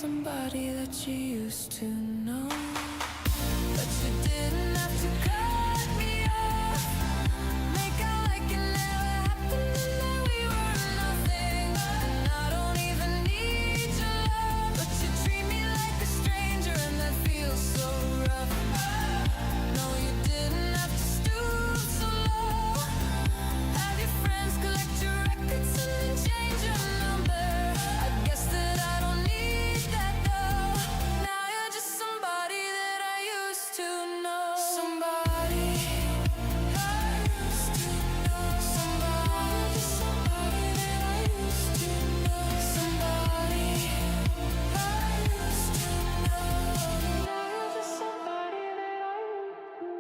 somebody that you used to know, but you didn't have to cut me off. Make out like it never happened and that we were nothing. And I don't even need your love, but you treat me like a stranger and that feels so rough. No, you didn't have to stoop so low. Have your friends collect your records and then change your number. I guess that I don't need that though. Now you're just somebody that I used to know. Somebody I used to know. Somebody that I used to know. Somebody I used to know. Now you're just somebody that I used to know.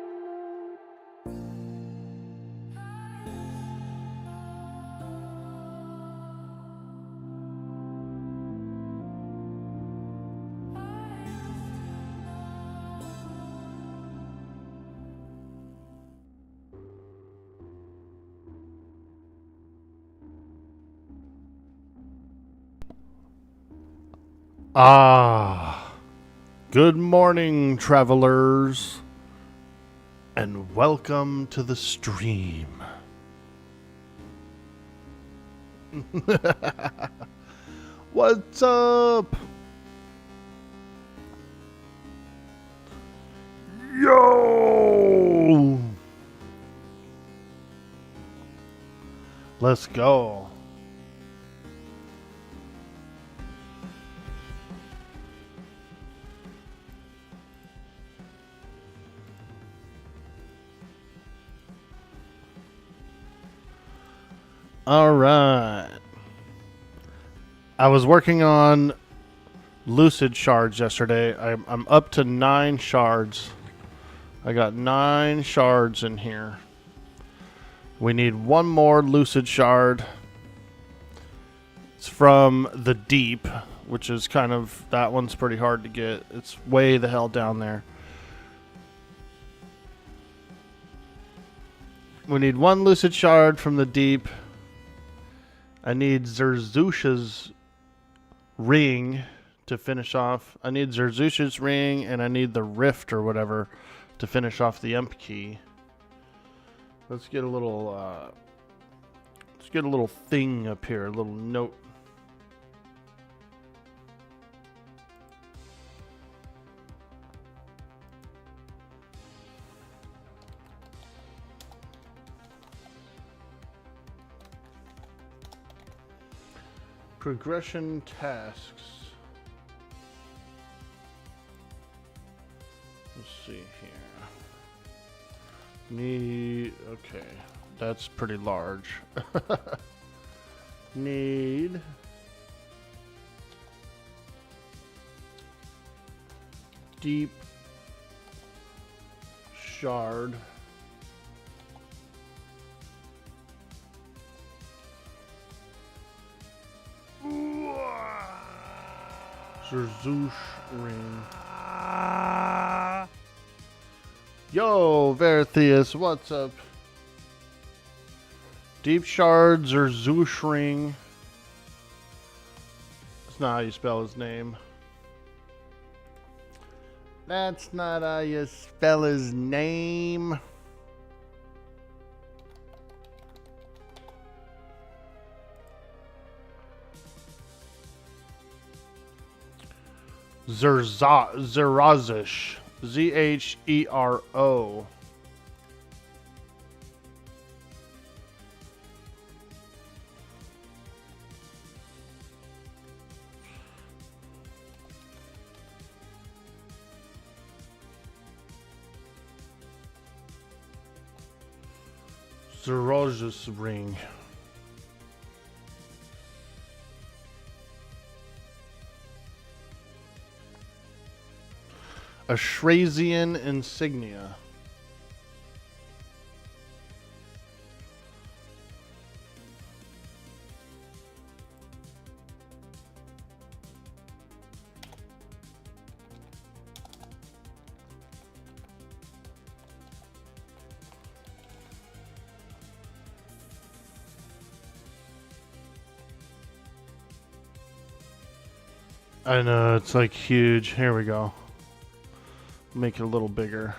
Ah, good morning, travelers, and welcome to the stream. What's up? Yo! Let's go. All right. I was working on lucid shards yesterday. I'm up to 9 shards. I got 9 shards in here. We need one more lucid shard. It's from the deep, which is kind of, that one's pretty hard to get. It's way the hell down there. We need one lucid shard from the deep. I need Zerzusha's ring to finish off. I need Zerzusha's ring, and I need the rift or whatever to finish off the imp key. Let's get a little thing up here, a little note. Progression tasks. Let's see here. Need, okay, that's pretty large. Need deep shard. Zerzoosh ring. Yo, Vertheus, what's up? Deep shard, Zerzoosh ring. That's not how you spell his name. That's not how you spell his name. Zerazish. Z-H-E-R-O. Zerozis ring. A Shrazian insignia. I know, it's like huge. Here we go. Make it a little bigger.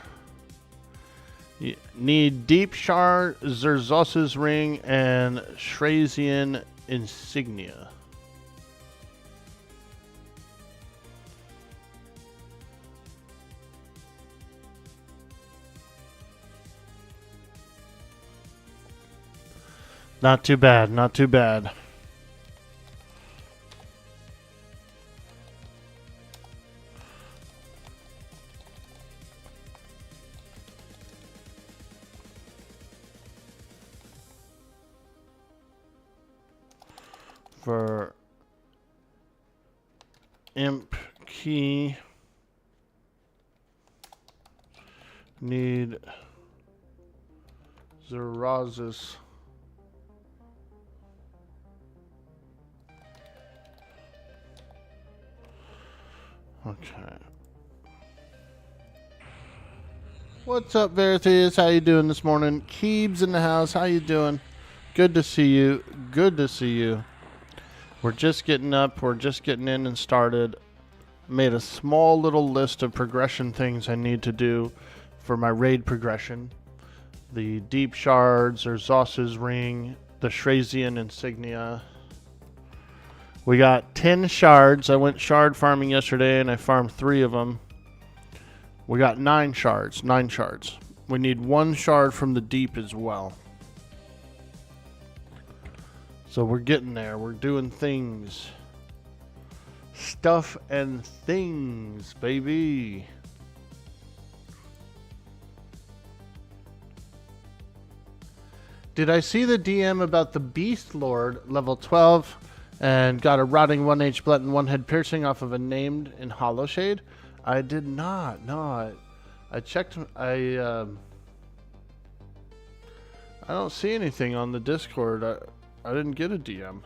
You need Deep Shard, Zerzos's Ring, and Shrasian Insignia. Not too bad, not too bad. For Imp Key, need Zerazis. Okay. What's up, Veritheus? How you doing this morning? Keebs in the house. How you doing? Good to see you. Good to see you. We're just getting up. We're just getting in and started. Made a small little list of progression things I need to do for my raid progression. The Deep Shards, or Zos's Ring, the Shrasian Insignia. We got 10 shards. I went shard farming yesterday and I farmed 3 of them. We got 9 shards. 9 shards. We need 1 shard from the deep as well. So we're getting there. We're doing things. Stuff and things, baby. Did I see the DM about the Beast Lord, level 12, and got a rotting 1H blunt and 1 head piercing off of a named in Hollow Shade? I did not. No, I checked. I don't see anything on the Discord. I didn't get a DM.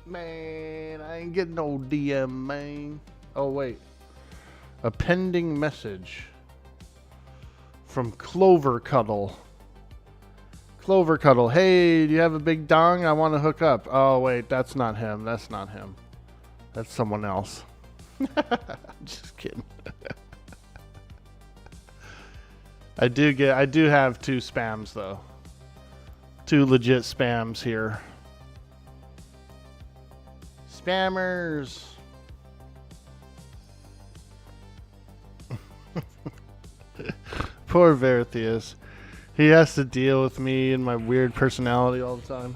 Man, I ain't getting no DM, man. Oh, wait. A pending message from Clover Cuddle. Clover Cuddle. Hey, do you have a big dong? I want to hook up. Oh, wait. That's not him. That's not him. That's someone else. Just kidding. I do have 2 spams, though. 2 legit spams here. Spammers. Poor Veritheus. He has to deal with me and my weird personality all the time.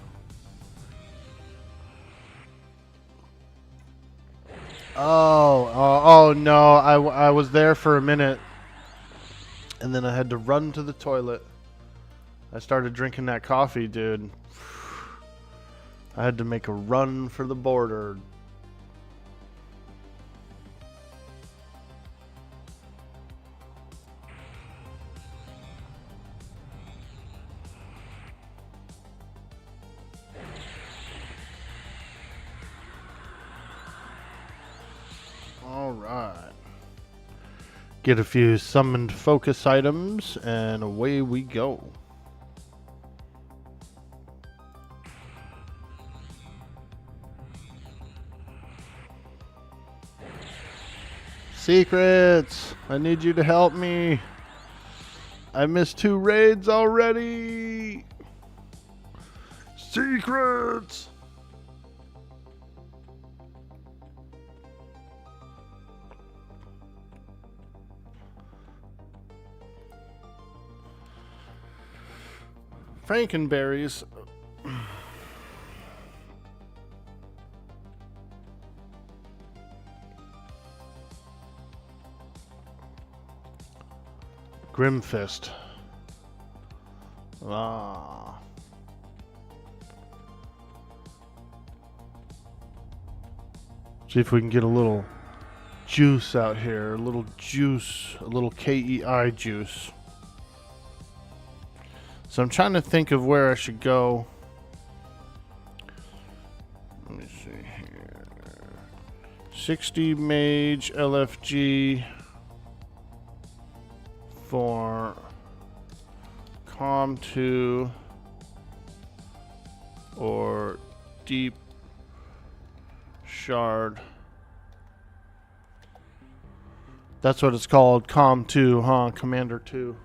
Oh no, I was there for a minute and then I had to run to the toilet. I started drinking that coffee, dude. I had to make a run for the border. Alright. Get a few summoned focus items and away we go. Secrets! I need you to help me. I missed 2 raids already. Secrets! Frankenberries. Grimfist. Ah. See if we can get a little juice out here. A little juice. A little KEI juice. So I'm trying to think of where I should go. Let me see here. 60 mage LFG for Calm 2 or Deep shard. That's what it's called. Com 2, huh? Commander 2.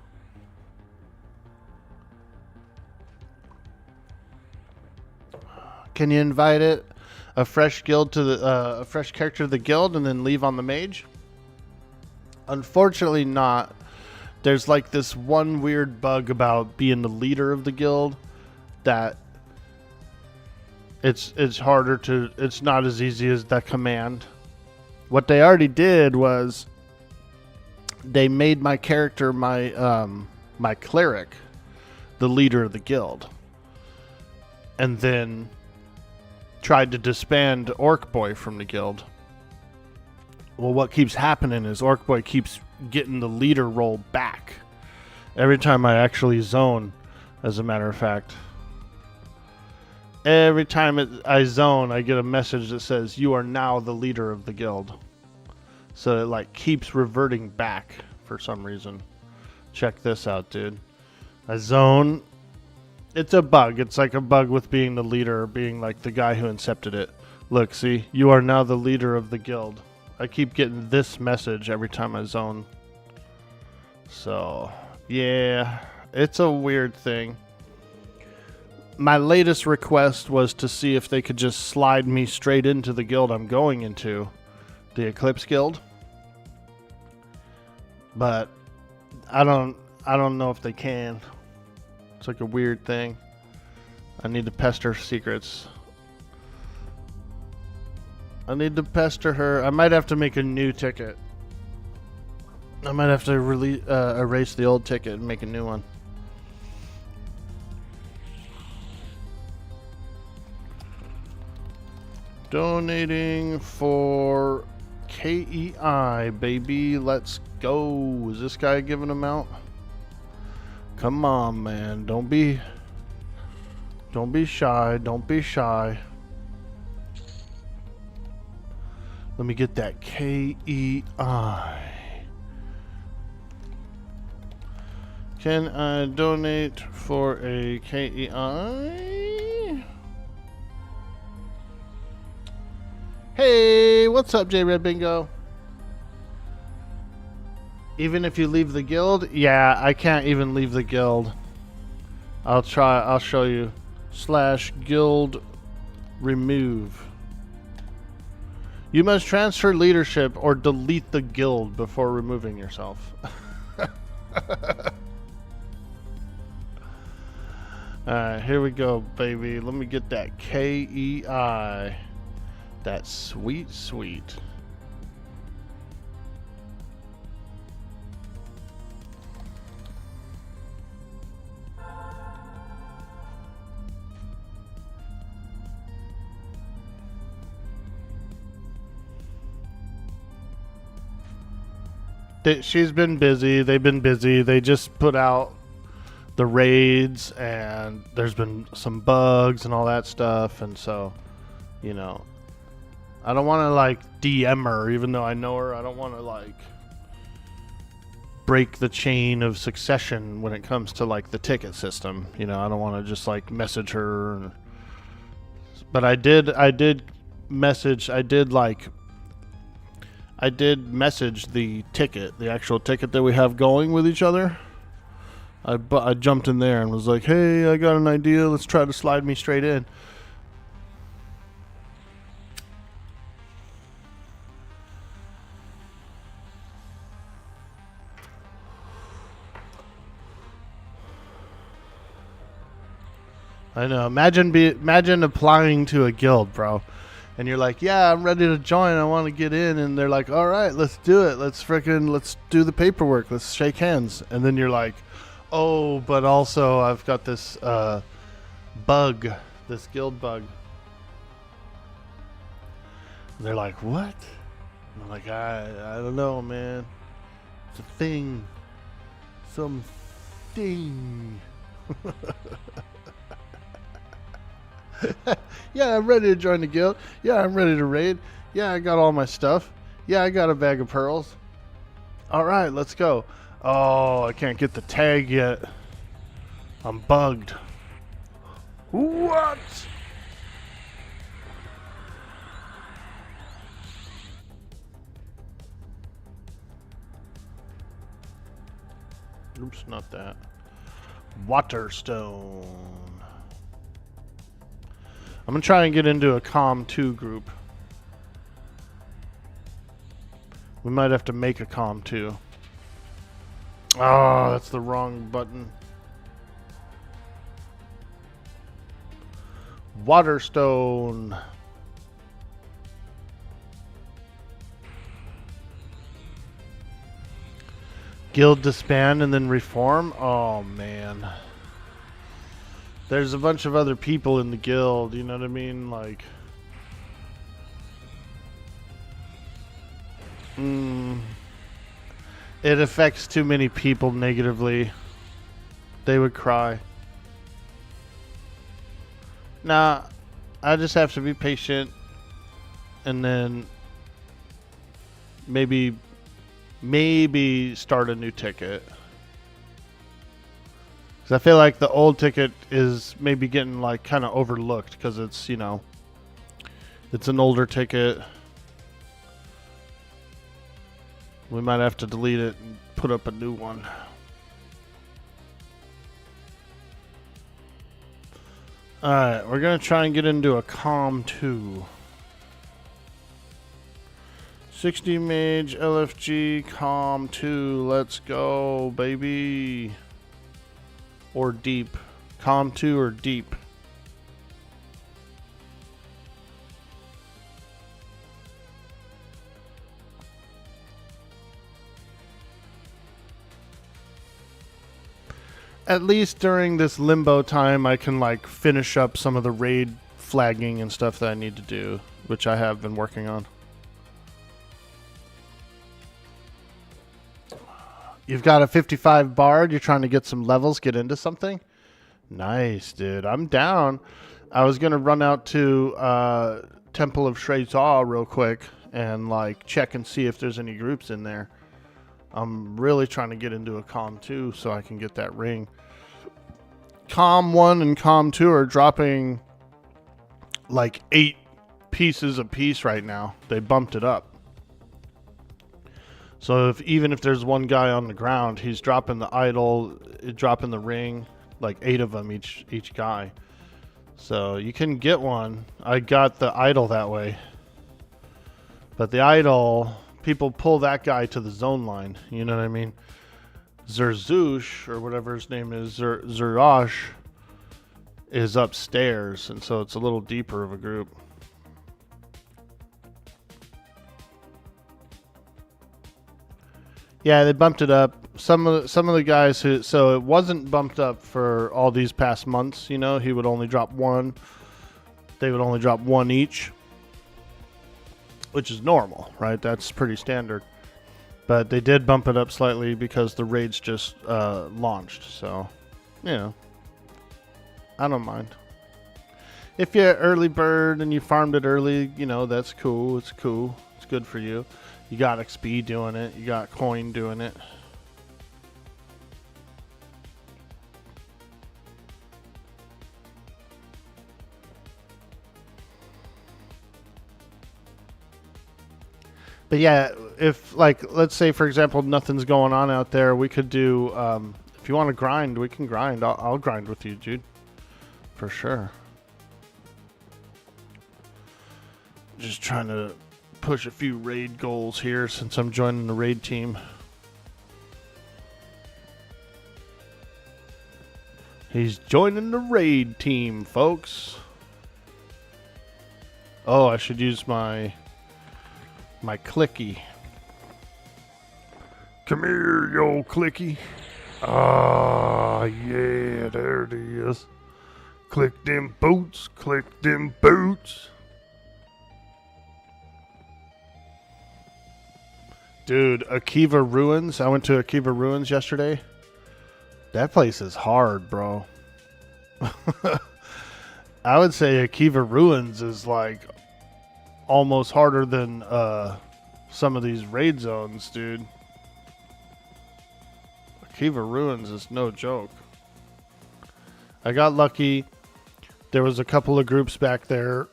Can you invite it? A fresh guild to the a fresh character to the guild and then leave on the mage? Unfortunately not. There's like this one weird bug about being the leader of the guild that it's harder to, it's not as easy as that command. What they already did was they made my character my cleric the leader of the guild, and then tried to disband Orkboy from the guild. Well, what keeps happening is Orkboy keeps getting the leader role back every time I actually zone. As a matter of fact, every time I zone, I get a message that says you are now the leader of the guild. So it like keeps reverting back for some reason. Check this out, dude. I zone. It's a bug. It's like a bug with being the leader, being like the guy who incepted it. Look, see, you are now the leader of the guild. I keep getting this message every time I zone. So, yeah, it's a weird thing. My latest request was to see if they could just slide me straight into the guild I'm going into, the Eclipse Guild. But I don't know if they can. It's like a weird thing. I need to pester Secrets. I need to pester her. I might have to make a new ticket. I might have to erase the old ticket and make a new one. Donating for KEI, baby. Let's go. Is this guy giving them out? Come on, man. Don't be shy. Don't be shy. Let me get that KEI. Can I donate for a KEI? Hey, what's up, J Red Bingo? Even if you leave the guild? Yeah, I can't even leave the guild. I'll show you. /guild remove. You must transfer leadership or delete the guild before removing yourself. Alright, here we go, baby. Let me get that KEI. That sweet, sweet. She's been busy. They've been busy. They just put out the raids, and there's been some bugs and all that stuff. And so, you know, I don't want to like DM her, even though I know her. I don't want to like break the chain of succession when it comes to like the ticket system. You know, I don't want to just like message her. But I did message. I did message the ticket, the actual ticket that we have going with each other. I jumped in there and was like, hey, I got an idea. Let's try to slide me straight in. I know. Imagine applying to a guild, bro. And you're like, yeah, I'm ready to join. I want to get in. And they're like, all right, let's do it. Let's do the paperwork. Let's shake hands. And then you're like, oh, but also I've got this bug, this guild bug. And they're like, what? And I'm like, I don't know, man. It's a thing. Something. Yeah, I'm ready to join the guild. Yeah, I'm ready to raid. Yeah, I got all my stuff. Yeah, I got a bag of pearls. All right, let's go. Oh, I can't get the tag yet. I'm bugged. What? Oops, not that. Waterstone. I'm gonna try and get into a Quarm 2 group. We might have to make a Quarm 2. Oh, that's the wrong button. Waterstone. Guild disband and then reform? Oh, man. There's a bunch of other people in the guild, you know what I mean? Like... It affects too many people negatively. They would cry. Nah, I just have to be patient. And then... Maybe start a new ticket. Because I feel like the old ticket is maybe getting like kind of overlooked because it's, you know, it's an older ticket. We might have to delete it and put up a new one. Alright, we're going to try and get into a Quarm 2. 60 mage, LFG, Quarm 2. Let's go, baby. Or deep. Quarm 2 or deep. At least during this limbo time, I can like finish up some of the raid flagging and stuff that I need to do, which I have been working on. You've got a 55 bard. You're trying to get some levels, get into something. Nice, dude. I'm down. I was gonna run out to Temple of Shrezar real quick and like check and see if there's any groups in there. I'm really trying to get into a Quarm 2 so I can get that ring. Quarm 1 and Quarm 2 are dropping like 8 pieces a piece right now. They bumped it up. So even if there's one guy on the ground, he's dropping the idol, dropping the ring, like 8 of them each guy. So you can get one. I got the idol that way. But the idol... People pull that guy to the zone line. You know what I mean? Zerzush, or whatever his name is, Zerash, is upstairs. And so it's a little deeper of a group. Yeah, they bumped it up. Some of the guys who... So it wasn't bumped up for all these past months, you know? He would only drop one. They would only drop one each. Which is normal, right? That's pretty standard. But they did bump it up slightly because the raids just launched. So, you know, I don't mind. If you're early bird and you farmed it early, you know, that's cool. It's cool. It's good for you. You got XP doing it. You got coin doing it. But yeah, if like, let's say for example, nothing's going on out there, we could do, if you want to grind, we can grind. I'll grind with you, dude. For sure. Just trying to push a few raid goals here since I'm joining the raid team. He's joining the raid team, folks. Oh, I should use my clicky. Come here, yo clicky. Ah, yeah, there it is. Click them boots, click them boots. Dude, Akiva Ruins. I went to Akiva Ruins yesterday. That place is hard, bro. I would say Akiva Ruins is like almost harder than some of these raid zones, dude. Akiva Ruins is no joke. I got lucky. There was a couple of groups back there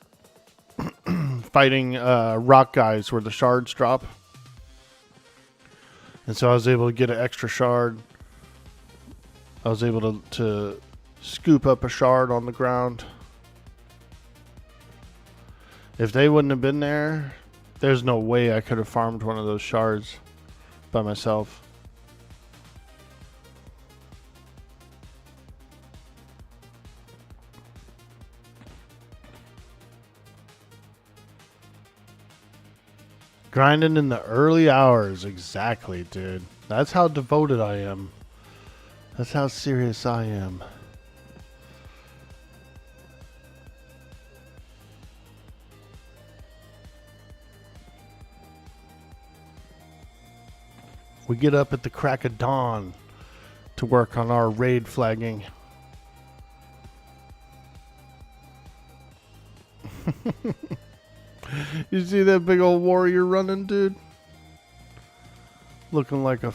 fighting rock guys where the shards drop. And so I was able to get an extra shard. I was able to scoop up a shard on the ground. If they wouldn't have been there, there's no way I could have farmed one of those shards by myself. Grinding in the early hours. Exactly, dude. That's how devoted I am. That's how serious I am. We get up at the crack of dawn to work on our raid flagging. You see that big old warrior running, dude? Looking like a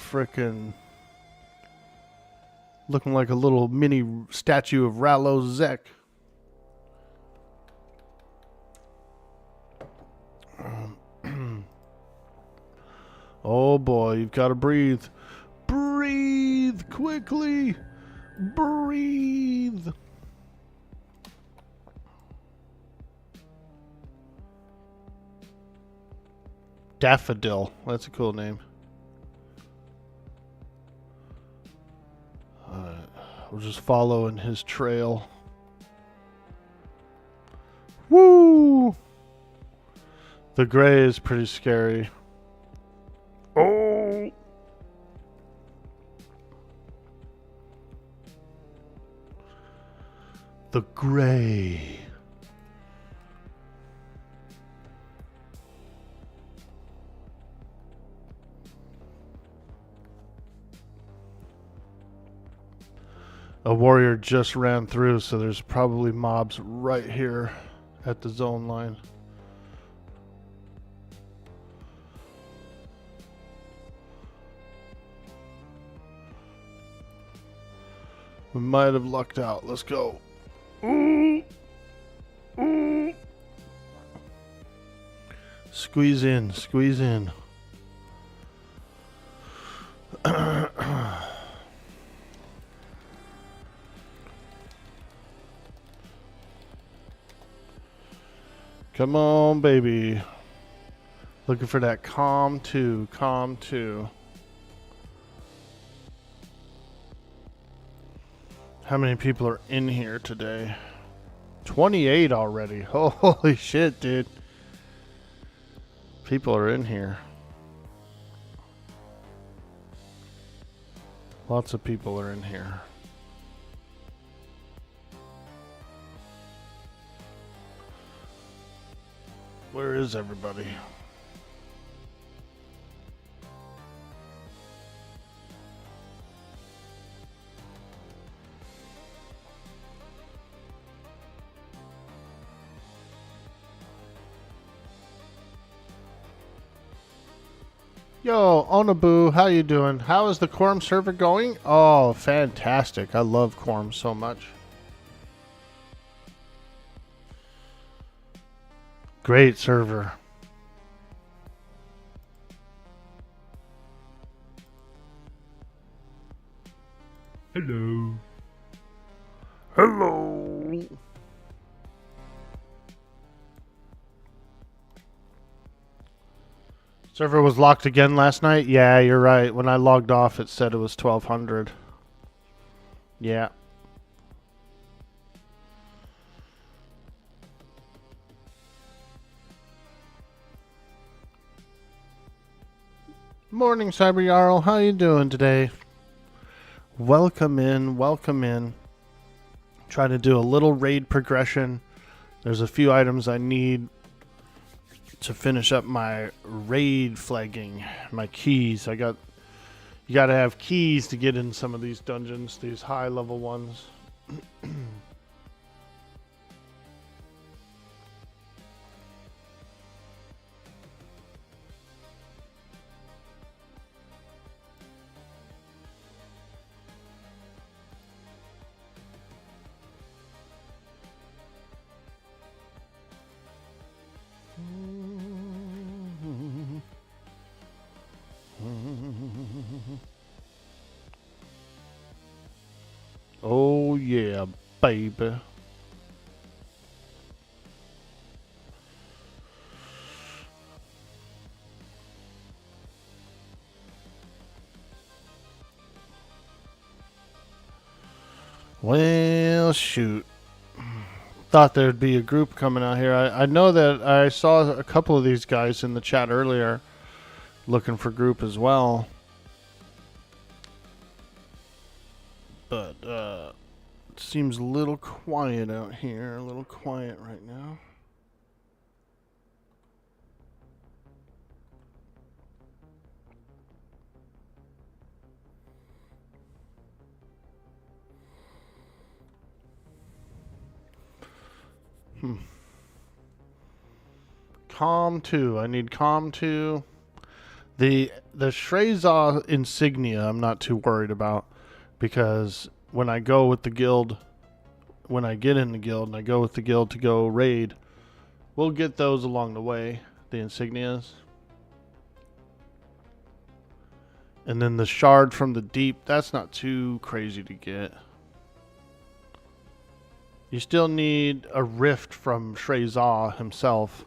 little mini statue of Rallo Zek. Oh boy, you've got to breathe. Breathe quickly. Breathe. Daffodil. That's a cool name. We'll just follow in his trail. Woo! The gray is pretty scary. Oh! The gray. A warrior just ran through, so there's probably mobs right here at the zone line. We might have lucked out. Let's go. Ooh. Ooh. Squeeze in. Squeeze in. Come on, baby. Looking for that calm 2. Calm 2. How many people are in here today? 28 already. Holy shit, dude. People are in here. Lots of people are in here. Where is everybody? Yo, Onabu, how you doing? How is the Quarm server going? Oh, fantastic. I love Quarm so much. Great server. Hello. Hello. Server was locked again last night? Yeah, you're right. When I logged off, it said it was 1200. Yeah. Morning, Cyber Jarl. How you doing today? Welcome in. Welcome in. Trying to do a little raid progression. There's a few items I need to finish up my raid flagging. My keys. You gotta have keys to get in some of these dungeons, these high level ones. Oh yeah, baby. Well, shoot. Thought there'd be a group coming out here. I know that I saw a couple of these guys in the chat earlier looking for group as well. But it seems a little quiet out here. A little quiet right now. Calm 2. I need Calm 2. The Shrezah insignia I'm not too worried about, because when I go with the guild, when I get in the guild and I go with the guild to go raid, we'll get those along the way, the insignias. And then the shard from the deep, that's not too crazy to get. You still need a rift from Shrezah himself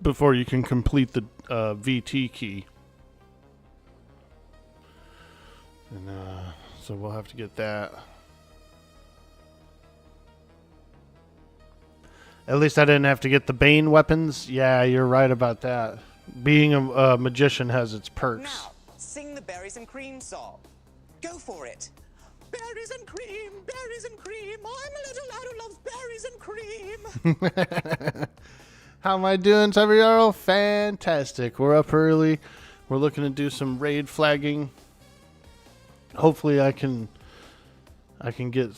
before you can complete the VT key. And so we'll have to get that. At least I didn't have to get the Bane weapons. Yeah, you're right about that. Being a magician has its perks. Now, sing the berries and cream song. Go for it. Berries and cream, berries and cream. I'm a little lad who loves berries and cream. How am I doing, Tavriaro? Fantastic. We're up early. We're looking to do some raid flagging. Hopefully I can get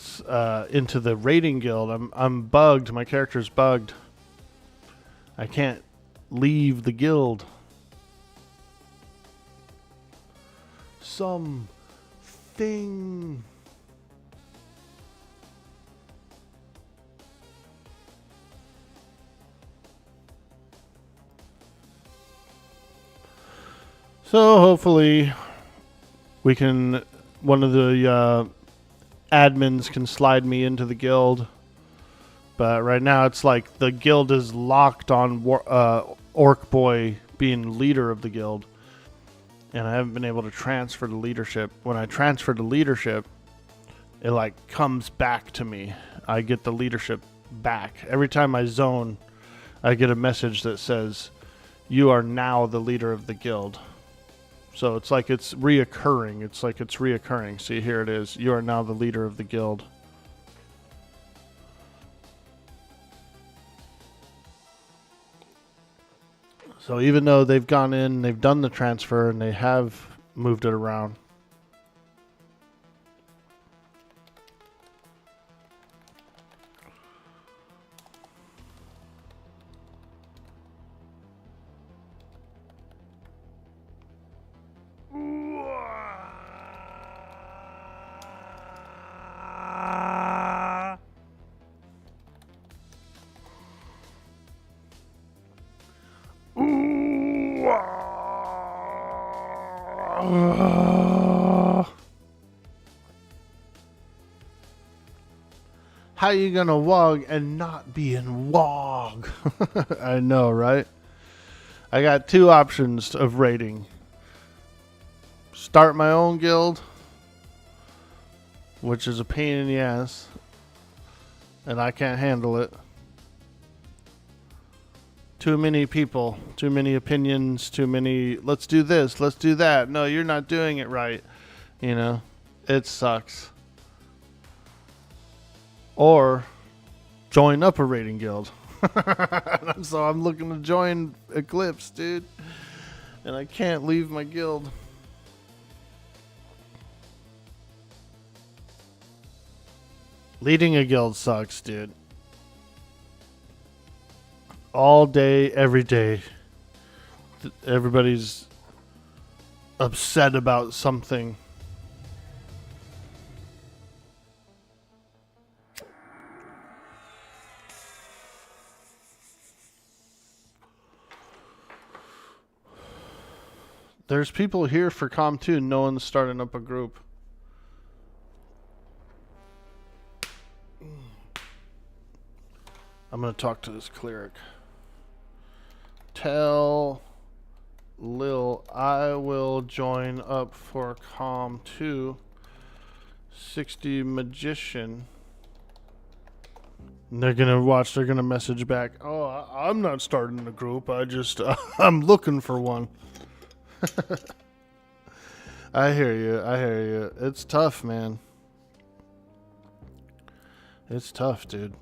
into the raiding guild. I'm bugged. My character's bugged. I can't leave the guild. Something. So hopefully we can, one of the admins can slide me into the guild. But right now it's like the guild is locked on Orkboy being leader of the guild. And I haven't been able to transfer the leadership. When I transfer the leadership, it like comes back to me. I get the leadership back. Every time I zone, I get a message that says, "You are now the leader of the guild." So it's like it's reoccurring. It's like it's reoccurring. See, here it is. You are now the leader of the guild. So even though they've gone in, they've done the transfer, and they have moved it around. How you gonna wog and not be in wog? I know, right? I got two options of raiding. Start my own guild, which is a pain in the ass, and I can't handle it. Too many people, too many opinions, too many, let's do this, let's do that. No, you're not doing it right. You know, it sucks. Or join up a raiding guild. So I'm looking to join Eclipse, dude. And I can't leave my guild. Leading a guild sucks, dude. All day, every day. Everybody's upset about something. There's people here for Com 2. No one's starting up a group. I'm gonna talk to this cleric. Tell Lil I will join up for Calm 2. 60 Magician. And they're gonna message back. Oh, I'm not starting a group. I'm looking for one. I hear you. It's tough, man. It's tough, dude.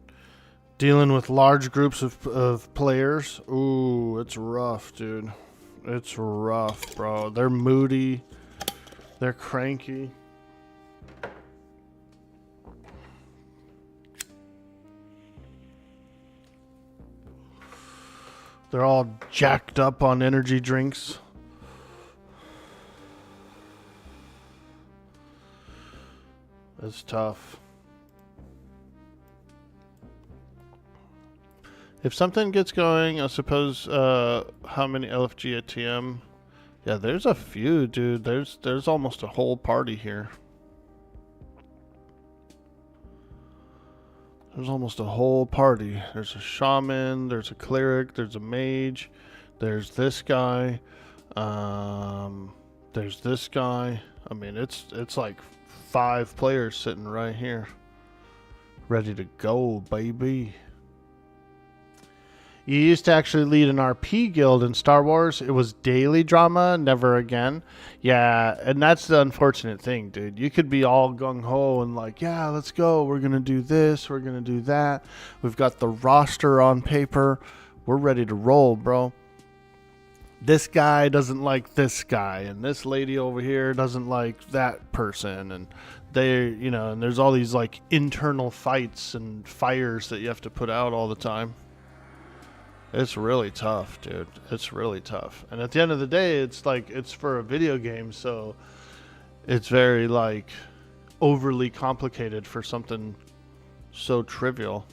Dealing with large groups of players. Ooh, it's rough, dude. It's rough, bro. They're moody. They're cranky. They're all jacked up on energy drinks. It's tough. If something gets going, I suppose, how many LFG at TM? Yeah, there's a few, dude. There's almost a whole party here. There's almost a whole party. There's a shaman, there's a cleric, there's a mage, there's this guy, there's this guy. I mean, it's like 5 players sitting right here, ready to go, baby. You used to actually lead an RP guild in Star Wars. It was daily drama, never again. Yeah, and that's the unfortunate thing, dude. You could be all gung-ho and like, yeah, let's go. We're going to do this. We're going to do that. We've got the roster on paper. We're ready to roll, bro. This guy doesn't like this guy, and this lady over here doesn't like that person. And they, you know, and there's all these like internal fights and fires that you have to put out all the time. It's really tough, dude. It's really tough. And at the end of the day, it's like, it's for a video game, so it's very like overly complicated for something so trivial.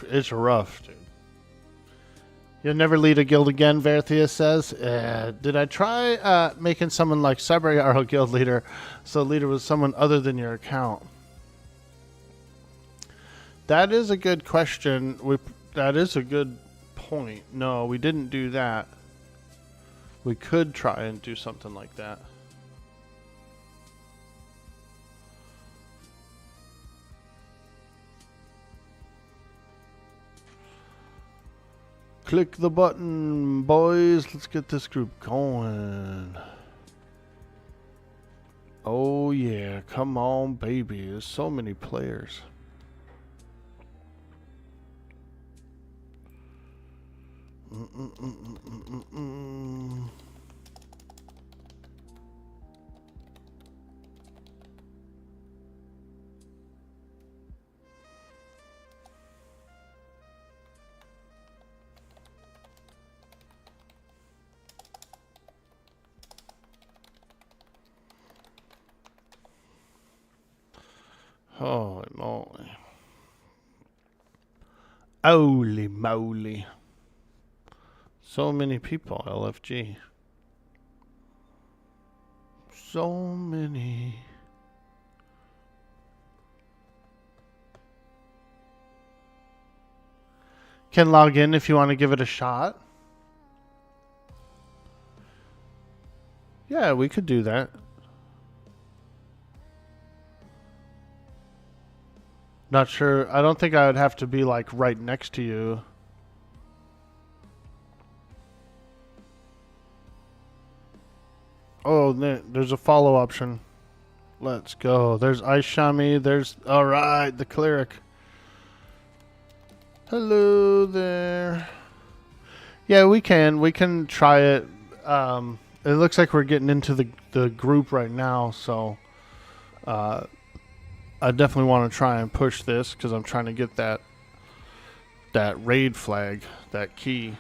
It's rough, dude. You'll never lead a guild again, Verthia says. Did I try making someone like Cyber Arrow guild leader so leader was someone other than your account? That is a good question. That is a good point. No, we didn't do that. We could try and do something like that. Click the button, boys. Let's get this group going. Oh, yeah. Come on, baby. There's so many players. Holy moly. Holy moly. So many people, LFG. So many. Can log in if you want to give it a shot. Yeah, we could do that. Not sure. I don't think I would have to be like right next to you. Oh, there's a follow option. Let's go. There's Ice Shami. There's, all right, the cleric. Hello there. Yeah, we can try it. It looks like we're getting into the group right now, so I definitely want to try and push this because I'm trying to get that raid flag, that key.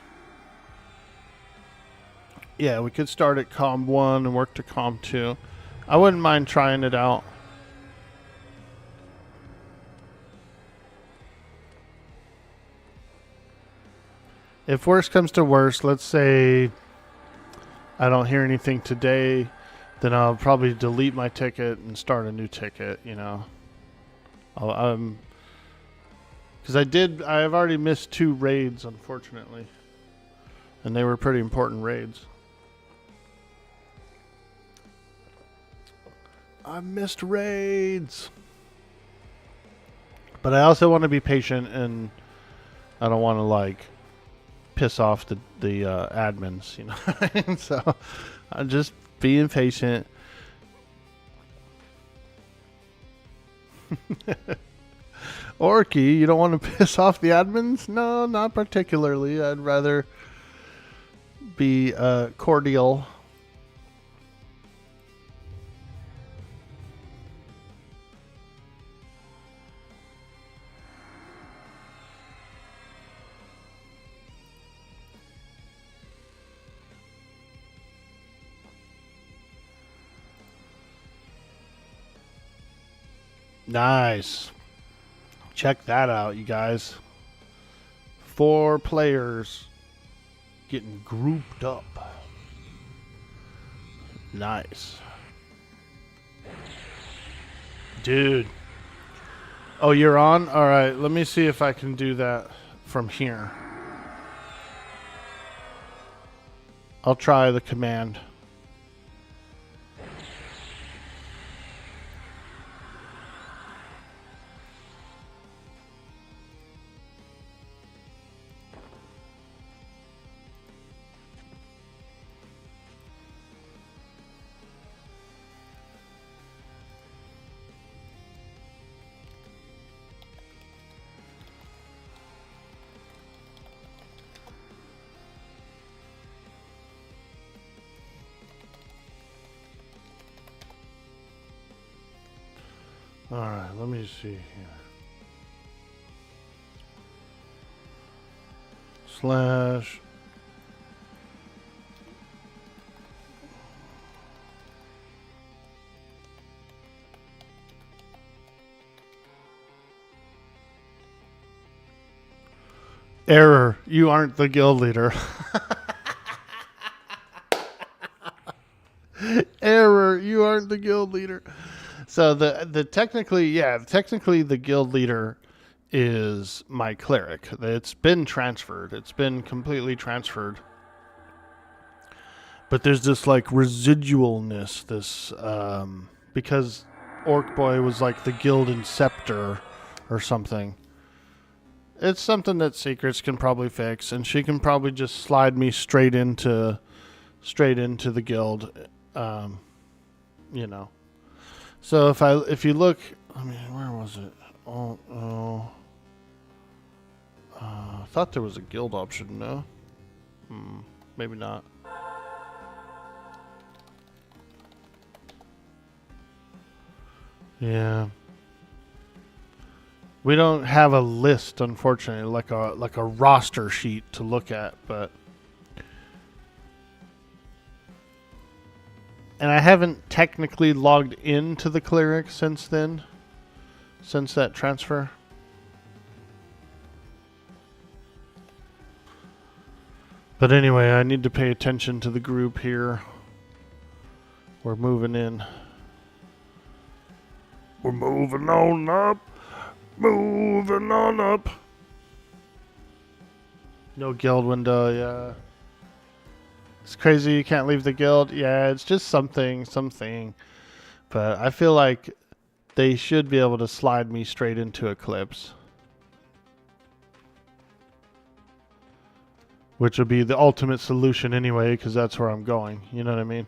Yeah, we could start at Comm 1 and work to Comm 2. I wouldn't mind trying it out. If worse comes to worse, let's say I don't hear anything today, then I'll probably delete my ticket and start a new ticket, you know. Because I've already missed 2 raids, unfortunately. And they were pretty important raids. I missed raids. But I also want to be patient, and I don't want to, like, piss off the admins, you know. So I'm just being patient. Orky, you don't want to piss off the admins? No, not particularly. I'd rather be cordial. Nice. Check that out, you guys. 4 players getting grouped up. Nice. Dude. Oh, you're on? Alright, let me see if I can do that from here. I'll try the command. Alright, let me see here. Slash. Error, you aren't the guild leader. Error, you aren't the guild leader. So the technically the guild leader is my cleric. It's been transferred. It's been completely transferred. But there's this like residualness, this because Orkboy was like the guild inceptor or something. It's something that Secrets can probably fix, and she can probably just slide me straight into the guild, you know. So if you look, I mean, where was it? I thought there was a guild option. No, maybe not. Yeah. We don't have a list, unfortunately, like a roster sheet to look at, but and I haven't technically logged into the cleric since then, since that transfer. But anyway, I need to pay attention to the group here. We're moving in. We're moving on up. Moving on up. No guild window, yeah. It's crazy you can't leave the guild. Yeah, it's just something. But I feel like they should be able to slide me straight into Eclipse. Which would be the ultimate solution anyway, because that's where I'm going. You know what I mean?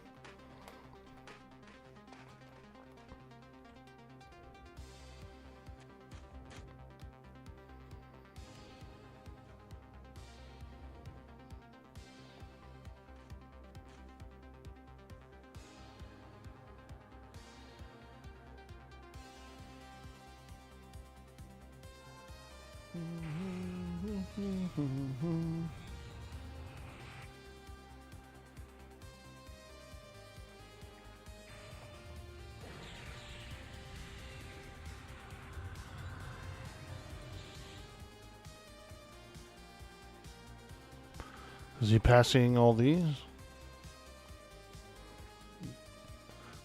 Is he passing all these?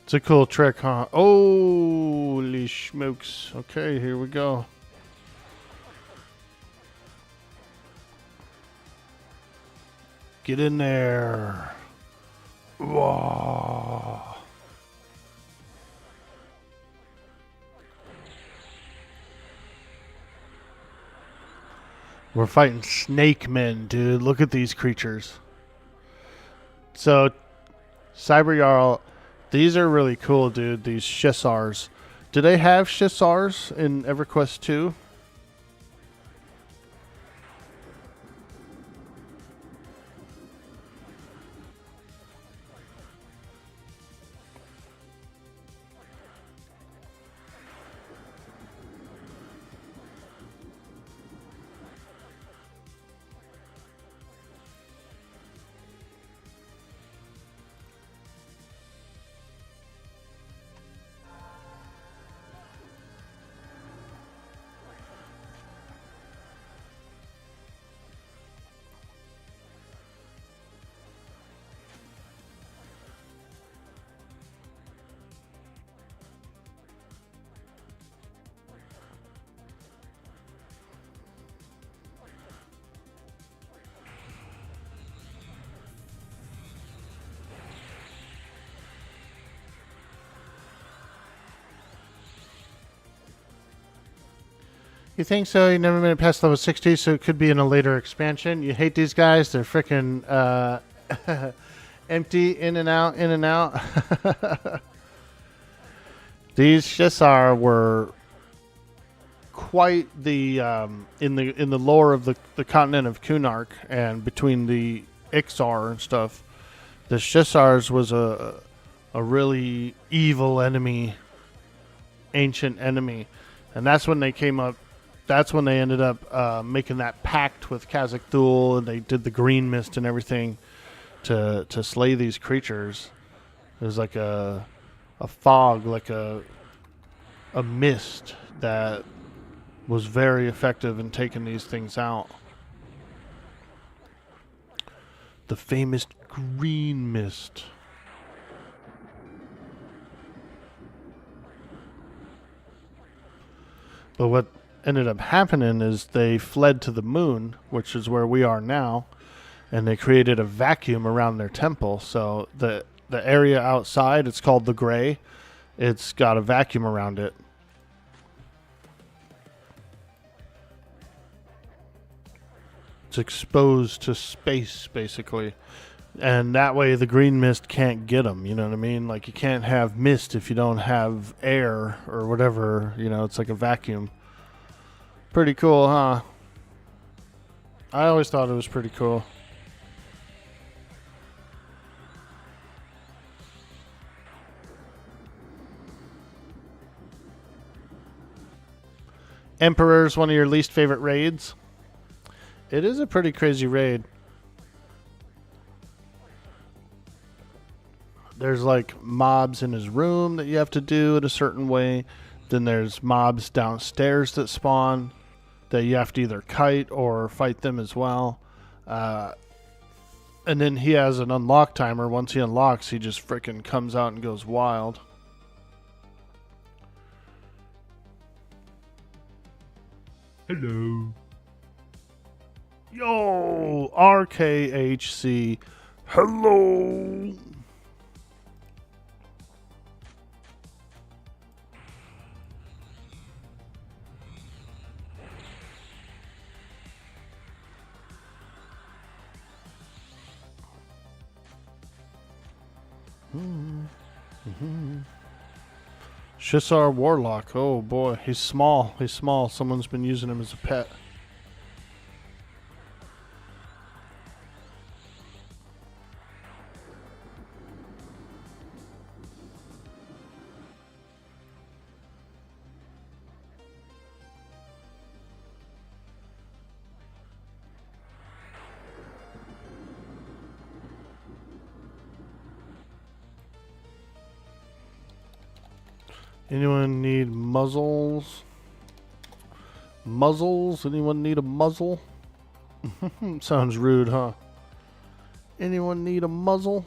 It's a cool trick, huh? Holy smokes. Okay, here we go. Get in there. Whoa. We're fighting snake men, dude. Look at these creatures. So, Cyber Jarl, these are really cool, dude. These Shissars. Do they have Shissars in EverQuest 2? You think so? You never made it past level 60, so it could be in a later expansion. You hate these guys. They're freaking empty, in and out, in and out. These Shissar were quite the in the lore of the continent of Kunark, and between the Ixar and stuff. The Shissars was a really evil enemy, ancient enemy, and that's when they came up. That's when they ended up making that pact with Khazak Thul, and they did the green mist and everything to slay these creatures. It was like a fog, like a mist that was very effective in taking these things out. The famous green mist. But what ended up happening is they fled to the moon, which is where we are now, and they created a vacuum around their temple. So the area outside, it's called the Gray. It's got a vacuum around it. It's exposed to space, basically. And that way the green mist can't get them, you know what I mean? Like, you can't have mist if you don't have air or whatever, you know, it's like a vacuum. Pretty cool, huh? I always thought it was pretty cool. Emperor's one of your least favorite raids? It is a pretty crazy raid. There's like mobs in his room that you have to do it a certain way. Then there's mobs downstairs that spawn that you have to either kite or fight them as well. And then he has an unlock timer. Once he unlocks, he just freaking comes out and goes wild. Hello. Yo, RKHC. Hello. Shissar Warlock. Oh boy, he's small. He's small. Someone's been using him as a pet. Anyone need muzzles? Muzzles? Anyone need a muzzle? Sounds rude, huh? Anyone need a muzzle?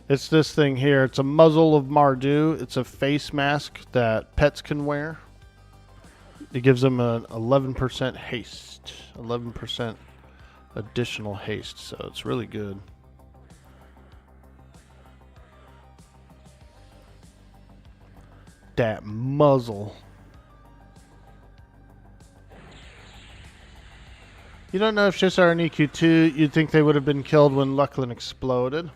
It's this thing here. It's a muzzle of Mardu. It's a face mask that pets can wear. It gives them an 11% haste. 11% additional haste. So it's really good. That muzzle. You don't know if Shissar and EQ2, you'd think they would have been killed when Lucklin exploded.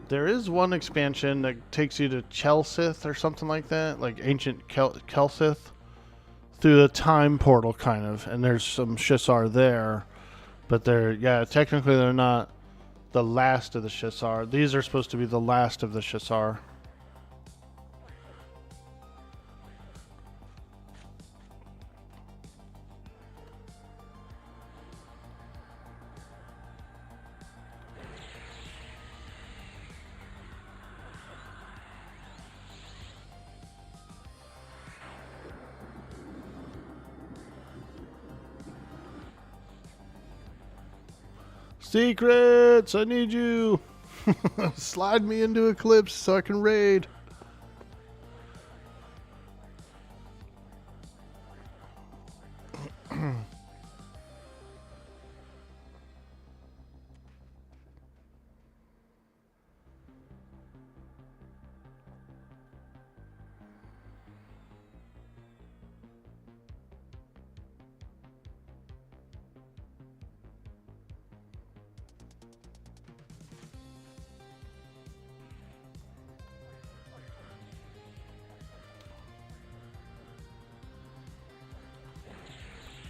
There is one expansion that takes you to Chelsith or something like that, like ancient Kelsith, through the time portal kind of, and there's some Shissar there, but technically they're not the last of the Shissar. These are supposed to be the last of the Shissar. Secrets! I need you! Slide me into Eclipse so I can raid.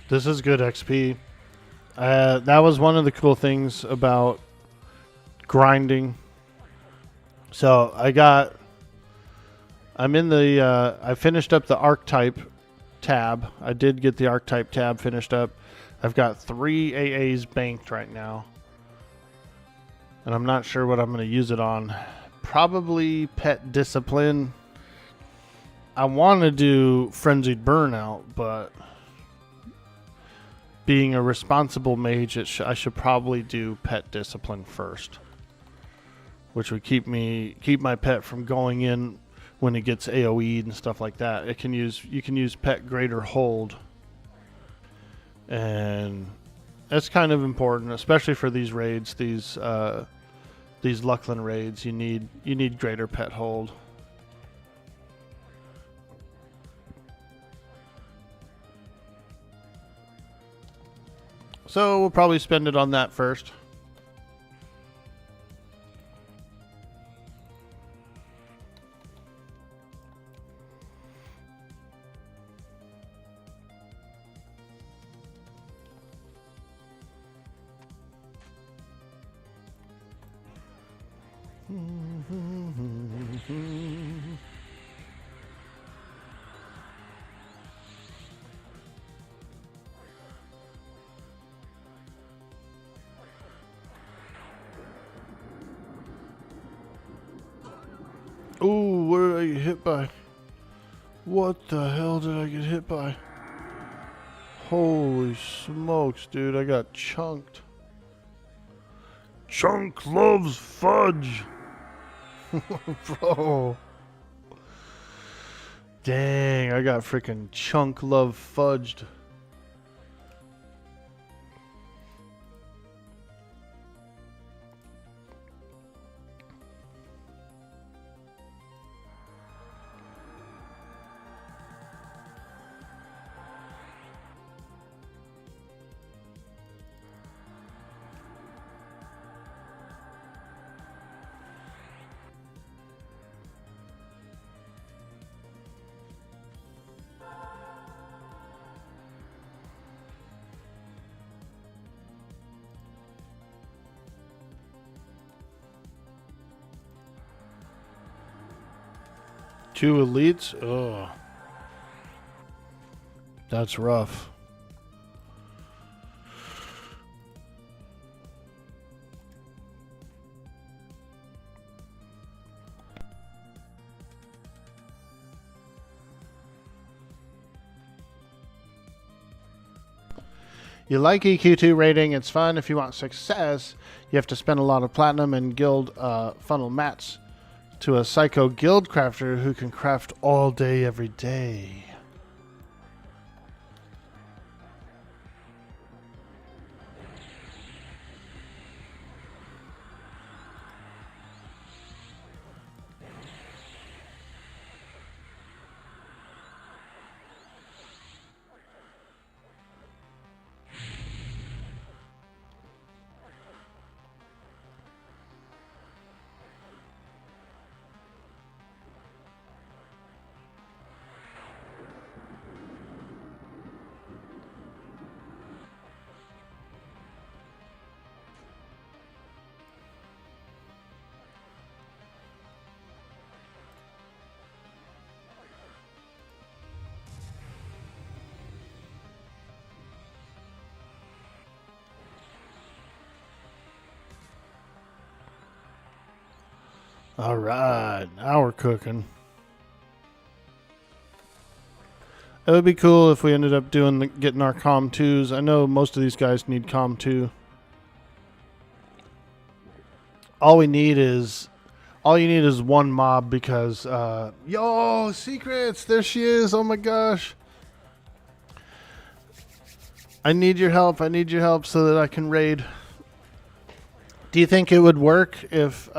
This is good XP. That was one of the cool things about grinding. So I'm in the, I finished up the Archetype tab. I did get the Archetype tab finished up. I've got 3 AAs banked right now. And I'm not sure what I'm going to use it on. Probably Pet Discipline. I want to do Frenzied Burnout, but being a responsible mage, I should probably do Pet Discipline first, which would keep my pet from going in when it gets AoE'd and stuff like that. You can use Pet Greater Hold, and that's kind of important, especially for these raids. These Lucklin raids, you need Greater Pet Hold. So we'll probably spend it on that first. Ooh, what did I get hit by? What the hell did I get hit by? Holy smokes, dude, I got chunked. Chunk loves fudge. Bro. Dang, I got freaking chunk love fudged. Two elites? Ugh. That's rough. You like EQ2 rating, it's fun. If you want success, you have to spend a lot of platinum and guild funnel mats to a psycho guild crafter who can craft all day, every day. All right, now we're cooking. It would be cool if we ended up getting our COM 2s. I know most of these guys need COM 2. All you need is one mob because yo, secrets, there she is. Oh my gosh. I need your help so that I can raid. Do you think it would work if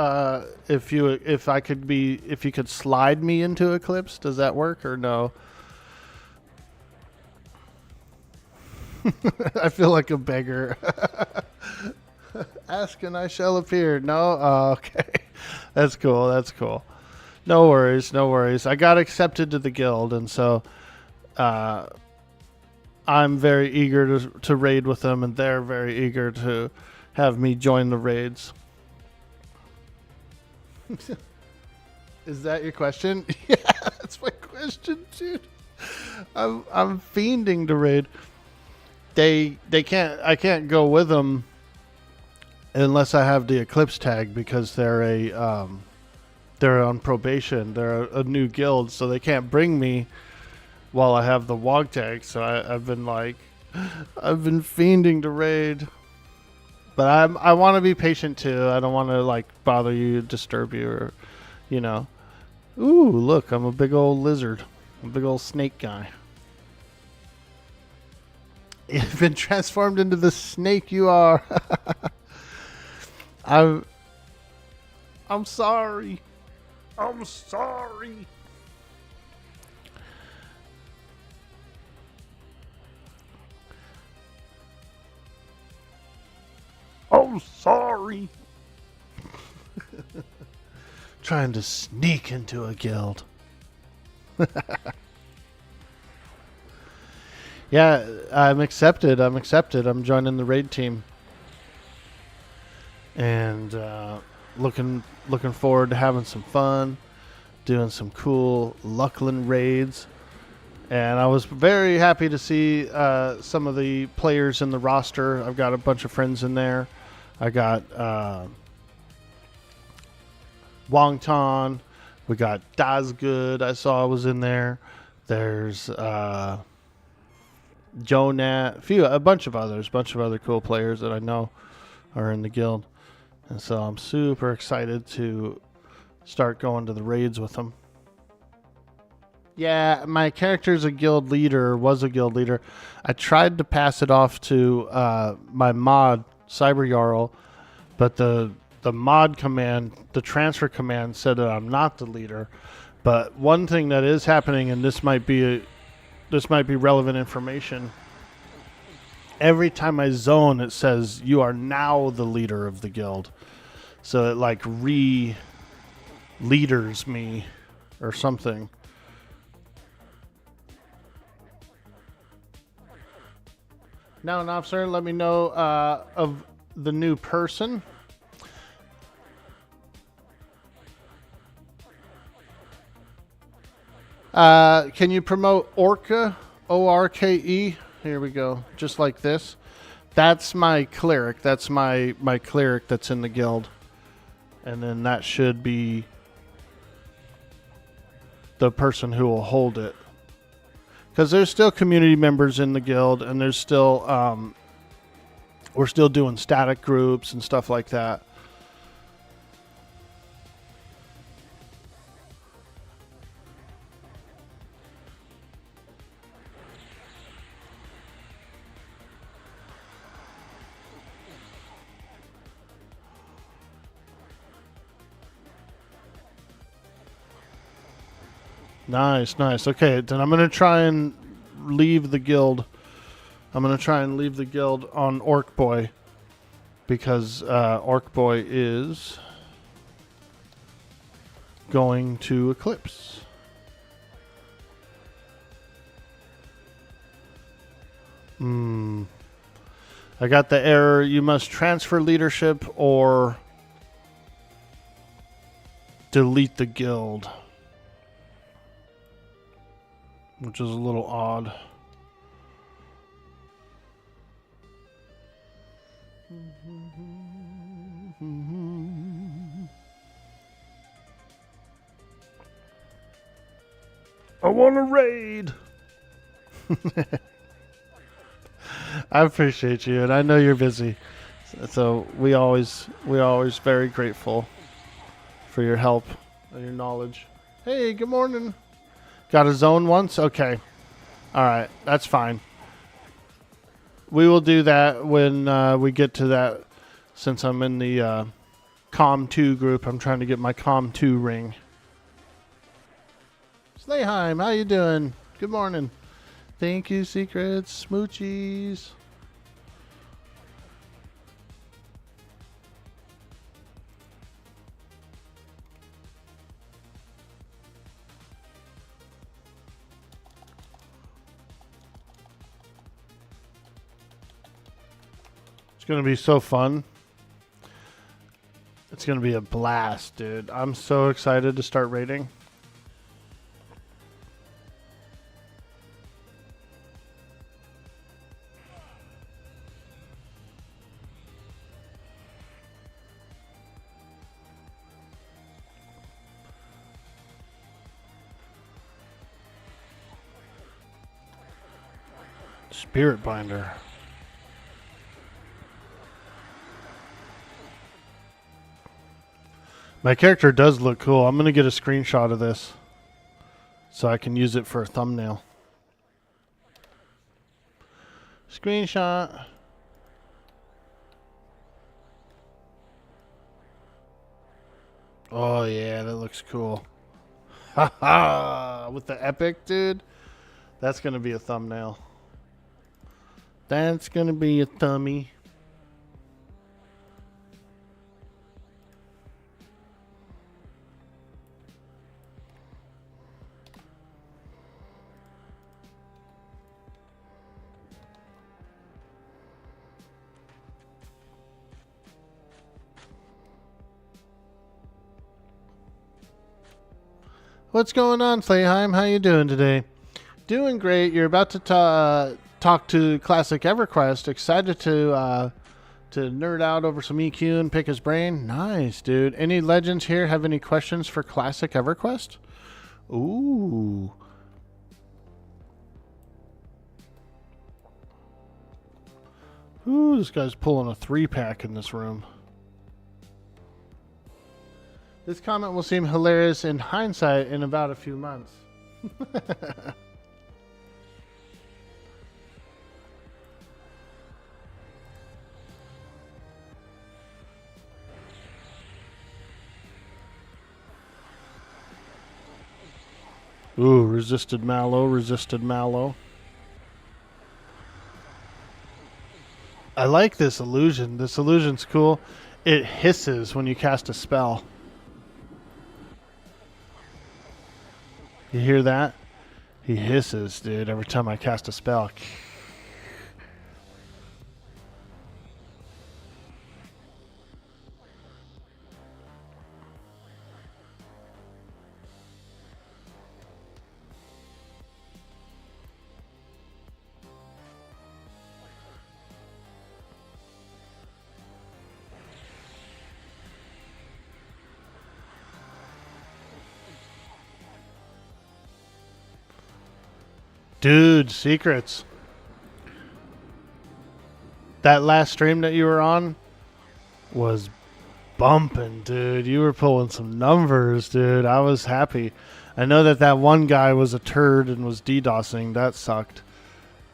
you could slide me into Eclipse? Does that work or no? I feel like a beggar. Ask and I shall appear. No? Oh, okay. That's cool. That's cool. No worries. No worries. I got accepted to the guild, and so I'm very eager to raid with them, and they're very eager to have me join the raids. Is that your question? Yeah, that's my question, dude. I'm fiending to raid. I can't go with them unless I have the Eclipse tag because they're on probation. They're a new guild, so they can't bring me while I have the WOG tag. So I've been fiending to raid. But I want to be patient too. I don't want to bother you, disturb you, or Ooh, look, I'm a big old lizard, a big old snake guy. You've been transformed into the snake you are. I'm sorry. I'm sorry. I'm sorry. Trying to sneak into a guild. Yeah, I'm accepted. I'm joining the raid team. And looking forward to having some fun, doing some cool Luckland raids. And I was very happy to see some of the players in the roster. I've got a bunch of friends in there. I got Wongton. We got Dazgood. I saw was in there. There's Jonat. A bunch of other cool players that I know are in the guild. And so I'm super excited to start going to the raids with them. Yeah, my character's a guild leader, was a guild leader. I tried to pass it off to my mod, Cyber Jarl, but the mod command, the transfer command said that I'm not the leader. But one thing that is happening, and this might be relevant information. Every time I zone, it says you are now the leader of the guild. So it leaders me or something. Now an officer, let me know of the new person. Can you promote Orca? O-R-K-E? Here we go. Just like this. That's my cleric. That's my cleric that's in the guild. And then that should be the person who will hold it. Because there's still community members in the guild, and there's still We're still doing static groups and stuff like that. Nice, nice. Okay, then I'm going to try and leave the guild. I'm going to try and leave the guild on Orkboy because Orkboy is going to Eclipse. I got the error. You must transfer leadership or delete the guild, which is a little odd. I want to raid. I appreciate you, and I know you're busy. So we always very grateful for your help and your knowledge. Hey, good morning. Got a zone once? Okay. All right, that's fine. We will do that when we get to that. Since I'm in the Com 2 group, I'm trying to get my Com 2 ring. Slayheim, how you doing? Good morning. Thank you, Secrets. Smoochies. It's going to be so fun. It's going to be a blast, dude. I'm so excited to start raiding. Spirit Binder. My character does look cool. I'm going to get a screenshot of this so I can use it for a thumbnail. Screenshot. Oh, yeah, that looks cool. Haha! With the epic, dude. That's going to be a thumbnail. That's going to be a thummy. What's going on, Slayheim? How you doing today? Doing great. You're about to talk to Classic EverQuest. Excited to nerd out over some EQ and pick his brain. Nice, dude. Any legends here have any questions for Classic EverQuest? Ooh. Ooh, this guy's pulling a 3-pack in this room. This comment will seem hilarious in hindsight in about a few months. Ooh, resisted mallow, resisted mallow. I like this illusion. This illusion's cool. It hisses when you cast a spell. You hear that? He hisses, dude, every time I cast a spell. Dude, secrets. That last stream that you were on was bumping, dude. You were pulling some numbers, dude. I was happy. I know that one guy was a turd and was DDoSing. That sucked.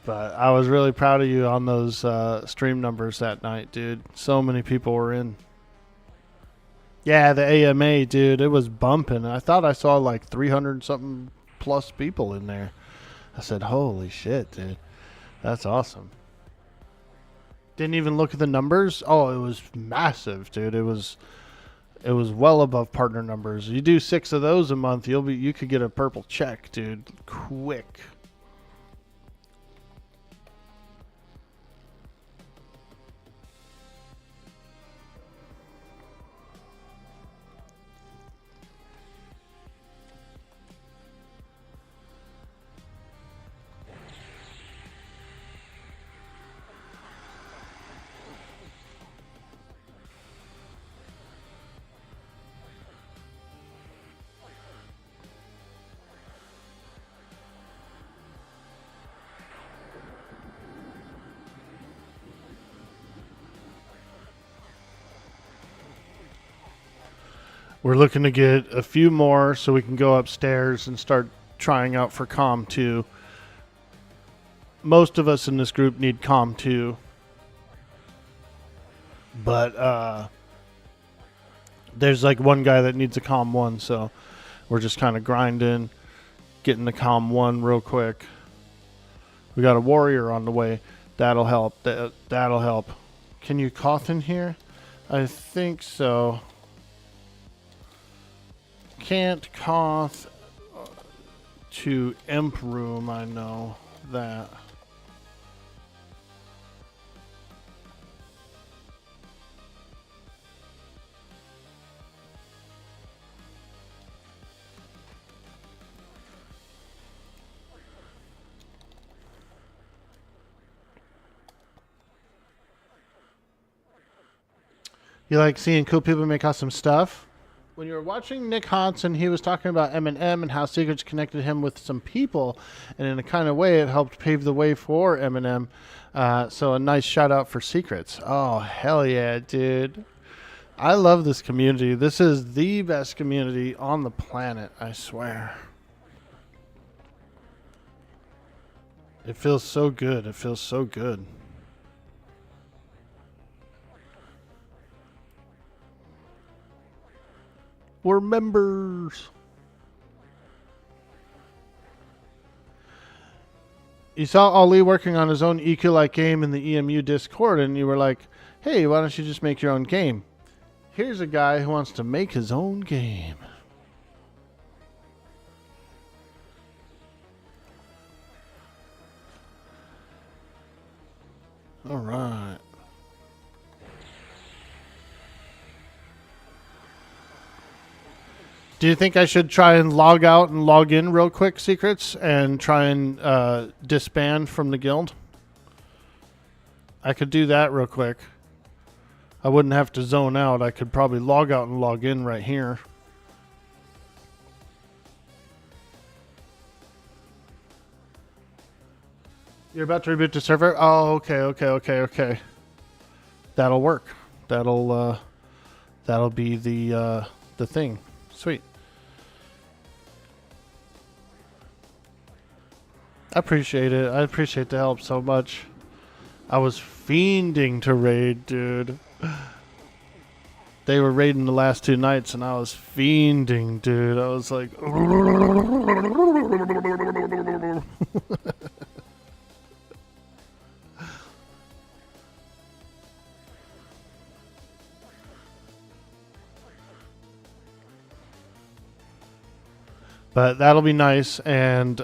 But I was really proud of you on those stream numbers that night, dude. So many people were in. Yeah, the AMA, dude. It was bumping. I thought I saw like 300 something plus people in there. I said, holy shit, dude. That's awesome. Didn't even look at the numbers. Oh, it was massive, dude. It was well above partner numbers. You do 6 of those a month, you could get a purple check, dude. Quick. We're looking to get a few more so we can go upstairs and start trying out for COM 2. Most of us in this group need COM 2. But there's like one guy that needs a COM 1, so we're just kind of grinding, getting the COM 1 real quick. We got a warrior on the way. That'll help. That'll help. Can you cough in here? I think so. Can't cough to imp room, I know that. You like seeing cool people make awesome stuff? When you were watching Nick Hodson, he was talking about Eminem and how Secrets connected him with some people, and in a kind of way, it helped pave the way for Eminem. So a nice shout out for Secrets. Oh, hell yeah, dude. I love this community. This is the best community on the planet, I swear. It feels so good. It feels so good. We're members. You saw Ali working on his own EQ-like game in the EMU Discord, and you were like, hey, why don't you just make your own game? Here's a guy who wants to make his own game. All right. Do you think I should try and log out and log in real quick, Secrets, and try and disband from the guild? I could do that real quick. I wouldn't have to zone out. I could probably log out and log in right here. You're about to reboot the server? Oh, okay. That'll work. That'll be the thing. Sweet. I appreciate it. I appreciate the help so much. I was fiending to raid, dude. They were raiding the last 2 nights, and I was fiending, dude. I was like... But that'll be nice, and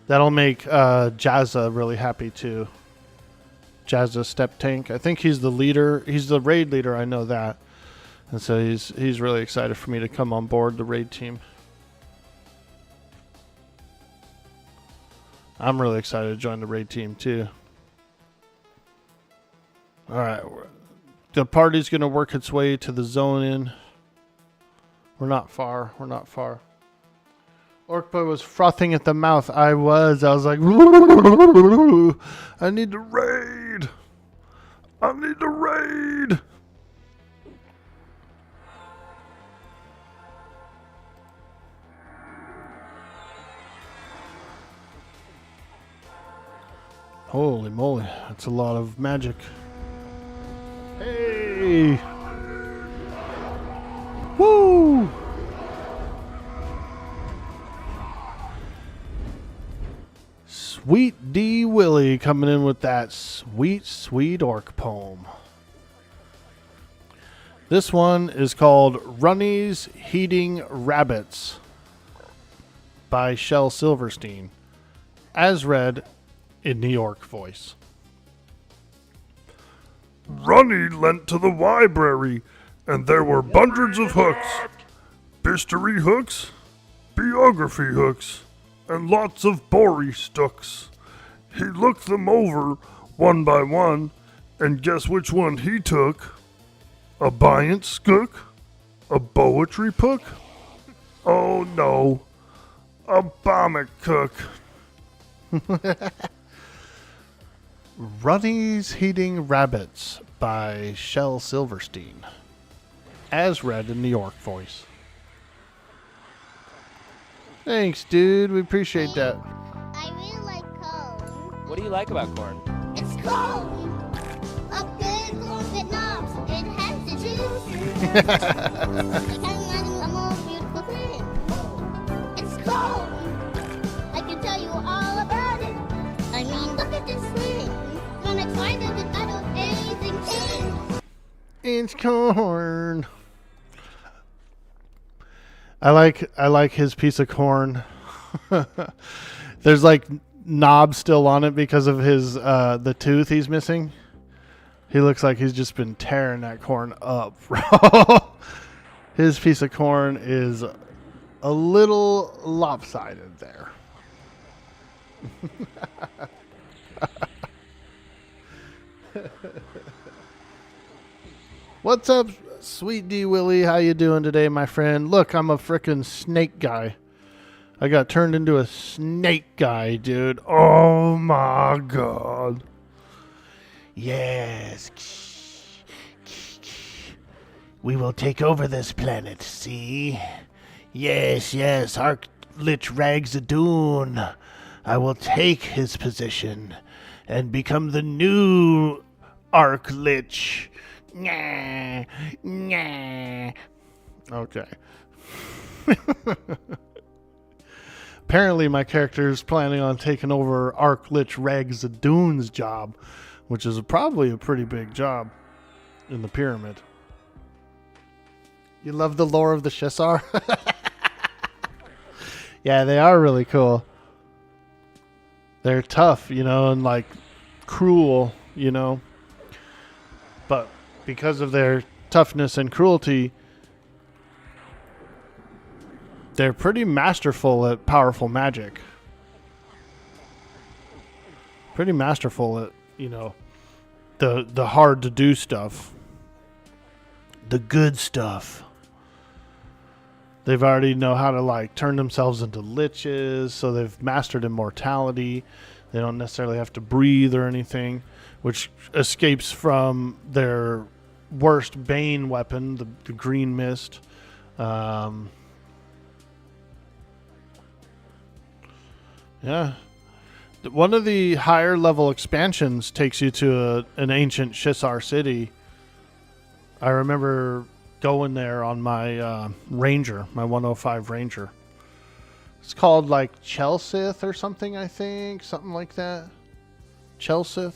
that'll make Jazza really happy too. Jazza Step Tank. I think he's the leader. He's the raid leader. I know that, and so he's really excited for me to come on board the raid team. I'm really excited to join the raid team too. All right. The party's going to work its way to the zone in. We're not far. Orkboy was frothing at the mouth. I was like, I need to raid. I need to raid. Holy moly, that's a lot of magic. Hey! Woo! Sweet D. Willie coming in with that sweet, sweet orc poem. This one is called Runnies Heating Rabbits by Shel Silverstein, as read in New York voice. Runny lent to the library, and there were hundreds of hooks, history hooks, biography hooks, and lots of bory stooks. He looked them over one by one, and guess which one he took? A buyant skook? A poetry pook? Oh no, a vomit cook. Runnies Heating Rabbits by Shel Silverstein, as read in New York voice. Thanks, dude. We appreciate that. I really like corn. What do you like about corn? It's corn! A good corn that knobs. It has the juice. I can't imagine a more beautiful thing. It's corn! I can tell you all about it. I mean, look at this thing. When I tried it, I don't anything change. It's corn. I like his piece of corn. There's like knobs still on it because of his the tooth he's missing. He looks like he's just been tearing that corn up, bro. His piece of corn is a little lopsided there. What's up, Sweet D Willie? How you doing today, my friend? Look, I'm a frickin' snake guy. I got turned into a snake guy, dude. Oh my god. Yes. We will take over this planet, see? Yes, Arch-Lich Ragzadoon. I will take his position and become the new Arch-Lich. Nah. Okay. Apparently my character is planning on taking over Arch-Lich Ragzadoon's job, which is probably a pretty big job in the pyramid. You love the lore of the Shissar? Yeah, they are really cool. They're tough, and like cruel, But because of their toughness and cruelty, they're pretty masterful at powerful magic. Pretty masterful at, the hard to do stuff. The good stuff. They've already know how to like turn themselves into liches, so they've mastered immortality. They don't necessarily have to breathe or anything, which escapes from their worst bane weapon, the green mist. Yeah. One of the higher level expansions takes you to an ancient Shissar city. I remember going there on my Ranger, my 105 Ranger. It's called like Chelsith or something, I think. Something like that. Chelsith.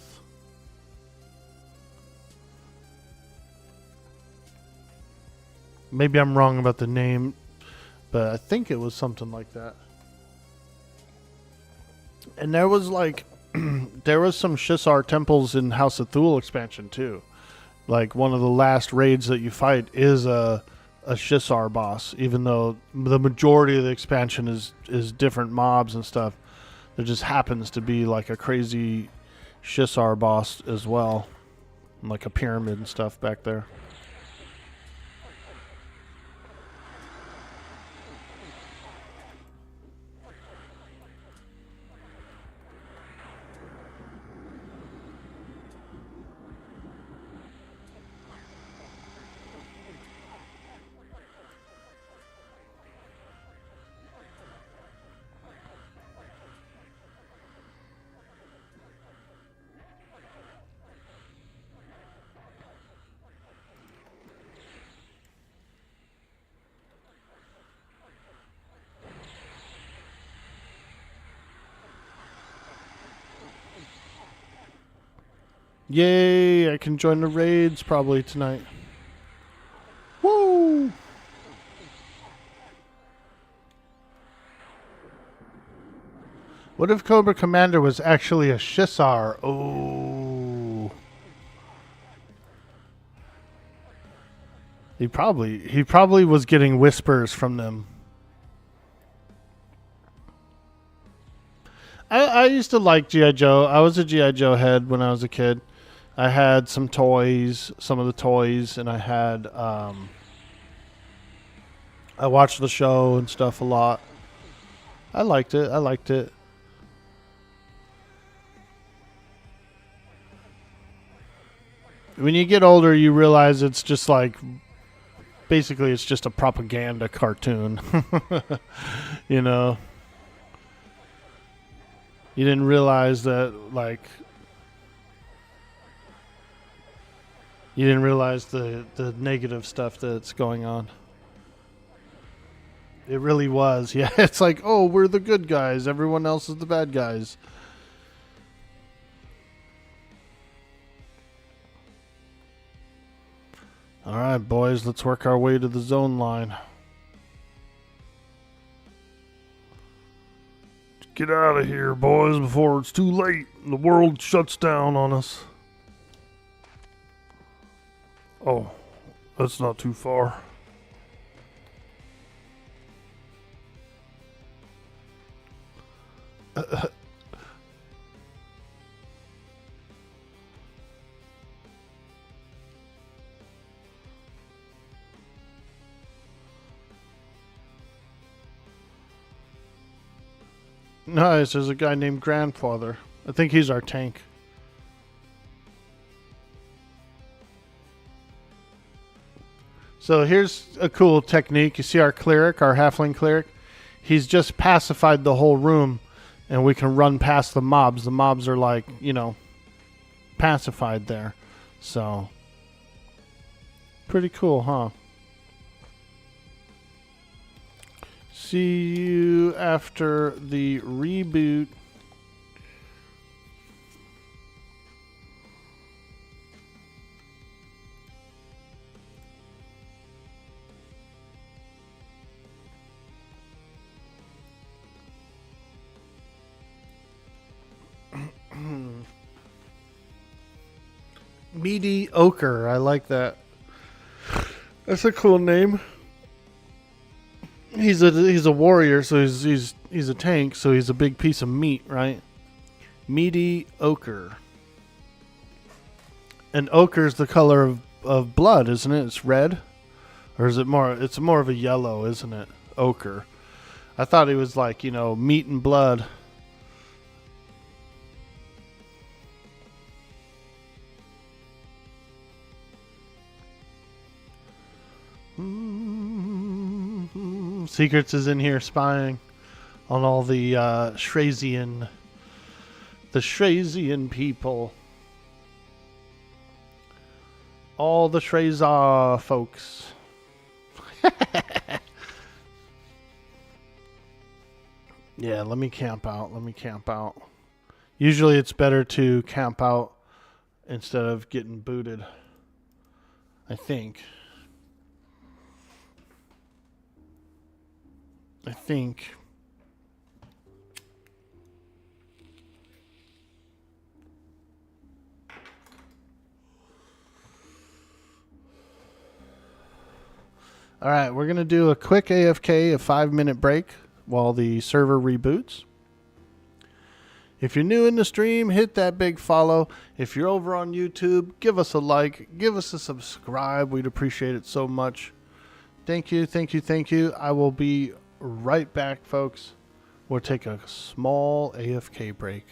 Maybe I'm wrong about the name, but I think it was something like that. And there was like, there was some Shissar temples in House of Thule expansion too. Like one of the last raids that you fight is a Shissar boss, even though the majority of the expansion is different mobs and stuff. There just happens to be like a crazy Shissar boss as well, like a pyramid and stuff back there. Yay! I can join the raids probably tonight. Woo! What if Cobra Commander was actually a Shissar? Oh. He probably was getting whispers from them. I used to like G.I. Joe. I was a G.I. Joe head when I was a kid. I had some toys, some of the toys, and I had I watched the show and stuff a lot. I liked it. I liked it. When you get older, you realize it's just like, basically, it's just a propaganda cartoon. You know? You didn't realize that, like, you didn't realize the negative stuff that's going on. It really was. Yeah, it's like, oh, we're the good guys. Everyone else is the bad guys. All right, boys, let's work our way to the zone line. Get out of here, boys, before it's too late and the world shuts down on us. Oh, that's not too far. Nice, there's a guy named Grandfather. I think he's our tank. So here's a cool technique. You see our cleric, our halfling cleric? He's just pacified the whole room, and we can run past the mobs. The mobs are like, you know, pacified there. So, pretty cool, huh? See you after the reboot. Mediocre. I like that. That's a cool name. He's a warrior, so he's a tank, so he's a big piece of meat, right? Mediocre. And ochre is the color of blood, isn't it? It's red, or is it more? It's more of a yellow, isn't it? Ochre. I thought it was like, you know, meat and blood. Secrets is in here spying on all the Shrazian people. All the Shraza folks. Yeah, let me camp out. Let me camp out. Usually it's better to camp out instead of getting booted. I think. All right, we're going to do a quick AFK, a 5-minute break while the server reboots. If you're new in the stream, hit that big follow. If you're over on YouTube, give us a like, give us a subscribe. We'd appreciate it so much. Thank you, thank you, thank you. I will be right back, folks. We'll take a small AFK break.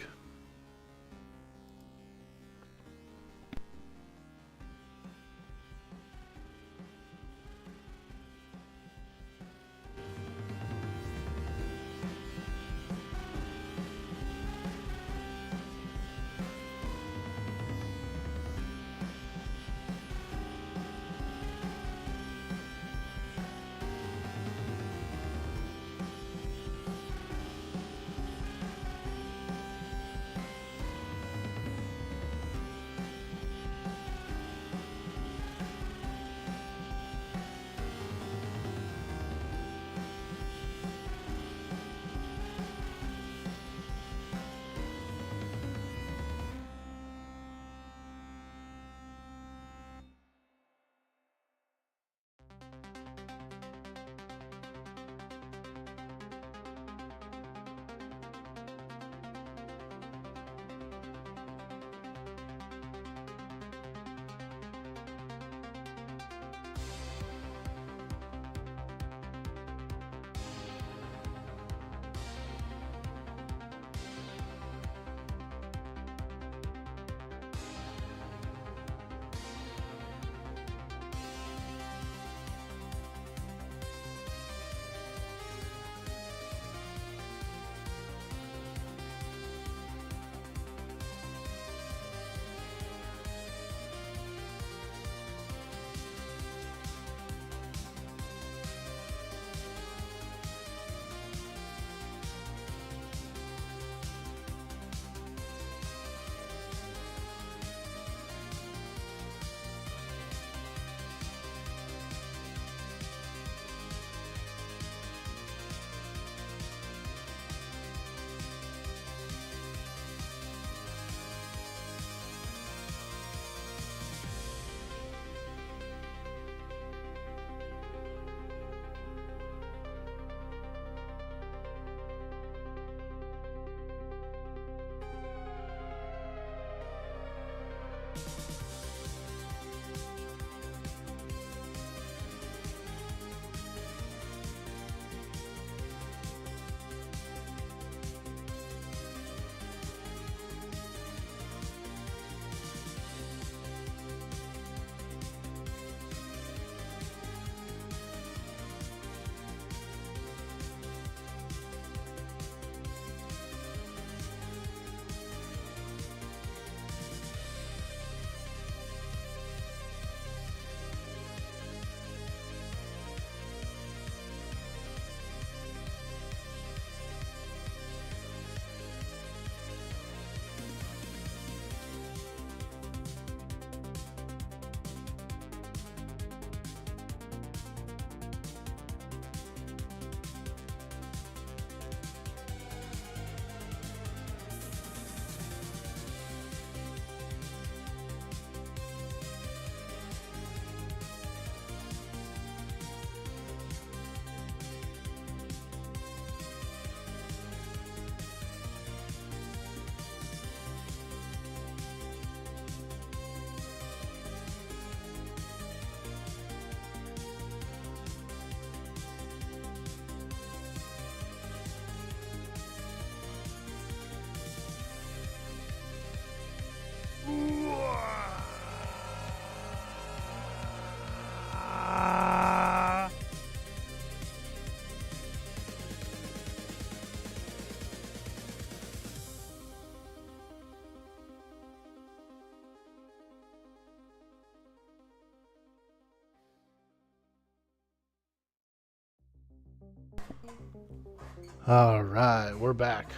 All right, we're back.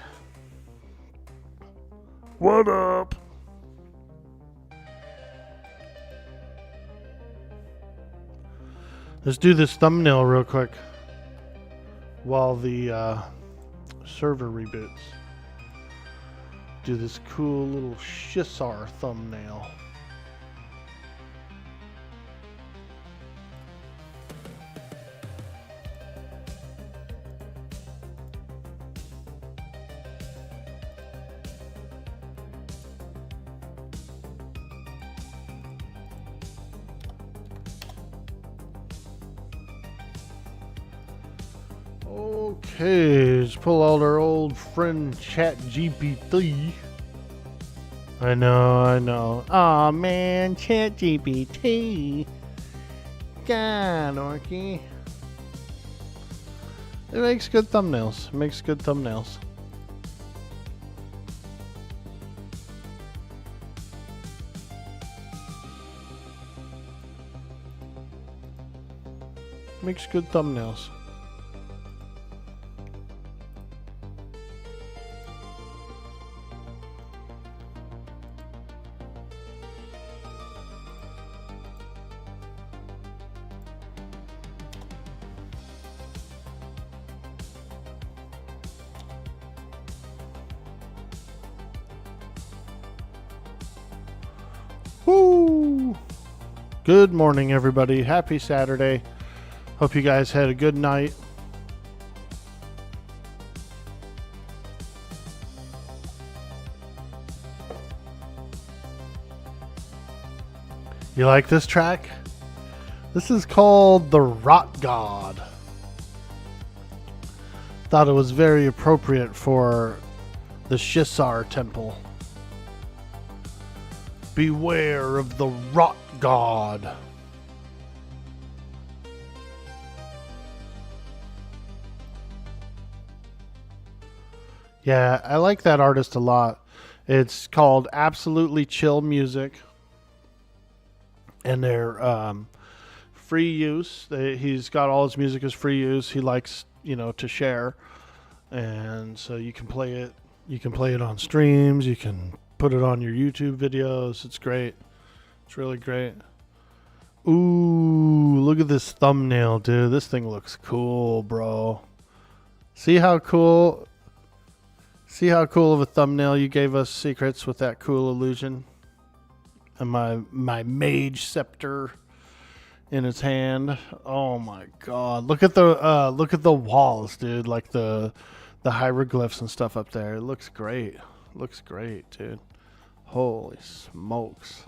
What up? Let's do this thumbnail real quick while the server reboots. Do this cool little Shissar thumbnail. Okay, let's pull out our old friend Chat GPT. I know. Aw man, Chat GPT. God, Orky. It makes good thumbnails. Makes good thumbnails. Woo! Good morning, everybody. Happy Saturday. Hope you guys had a good night. You like this track? This is called The Rot God. Thought it was very appropriate for the Shissar Temple. Beware of the Rot God. Yeah, I like that artist a lot. It's called Absolutely Chill Music. And they're free use. He's got all his music as free use. He likes, to share. And so you can play it. You can play it on streams. You can put it on your YouTube videos. It's great. It's really great. Ooh, look at this thumbnail, dude. This thing looks cool, bro. See how cool of a thumbnail you gave us, Secrets, with that cool illusion? And my mage scepter in its hand. Oh my god. Look at the walls, dude. Like the hieroglyphs and stuff up there. It looks great. Looks great, dude. Holy smokes.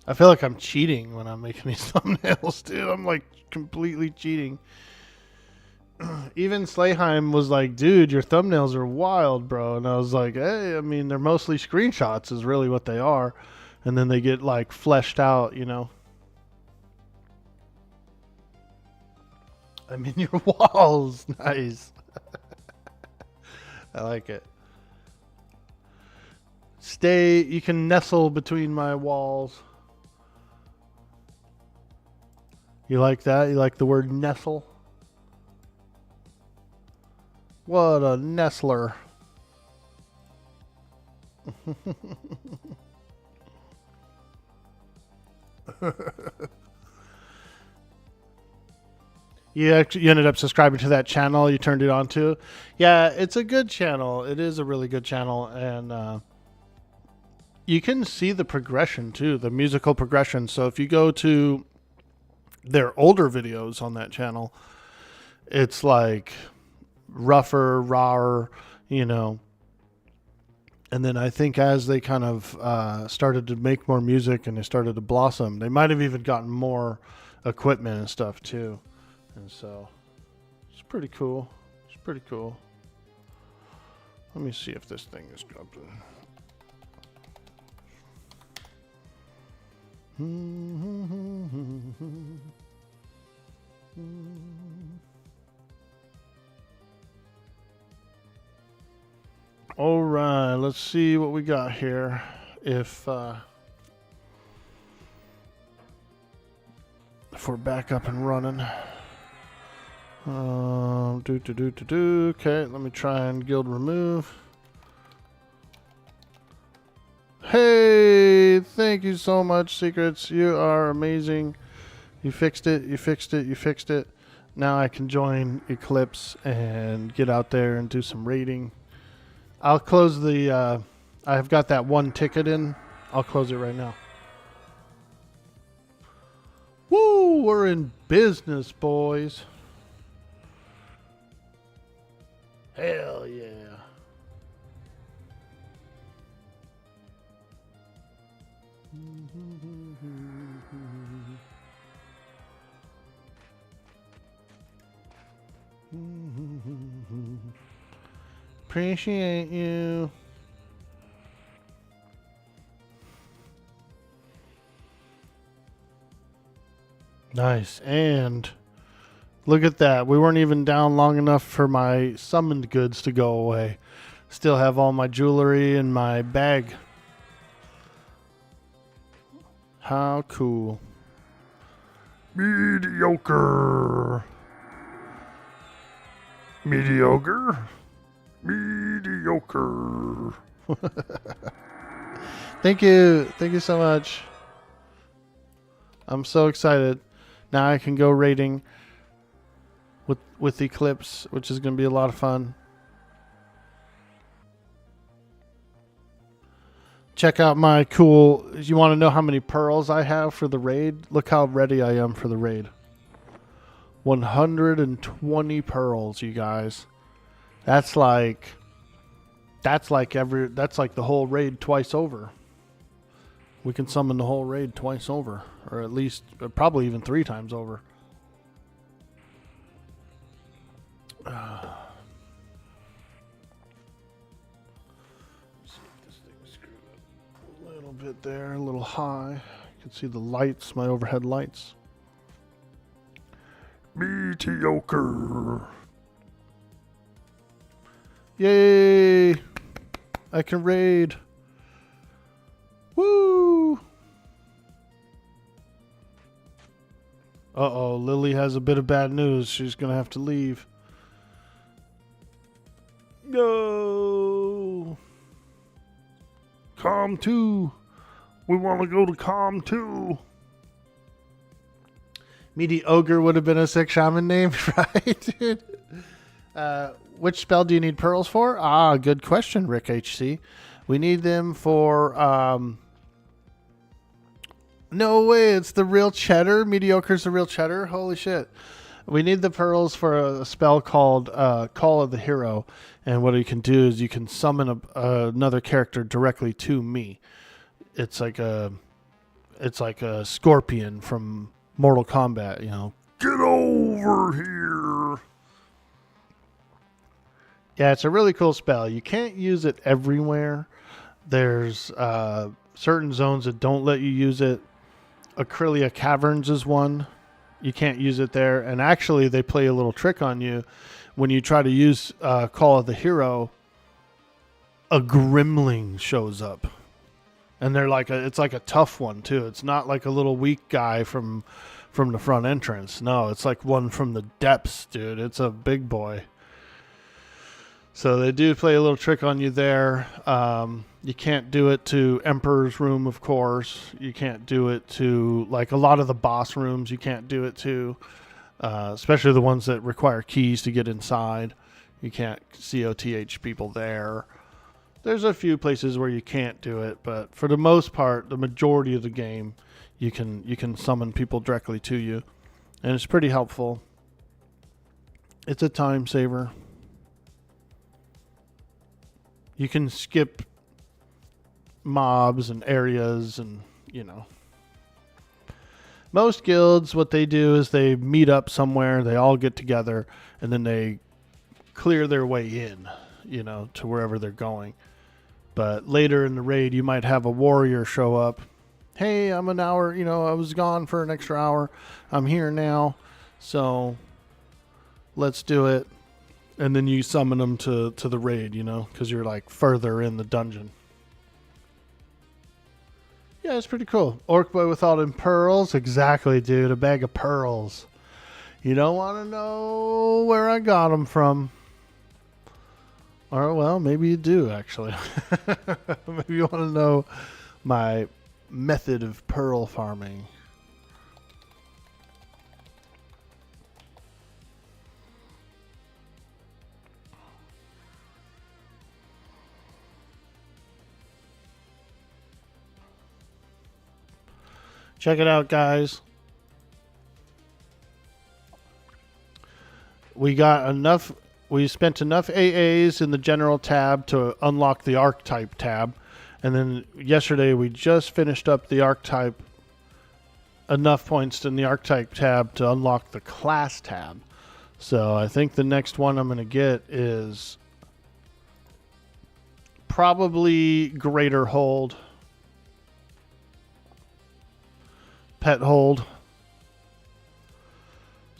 I feel like I'm cheating when I'm making these thumbnails, dude. I'm like completely cheating. Even Slayheim was like, dude, your thumbnails are wild, bro. And I was like, hey, I mean, they're mostly screenshots is really what they are. And then they get like fleshed out, I mean, your walls. Nice. I like it. You can nestle between my walls. You like that? You like the word nestle? What a nestler. You ended up subscribing to that channel. You turned it on to. Yeah, it's a good channel. It is a really good channel. And you can see the progression too, the musical progression. So if you go to their older videos on that channel, it's like rougher, rawer, And then I think as they kind of started to make more music and they started to blossom, they might have even gotten more equipment and stuff too. And so it's pretty cool. It's pretty cool. Let me see if this thing is dropped. All right, let's see what we got here. If we're back up and running. Okay, let me try and guild remove. Hey, thank you so much, Secrets. You are amazing. You fixed it. You fixed it. You fixed it. Now I can join Eclipse and get out there and do some raiding. I'll close the. I've got that one ticket in. I'll close it right now. Woo! We're in business, boys. Hell yeah. Appreciate you. Nice. And look at that. We weren't even down long enough for my summoned goods to go away. Still have all my jewelry in my bag. How cool. Mediocre. Mediocre. Mediocre. Thank you. Thank you so much. I'm so excited. Now I can go raiding with Eclipse, which is going to be a lot of fun. Check out my cool... You want to know how many pearls I have for the raid? Look how ready I am for the raid. 120 pearls, you guys. That's like the whole raid twice over. We can summon the whole raid twice over, or at least probably even 3 times over. See if this thing's screwed up a little bit there, a little high. You can see the lights, my overhead lights. Mediocre. Yay! I can raid. Woo! Uh-oh, Lily has a bit of bad news. She's going to have to leave. No! Calm 2. We want to go to Calm 2. Mediocre would have been a sick shaman name, right, dude? Which spell do you need pearls for? Ah, good question, Rick HC. We need them for... No way, it's the real cheddar? Mediocre's the real cheddar? Holy shit. We need the pearls for a spell called Call of the Hero. And what you can do is you can summon another character directly to me. It's like a scorpion from Mortal Kombat, you know. Get over here. Yeah, it's a really cool spell. You can't use it everywhere. There's certain zones that don't let you use it. Acrylia Caverns is one. You can't use it there. And actually, they play a little trick on you. When you try to use Call of the Hero, a gremlin shows up. And they're it's like a tough one, too. It's not like a little weak guy from the front entrance. No, it's like one from the depths, dude. It's a big boy. So they do play a little trick on you there. You can't do it to Emperor's Room, of course. You can't do it to, like, a lot of the boss rooms you can't do it to, especially the ones that require keys to get inside. You can't COTH people there. There's a few places where you can't do it, but for the most part, the majority of the game, you can summon people directly to you, and it's pretty helpful. It's a time saver. You can skip mobs and areas and, you know. Most guilds, what they do is they meet up somewhere, they all get together, and then they clear their way in, you know, to wherever they're going. But later in the raid, you might have a warrior show up. Hey, I'm an hour, you know, I was gone for an extra hour. I'm here now, so let's do it. And then you summon them to the raid, you know, because you're like further in the dungeon. Yeah, it's pretty cool. Orkboy with all them pearls. Exactly, dude. A bag of pearls. You don't want to know where I got them from. Or, well, maybe you do, actually. Maybe you want to know my method of pearl farming. Check it out, guys. We spent enough AAs in the general tab to unlock the archetype tab. And then yesterday we just finished up the archetype, enough points in the archetype tab to unlock the class tab. So I think the next one I'm going to get is probably Greater Hold. Pet Hold.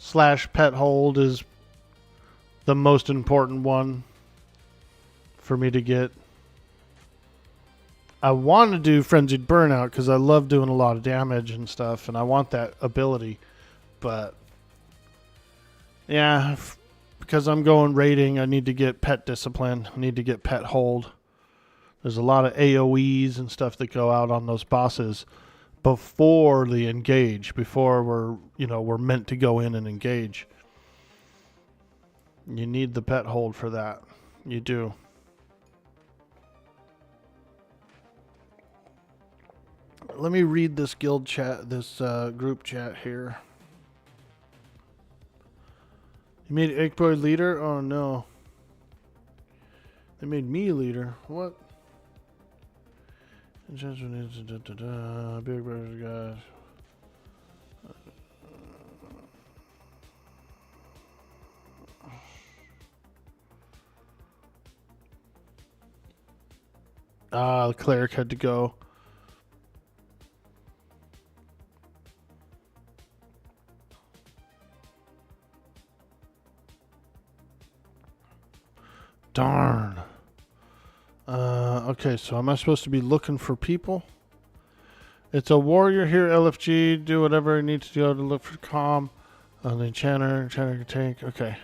/ Pet Hold is the most important one for me to get. I want to do Frenzied Burnout because I love doing a lot of damage and stuff, and I want that ability. But yeah, because I'm going raiding, I need to get Pet Discipline. I need to get Pet Hold. There's a lot of AoEs and stuff that go out on those bosses before they engage, before we're meant to go in and engage. You need the Pet Hold for that. You do. Let me read this guild chat, this group chat here. You made Orkboy leader? Oh no. They made me leader. What? Big brother guys. The cleric had to go. Darn. Okay, so am I supposed to be looking for people? It's a warrior here, LFG. Do whatever it needs to do to look for calm. The enchanter can take. Okay.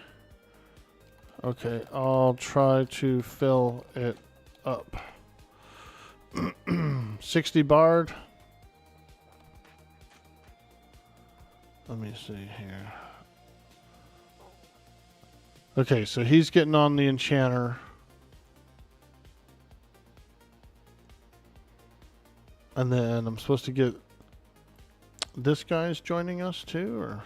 Okay, I'll try to fill it up. 60 bard. Let me see here. Okay, so he's getting on the enchanter. And then I'm supposed to get this guy's joining us too, or?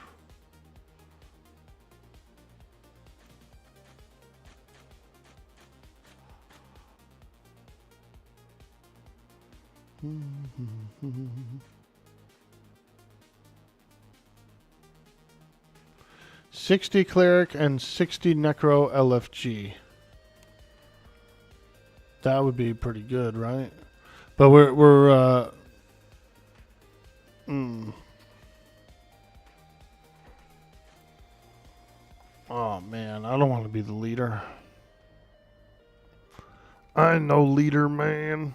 $60 cleric and 60 necro LFG. That would be pretty good, right? But we're Oh man, I don't want to be the leader. I know leader, man.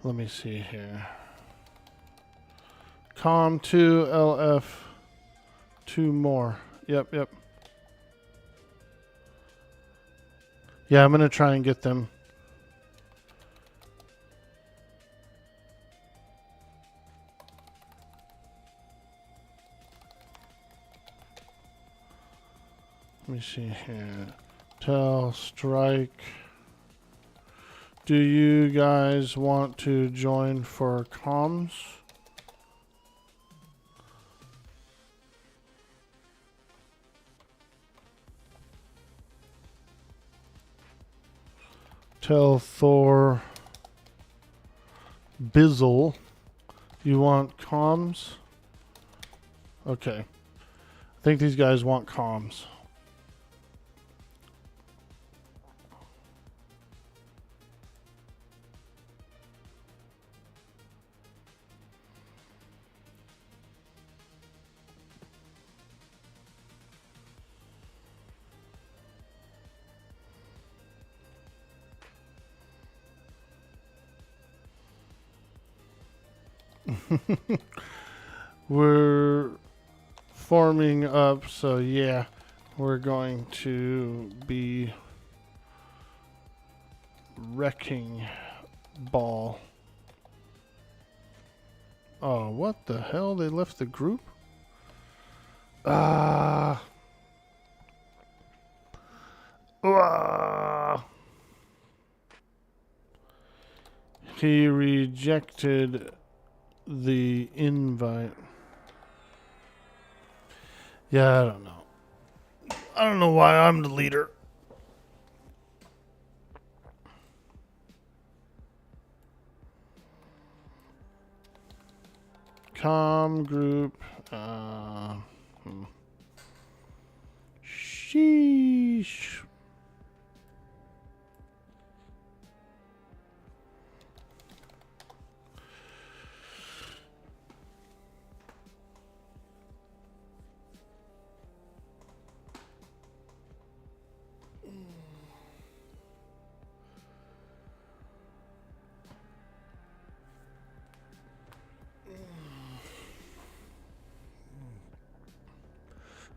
Let me see here. Com 2 LF 2 more. Yep. Yeah, I'm gonna try and get them. Let me see here. Tell strike. Do you guys want to join for comms? Tell Thor Bizzle you want comms? Okay. I think these guys want comms. We're forming up, so yeah, we're going to be wrecking ball. Oh, what the hell? They left the group? Ah. He rejected the invite. Yeah, I don't know. I don't know why I'm the leader. Com group. Sheesh.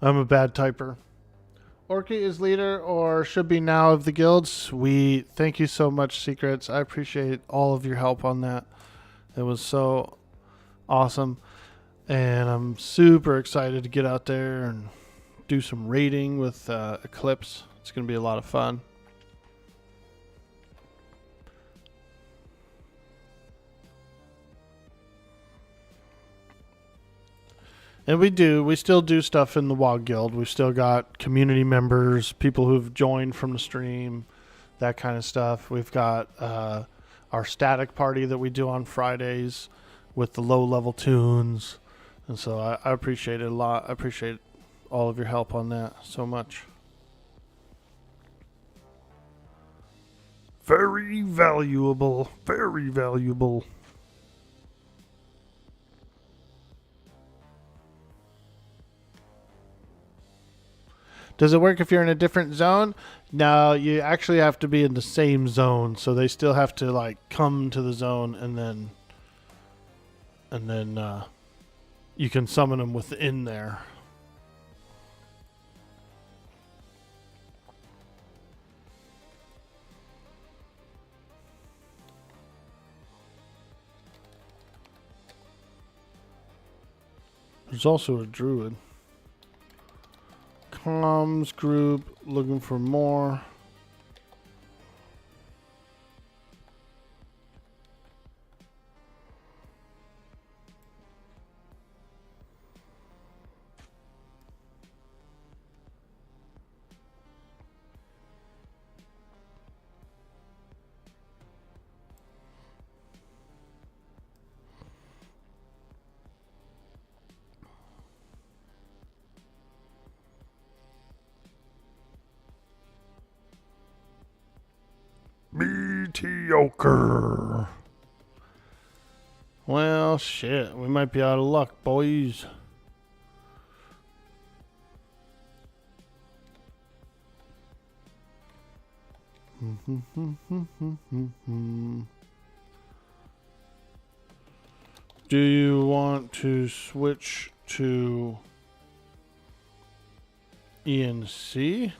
I'm a bad typer. Orky is leader or should be now of the guilds. We thank you so much, Secrets. I appreciate all of your help on that. It was so awesome. And I'm super excited to get out there and do some raiding with Eclipse. It's going to be a lot of fun. And we still do stuff in the WoG Guild. We've still got community members, people who've joined from the stream, that kind of stuff. We've got our static party that we do on Fridays with the low-level tunes. And so I appreciate it a lot. I appreciate all of your help on that so much. Very valuable. Very valuable. Does it work if you're in a different zone? No, you actually have to be in the same zone, so they still have to like come to the zone, and then you can summon them within there. There's also a druid. Comms group looking for more. Mediocre. Well, shit. We might be out of luck, boys. Do you want to switch to ENC?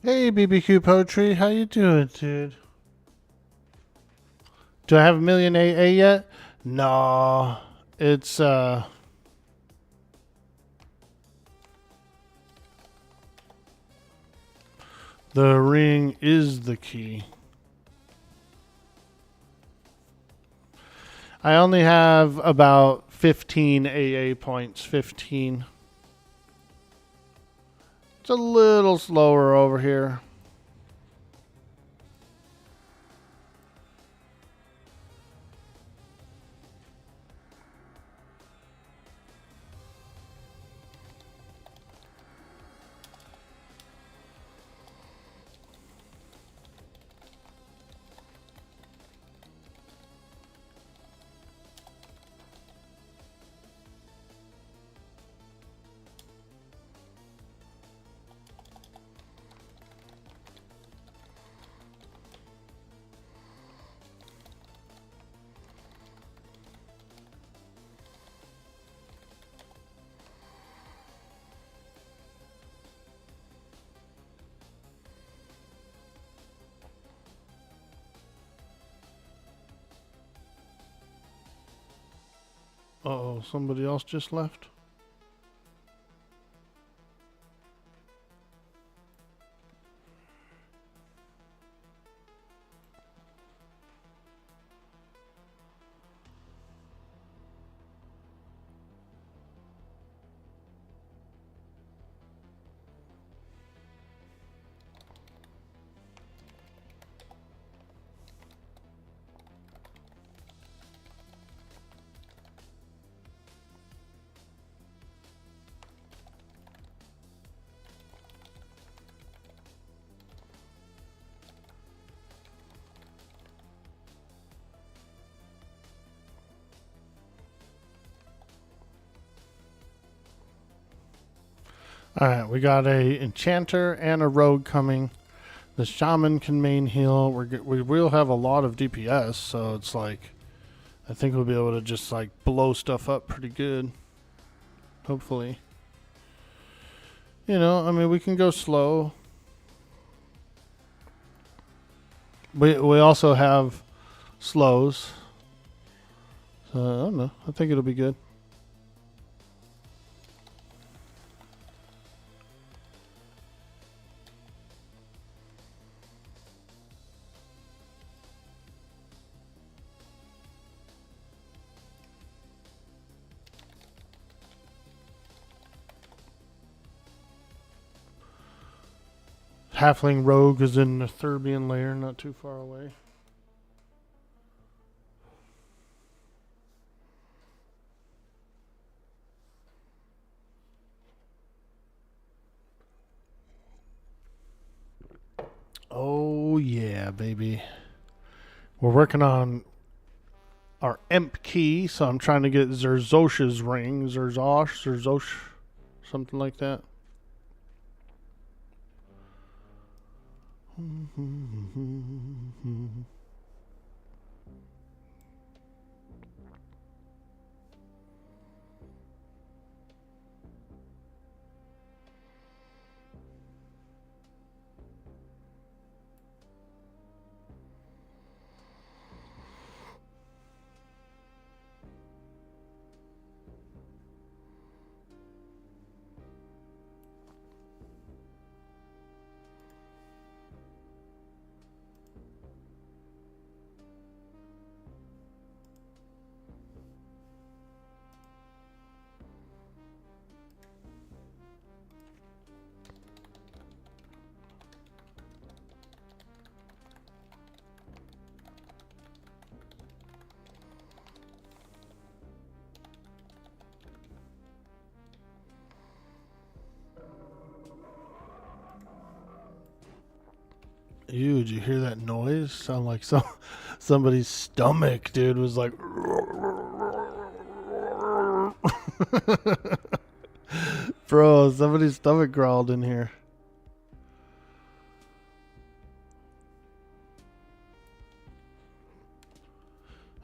Hey, BBQ Poetry, how you doing, dude? Do I have a million AA yet? No, it's the ring is the key. I only have about 15 AA points. 15. It's a little slower over here. Uh-oh, somebody else just left. Alright, we got a enchanter and a rogue coming. The shaman can main heal. We will have a lot of DPS, so it's like I think we'll be able to just like blow stuff up pretty good. Hopefully. You know, I mean, we can go slow. We also have slows. So I don't know. I think it'll be good. Halfling rogue is in the Thurbian lair, not too far away. Oh yeah, baby. We're working on our Emp key, so I'm trying to get Zerzosh's ring. Zerzosh, something like that. Ew, did you hear that noise? Sound like somebody's stomach, dude, was like Bro, somebody's stomach growled in here.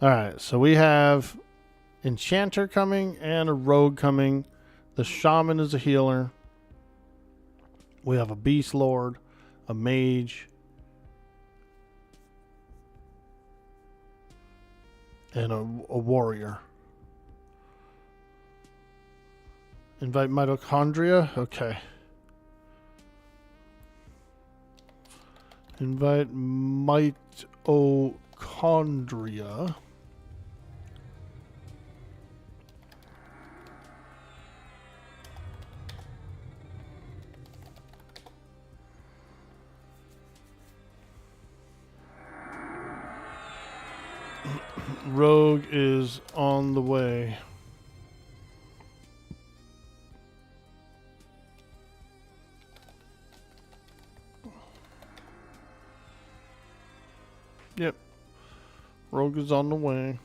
Alright, so we have enchanter coming and a rogue coming. The shaman is a healer. We have a beast lord, a mage, and a warrior. Invite mitochondria? Okay. Invite mitochondria. Rogue is on the way. Yep. Rogue is on the way.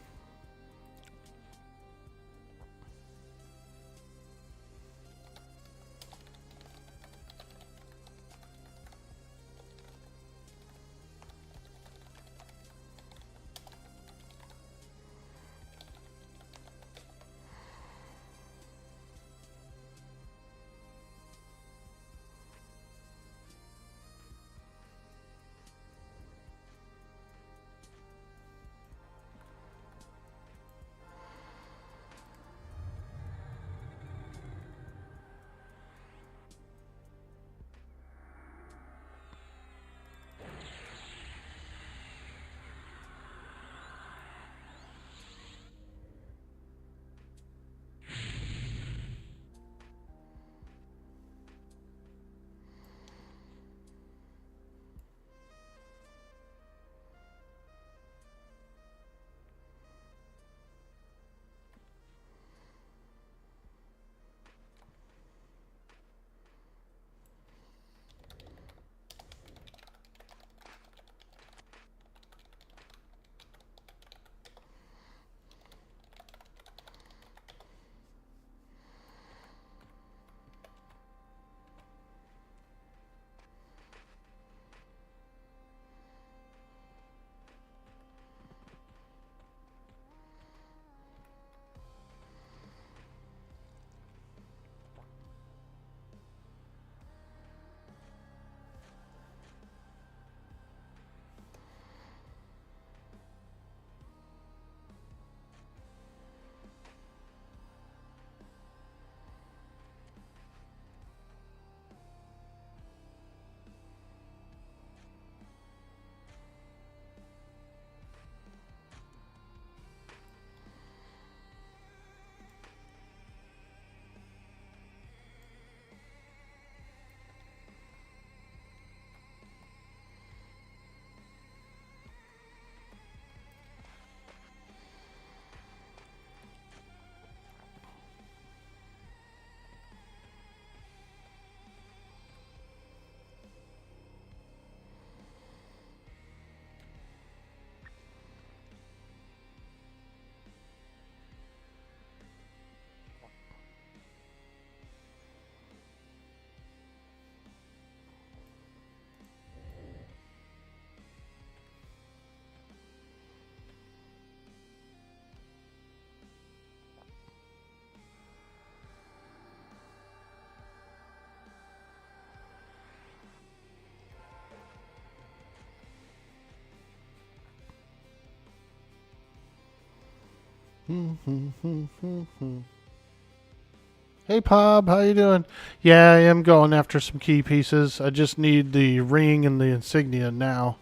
Hey, Pob, how you doing? Yeah, I am going after some key pieces. I just need the ring and the insignia now.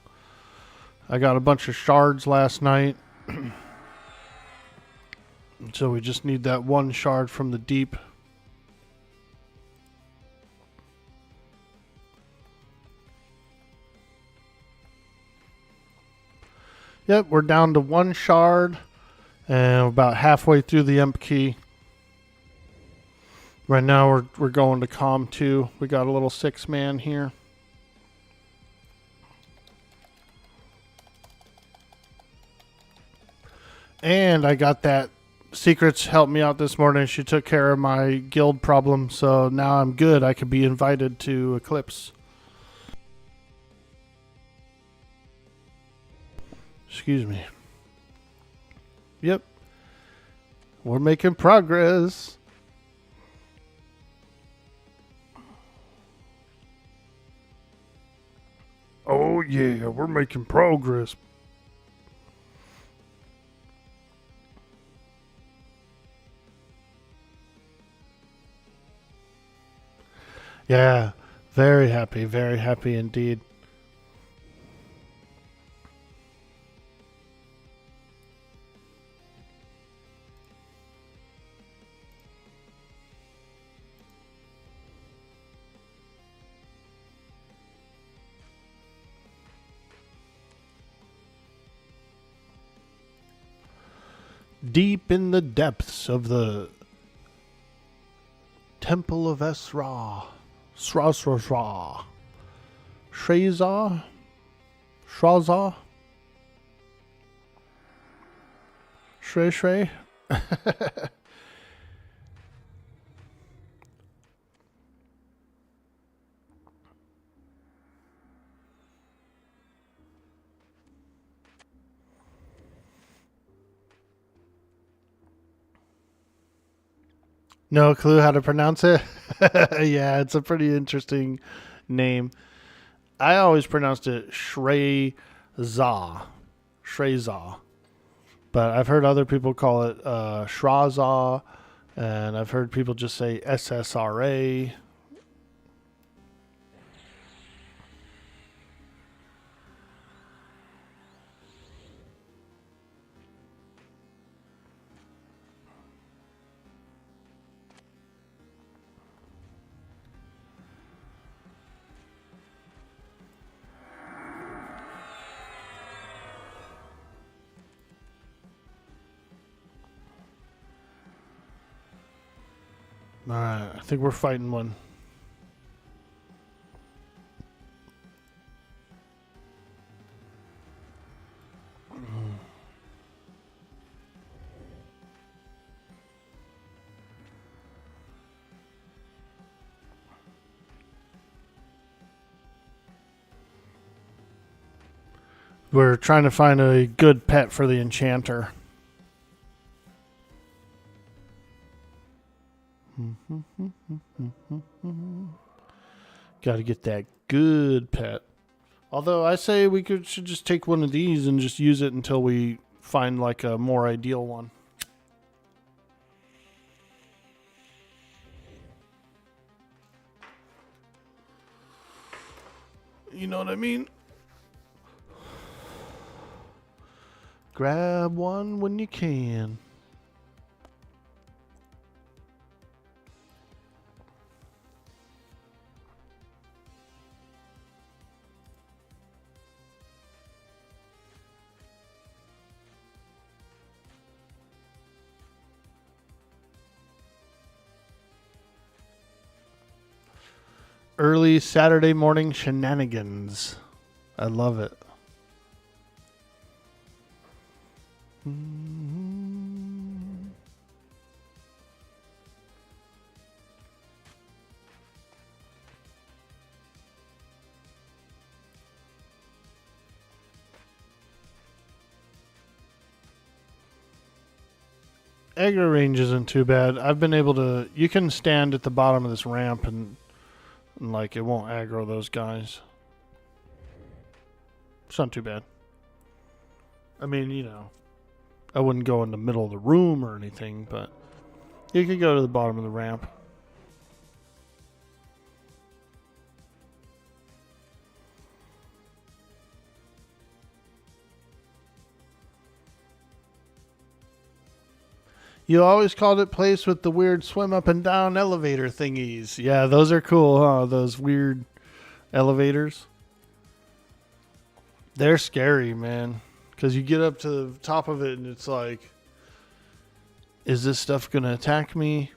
I got a bunch of shards last night. So we just need that one shard from the deep. Yep, we're down to one shard. And about halfway through the imp key. Right now we're going to Quarm 2. We got a little 6-man here. And I got that Secrets helped me out this morning. She took care of my guild problem, so now I'm good. I could be invited to Eclipse. Excuse me. Yep. We're making progress. Oh, yeah, we're making progress. Yeah, very happy indeed. Deep in the depths of the Temple of Esra. Shrazah. Shrazah? Shrazah? Shrey? No clue how to pronounce it? Yeah, it's a pretty interesting name. I always pronounced it Shrezah. Shrezah. But I've heard other people call it Shrazah, and I've heard people just say SSRA. Alright, I think we're fighting one. We're trying to find a good pet for the enchanter. Got to get that good pet. Although I say should just take one of these and just use it until we find like a more ideal one. You know what I mean? Grab one when you can. Early Saturday morning shenanigans. I love it. Aggro range isn't too bad. I've been able to... You can stand at the bottom of this ramp and like it won't aggro those guys. It's not too bad. I mean, you know, I wouldn't go in the middle of the room or anything, but you could go to the bottom of the ramp. You always called it place with the weird swim up and down elevator thingies. Yeah, those are cool, huh? Those weird elevators. They're scary, man. Because you get up to the top of it and it's like, is this stuff going to attack me?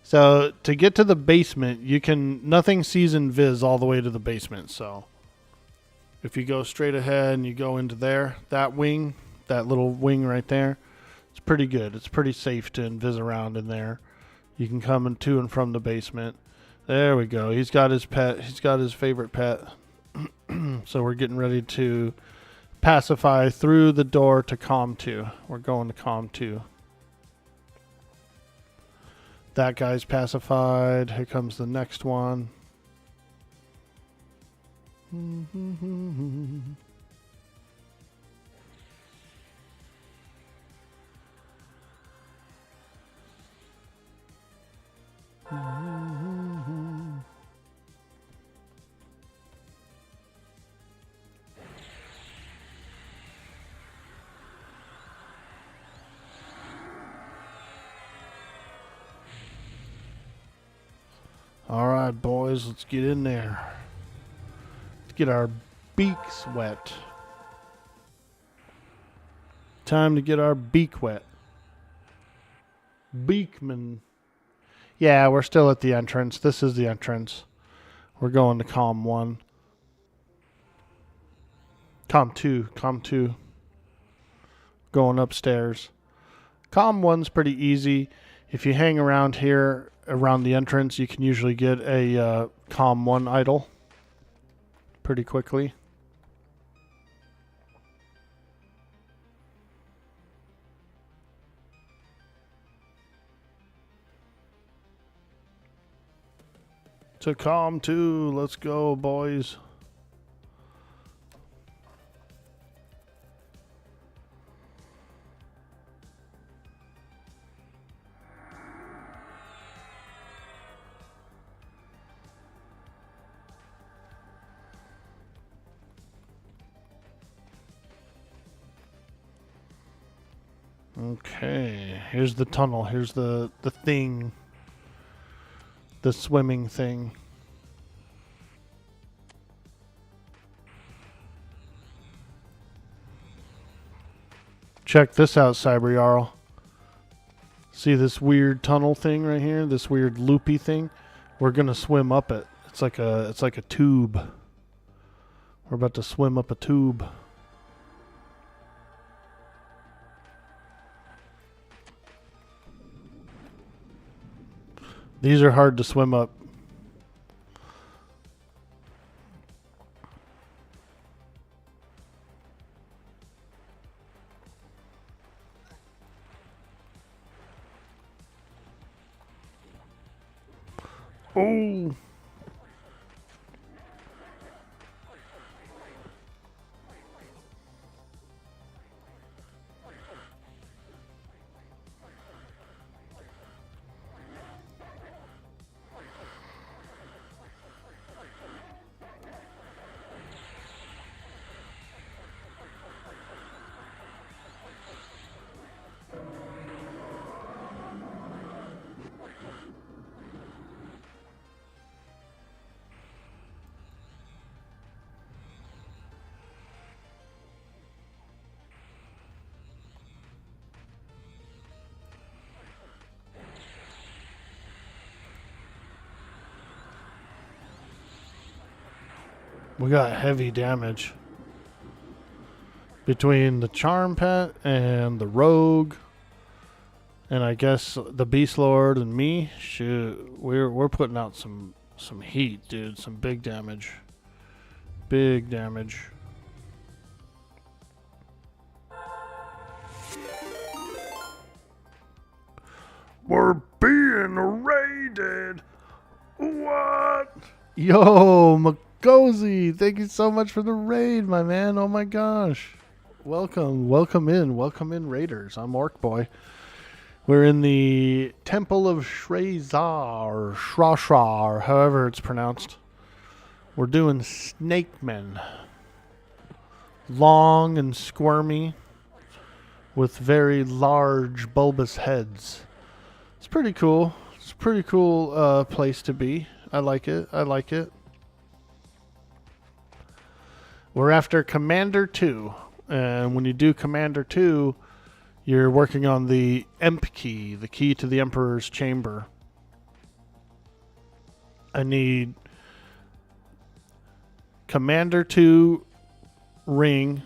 So to get to the basement, nothing sees invis all the way to the basement. So if you go straight ahead and you go into there, that wing, that little wing right there, it's pretty good. It's pretty safe to invis around in there. You can come to and from the basement. There we go. He's got his pet. He's got his favorite pet. So we're getting ready to pacify through the door to COM 2. We're going to COM 2. That guy's pacified. Here comes the next one. All right, boys, let's get in there. Let's get our beaks wet. Time to get our beak wet. Beakman. Yeah, we're still at the entrance. This is the entrance. We're going to Calm 1. Calm 2. Calm 2. Going upstairs. Calm 1's pretty easy. If you hang around here, around the entrance, you can usually get a Calm 1 idol pretty quickly. To Calm 2, let's go, boys. Okay, here's the tunnel. Here's the thing. The swimming thing. Check this out, Cyber Jarl. See this weird tunnel thing right here? This weird loopy thing? We're gonna swim up it. It's like a tube. We're about to swim up a tube. These are hard to swim up. Oh. We got heavy damage between the Charm Pet and the Rogue, and I guess the Beast Lord and me. Shoot, we're putting out some heat, dude. Some big damage. Big damage. We're being raided. What? Yo, Magozy, thank you so much for the raid, my man. Oh my gosh. Welcome in, Raiders. I'm Orkboy. We're in the Temple of Shrazar, Shrashrar, however it's pronounced. We're doing snake men. Long and squirmy, with very large bulbous heads. It's pretty cool. It's a pretty cool place to be. I like it. I like it. We're after Commander 2. And when you do Commander 2, you're working on the Emp key, the key to the Emperor's Chamber. I need Commander 2 ring.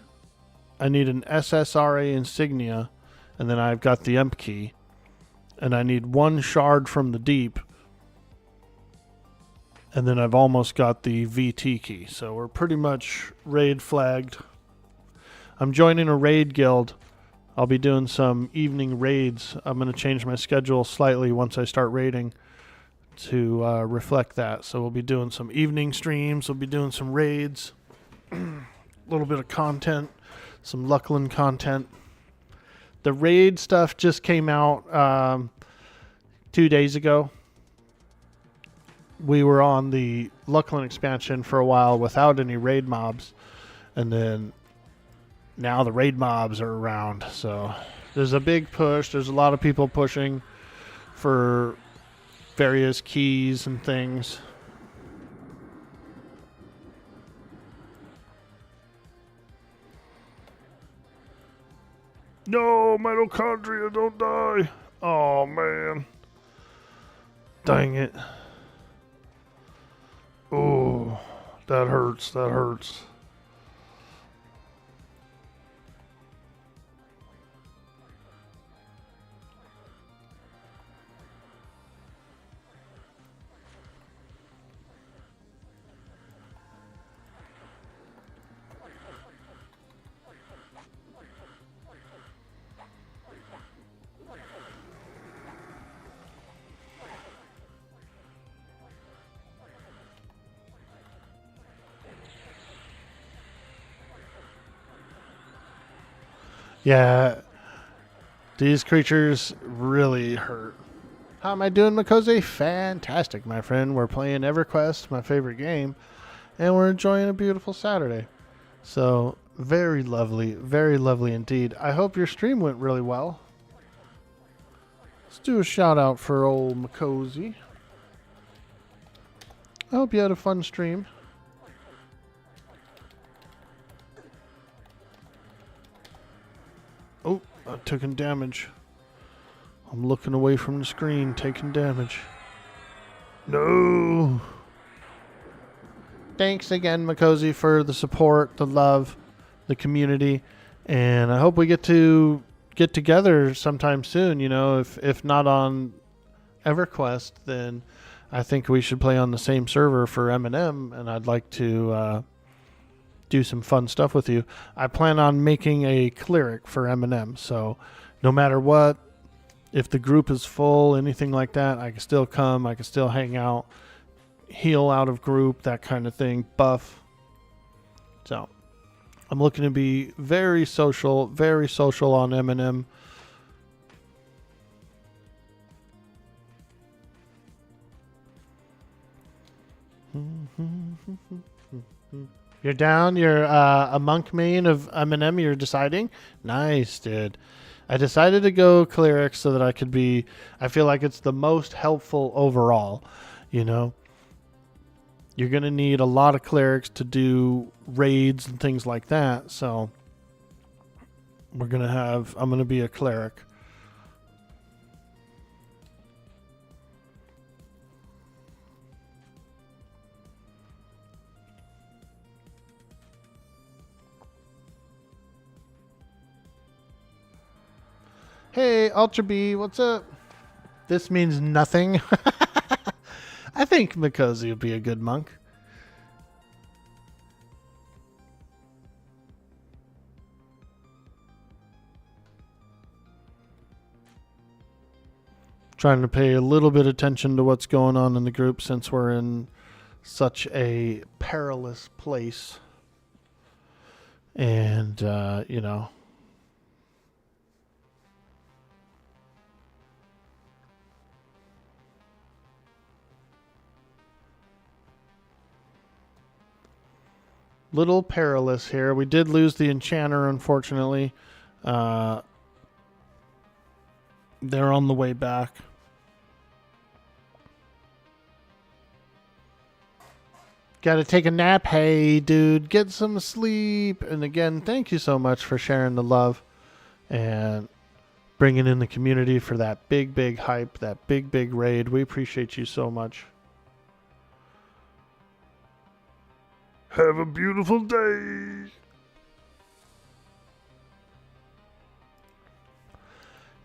I need an SSRA insignia. And then I've got the Emp key. And I need one shard from the deep. And then I've almost got the VT key. So we're pretty much raid flagged. I'm joining a raid guild. I'll be doing some evening raids. I'm going to change my schedule slightly once I start raiding to reflect that. So we'll be doing some evening streams. We'll be doing some raids, a little bit of content, some Luckland content. The raid stuff just came out 2 days ago. We were on the Luckland expansion for a while without any raid mobs, and then now the raid mobs are around. So there's a big push. There's a lot of people pushing for various keys and things. No, mitochondria, don't die. Oh, man. Dang it. Oh, that hurts. That hurts. Yeah, these creatures really hurt. How am I doing, Makoze? Fantastic, my friend. We're playing EverQuest, my favorite game, and we're enjoying a beautiful Saturday. So, very lovely indeed. I hope your stream went really well. Let's do a shout out for old Makoze. I hope you had a fun stream. Oh, I'm taking damage. I'm looking away from the screen, taking damage. No. Thanks again, Makoze, for the support, the love, the community, and I hope we get to get together sometime soon. You know, if not on EverQuest, then I think we should play on the same server for M&M, and I'd like to do some fun stuff with you. I plan on making a cleric for M&M, so no matter what, if the group is full, anything like that, I can still come, I can still hang out, heal out of group, that kind of thing, buff. So I'm looking to be very social on M&M. You're down? You're a monk main of M&M, you're deciding? Nice, dude. I decided to go cleric so that I could be... I feel like it's the most helpful overall, you know? You're going to need a lot of clerics to do raids and things like that, so... I'm going to be a cleric. Hey, Ultra B, what's up? This means nothing. I think Makoze would be a good monk. Trying to pay a little bit of attention to what's going on in the group since we're in such a perilous place. And, you know... Little perilous here. We did lose the enchanter, unfortunately. They're on the way back. Gotta take a nap. Hey, dude, get some sleep. And again, thank you so much for sharing the love and bringing in the community for that big hype, that big raid. We appreciate you so much. Have a beautiful day.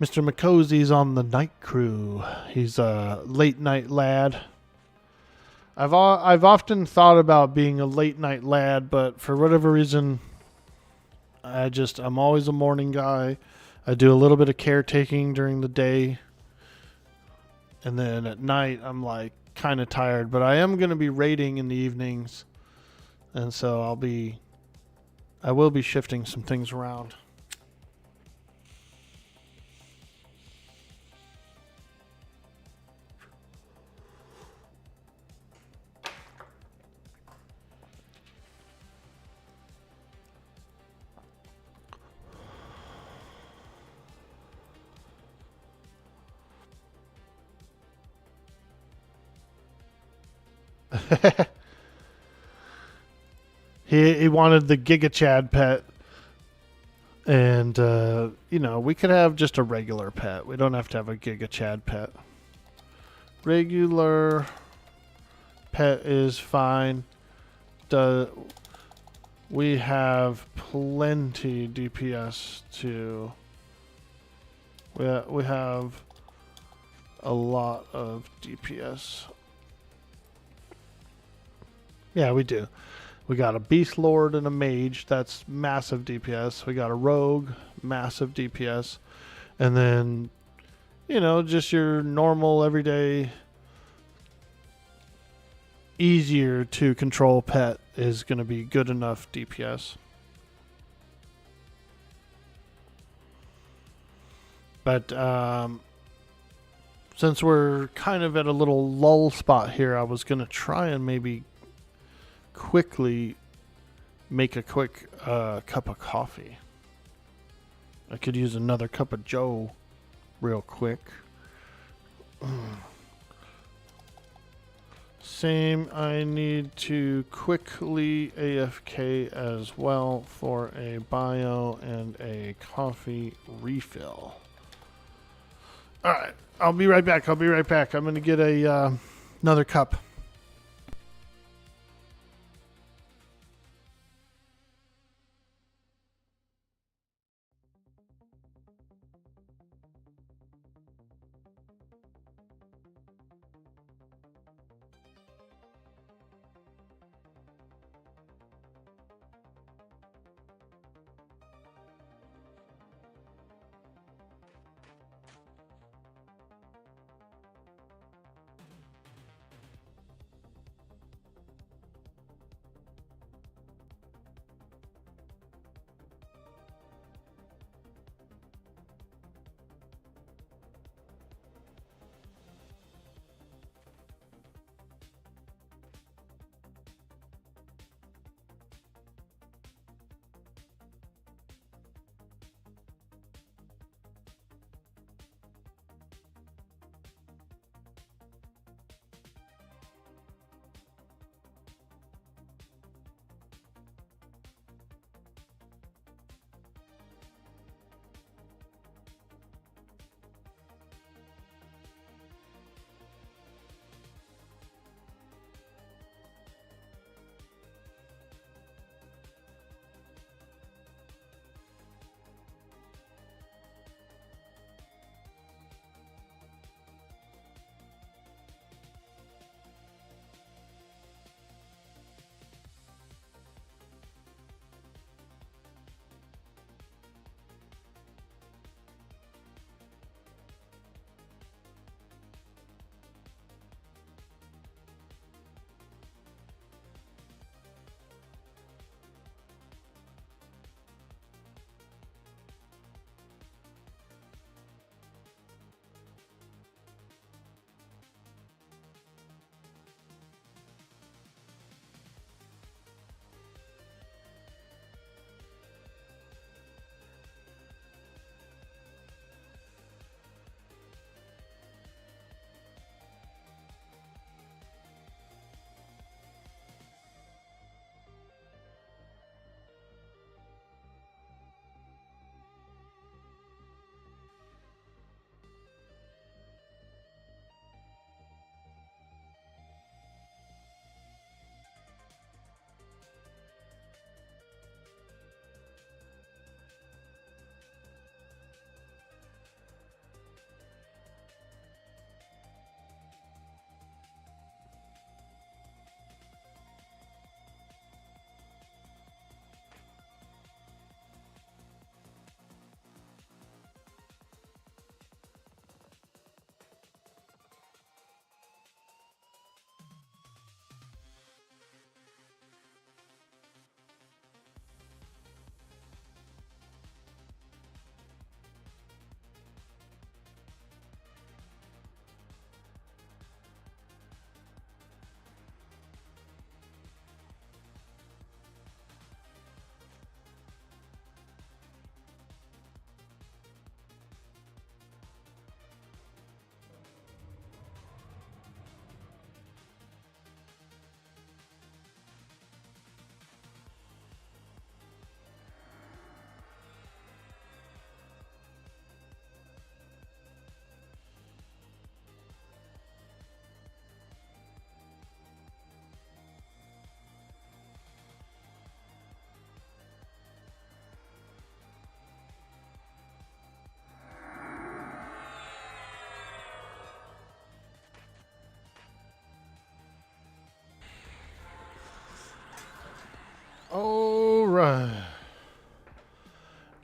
Mr. Makoze's on the night crew. He's a late night lad. I've often thought about being a late night lad, but for whatever reason, I'm always a morning guy. I do a little bit of caretaking during the day, and then at night I'm like kind of tired, but I am going to be raiding in the evenings, and so I will be shifting some things around. He wanted the Giga Chad pet, and we could have just a regular pet. We don't have to have a Giga Chad pet. Regular pet is fine. We have plenty DPS to. We have a lot of DPS. Yeah, we do. We got a Beast Lord and a Mage. That's massive DPS. We got a Rogue, massive DPS. And then, just your normal, everyday, easier to control pet is going to be good enough DPS. But since we're kind of at a little lull spot here, I was going to try and maybe quickly make a quick cup of coffee. I could use another cup of Joe real quick. Same, I need to quickly AFK as well for a bio and a coffee refill. Alright, I'll be right back. I'm going to get another cup.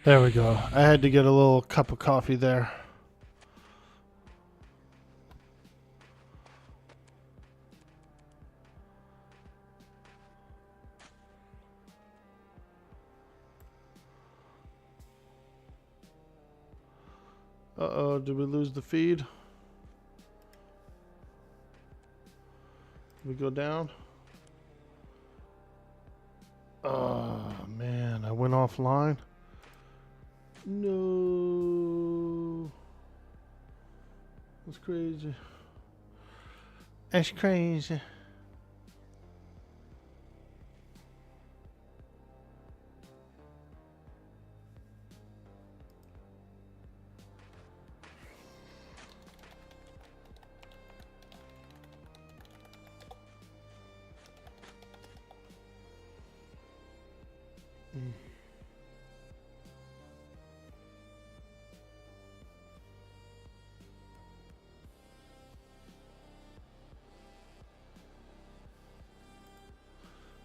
There we go. I had to get a little cup of coffee there. Uh-oh, did we lose the feed? Did we go down? Oh, man, I went offline. No. That's crazy. That's crazy.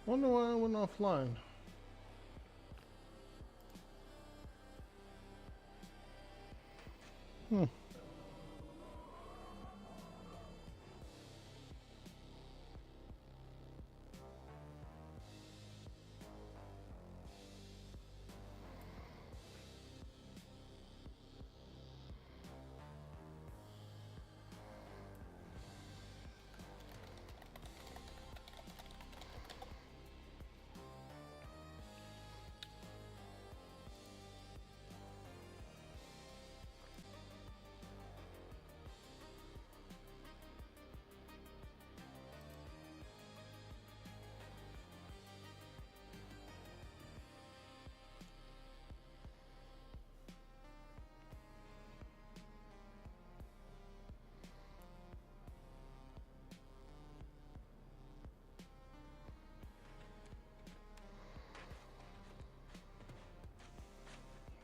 Wonder why I went offline.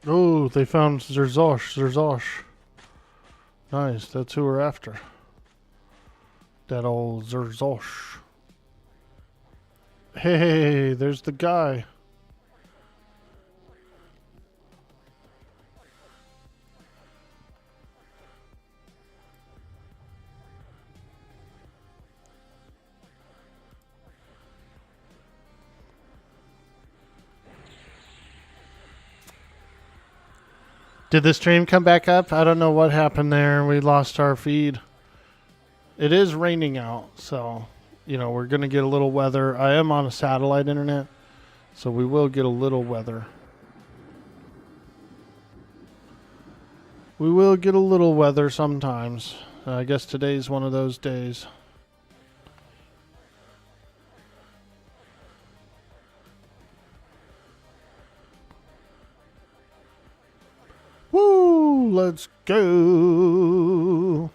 Oh, they found Zerzosh. Nice, that's who we're after. That old Zerzosh. Hey, there's the guy. Did the stream come back up? I don't know what happened there. We lost our feed. It is raining out, so, you know, we're going to get a little weather. I am on a satellite internet, so we will get a little weather. We will get a little weather sometimes. I guess today's one of those days. Woo! Let's go!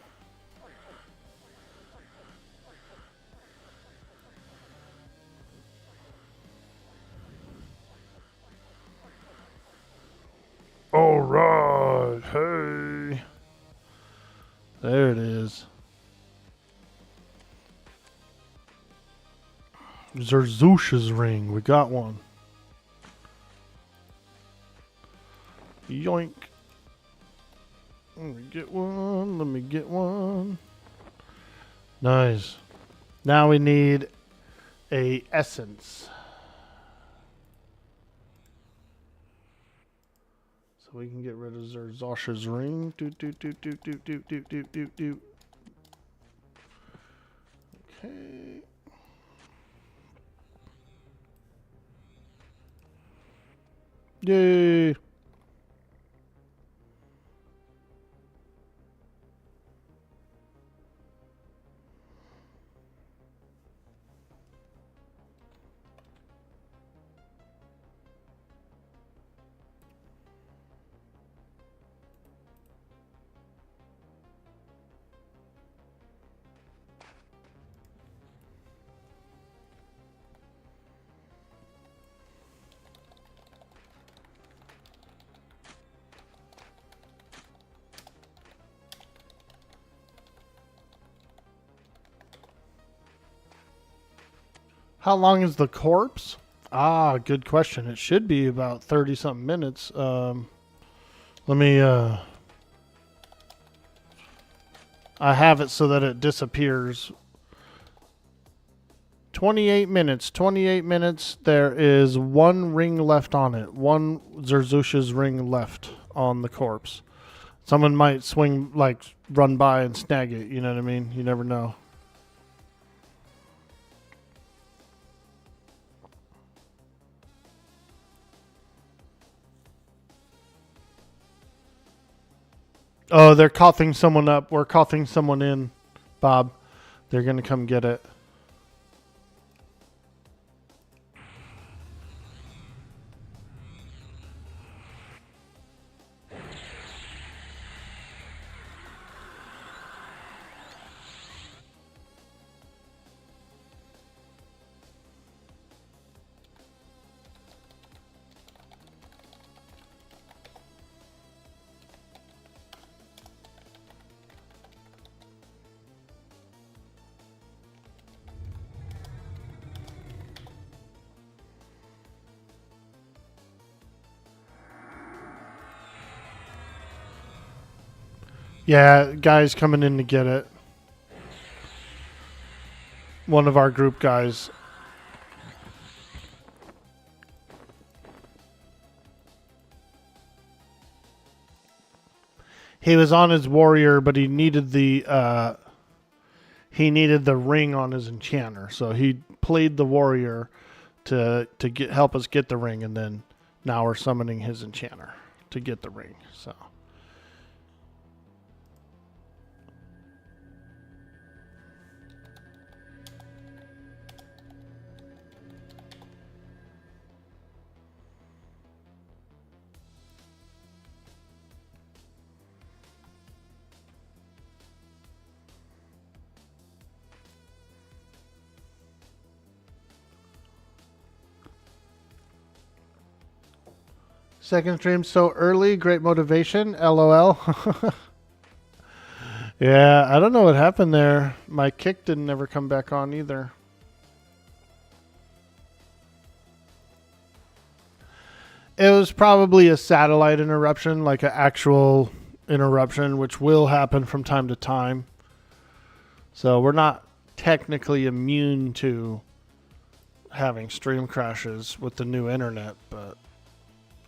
All right, hey. There it is. Zerzush's ring. We got one. Yoink. Let me get one. Let me get one. Nice. Now we need a essence. So we can get rid of Zerzosh's ring. Doot, doot, doot, doot, doot, doot, doot, doot, doot, doot. Okay. Yay. How long is the corpse? Ah, good question. It should be about 30-something minutes. Let me... I have it so that it disappears. 28 minutes. 28 minutes. There is one ring left on it. One Zerzusha's ring left on the corpse. Someone might swing, like, run by and snag it. You know what I mean? You never know. Oh, they're coughing someone up. We're coughing someone in, Bob. They're going to come get it. Yeah, guys coming in to get it. One of our group guys. He was on his warrior, but he needed the ring on his enchanter. So he played the warrior to help us get the ring, and then now we're summoning his enchanter to get the ring. So. Second stream so early, great motivation, LOL. Yeah, I don't know what happened there. My kick didn't ever come back on either. It was probably a satellite interruption, like an actual interruption, which will happen from time to time. So we're not technically immune to having stream crashes with the new internet, but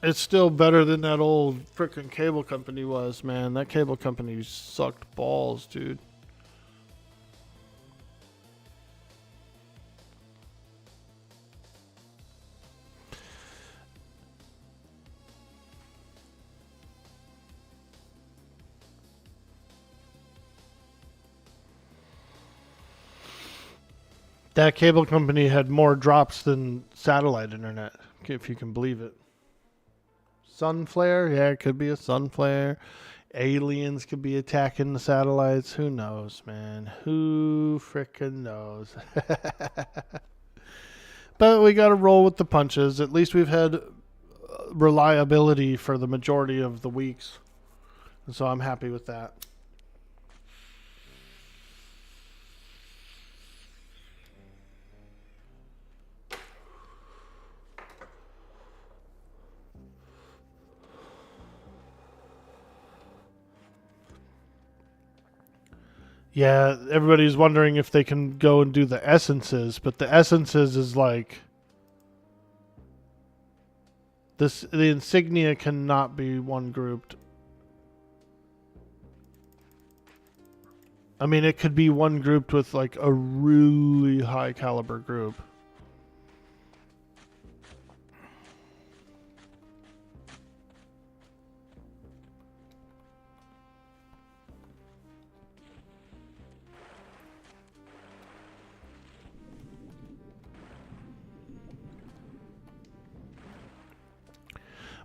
it's still better than that old frickin' cable company was, man. That cable company sucked balls, dude. That cable company had more drops than satellite internet, if you can believe it. Sun flare? Yeah, it could be a sun flare. Aliens could be attacking the satellites. Who knows, man? Who frickin' knows? But we got to roll with the punches. At least we've had reliability for the majority of the weeks. And so I'm happy with that. Yeah, everybody's wondering if they can go and do the essences, but the essences is like this. The insignia cannot be one grouped. I mean, it could be one grouped with like a really high caliber group.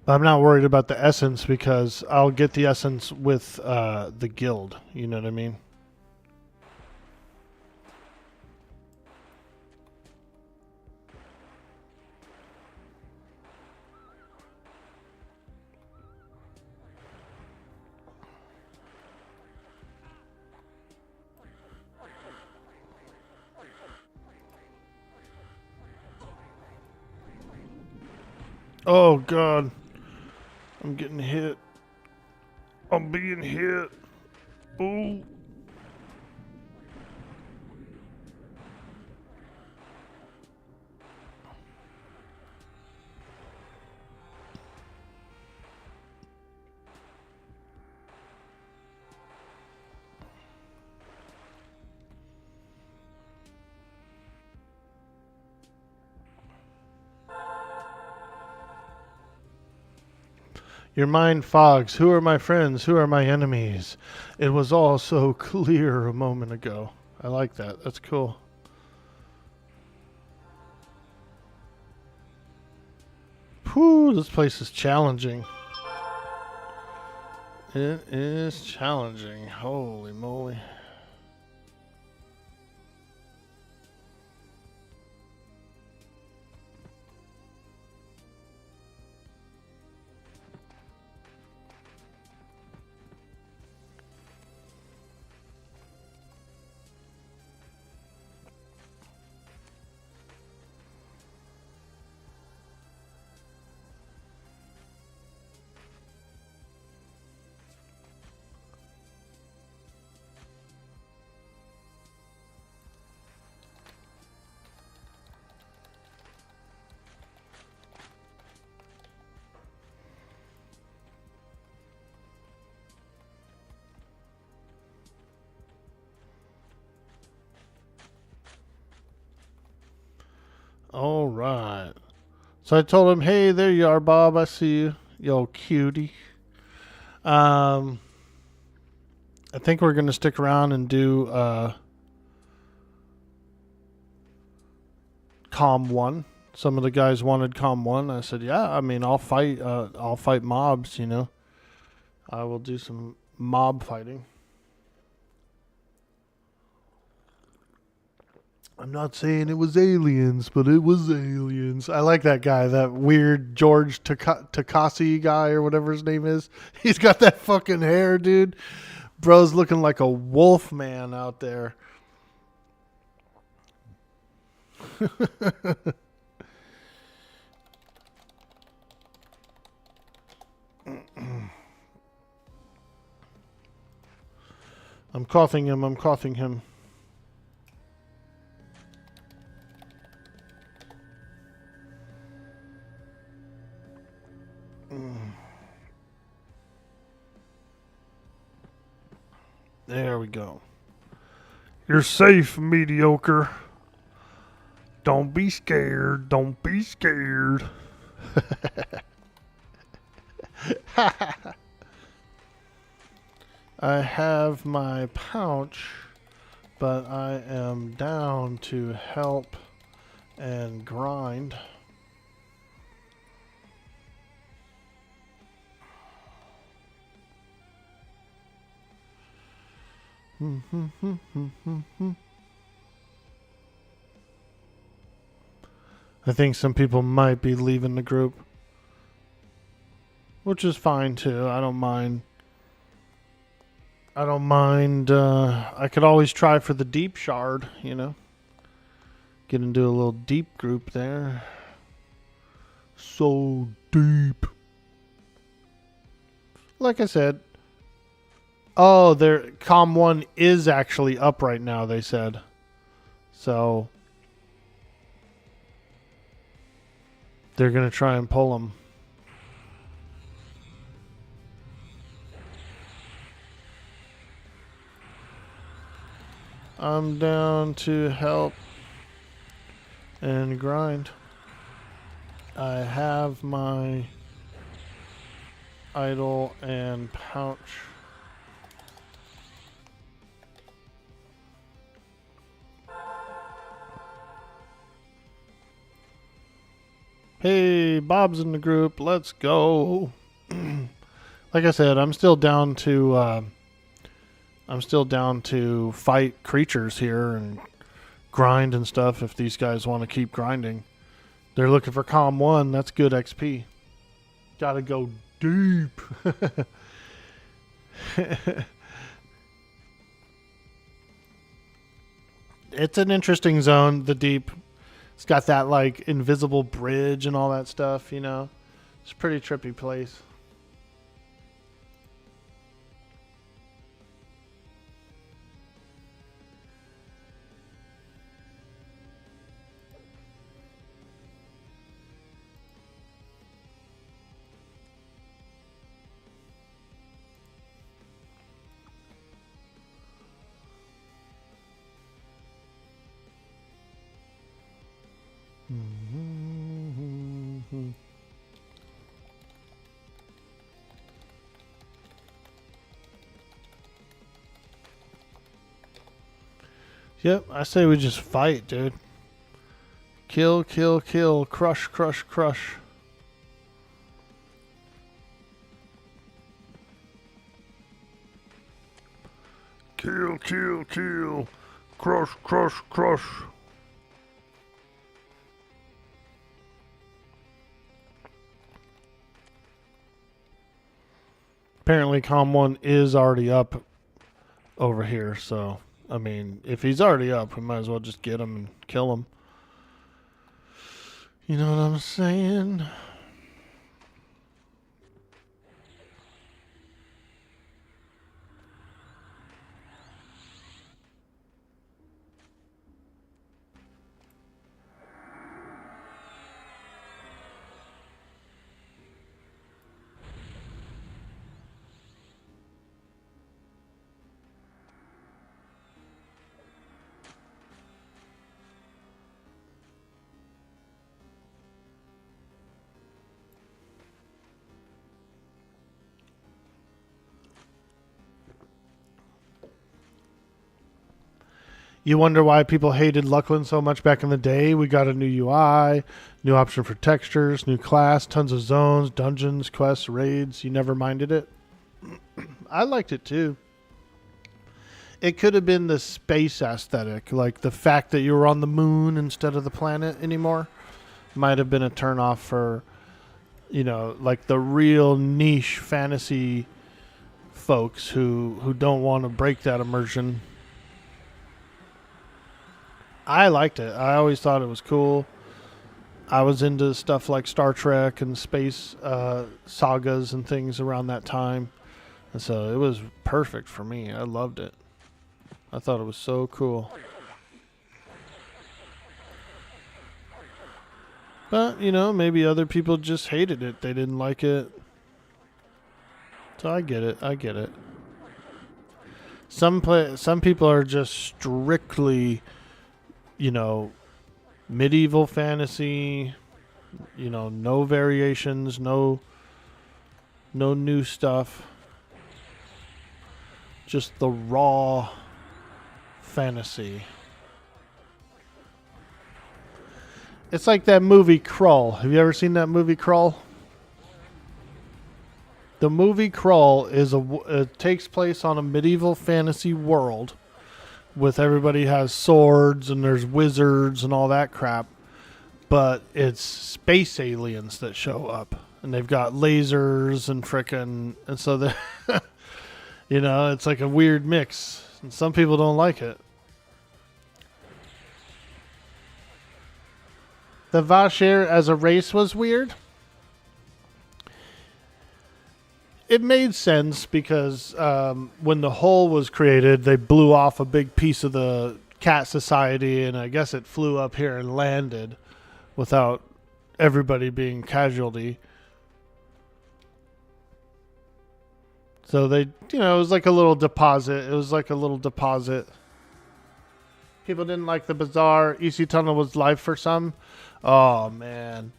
But I'm not worried about the essence because I'll get the essence with the guild. You know what I mean? Oh, God. I'm getting hit. I'm being hit. Ooh. Your mind fogs. Who are my friends? Who are my enemies? It was all so clear a moment ago. I like that. That's cool. Whew, this place is challenging. It is challenging. Holy moly. All right. So I told him, hey, there you are, Bob. I see you. Yo, cutie. I think we're going to stick around and do Calm 1. Some of the guys wanted Calm 1. I said, yeah, I mean, I'll fight mobs, you know. I will do some mob fighting. I'm not saying it was aliens, but it was aliens. I like that guy, that weird George Takasi guy or whatever his name is. He's got that fucking hair, dude. Bro's looking like a wolf man out there. I'm coughing him. There we go. You're safe, mediocre. Don't be scared. Don't be scared. I have my pouch, but I am down to help and grind. I think some people might be leaving the group, which is fine too. I don't mind. I could always try for the deep shard, you know. Get into a little deep group there. So deep. Like I said. Oh, their Calm 1 is actually up right now, they said. So they're going to try and pull them. I'm down to help and grind. I have my idol and pouch. Hey, Bob's in the group. Let's go. Like I said, I'm still down to fight creatures here and grind and stuff if these guys want to keep grinding. They're looking for Calm 1. That's good XP. Gotta go deep. It's an interesting zone, the deep. It's got that like invisible bridge and all that stuff, you know. It's a pretty trippy place. Yep, I say we just fight, dude. Kill, kill, kill. Crush, crush, crush. Kill, kill, kill. Crush, crush, crush. Apparently, Com 1 is already up over here, so, I mean, if he's already up, we might as well just get him and kill him. You know what I'm saying? You wonder why people hated Luckland so much back in the day. We got a new UI, new option for textures, new class, tons of zones, dungeons, quests, raids. You never minded it? I liked it too. It could have been the space aesthetic, like the fact that you were on the moon instead of the planet anymore. Might have been a turnoff for, you know, like the real niche fantasy folks who don't want to break that immersion. I liked it. I always thought it was cool. I was into stuff like Star Trek and space sagas and things around that time. And so it was perfect for me. I loved it. I thought it was so cool. But, you know, maybe other people just hated it. They didn't like it. So I get it. I get it. Some people are just strictly, you know, medieval fantasy, you know, no variations, no new stuff. Just the raw fantasy. It's like that movie Krull. Have you ever seen that movie Krull? The movie Krull it takes place on a medieval fantasy world with everybody has swords and there's wizards and all that crap, but it's space aliens that show up and they've got lasers and frickin', and so the you know, it's like a weird mix and some people don't like it. The Vashir as a race was weird. It made sense because when the Hull was created, they blew off a big piece of the cat society, and I guess it flew up here and landed without everybody being casualty. So they, you know, it was like a little deposit. It was like a little deposit. People didn't like the Bazaar. EC Tunnel was life for some. Oh, man.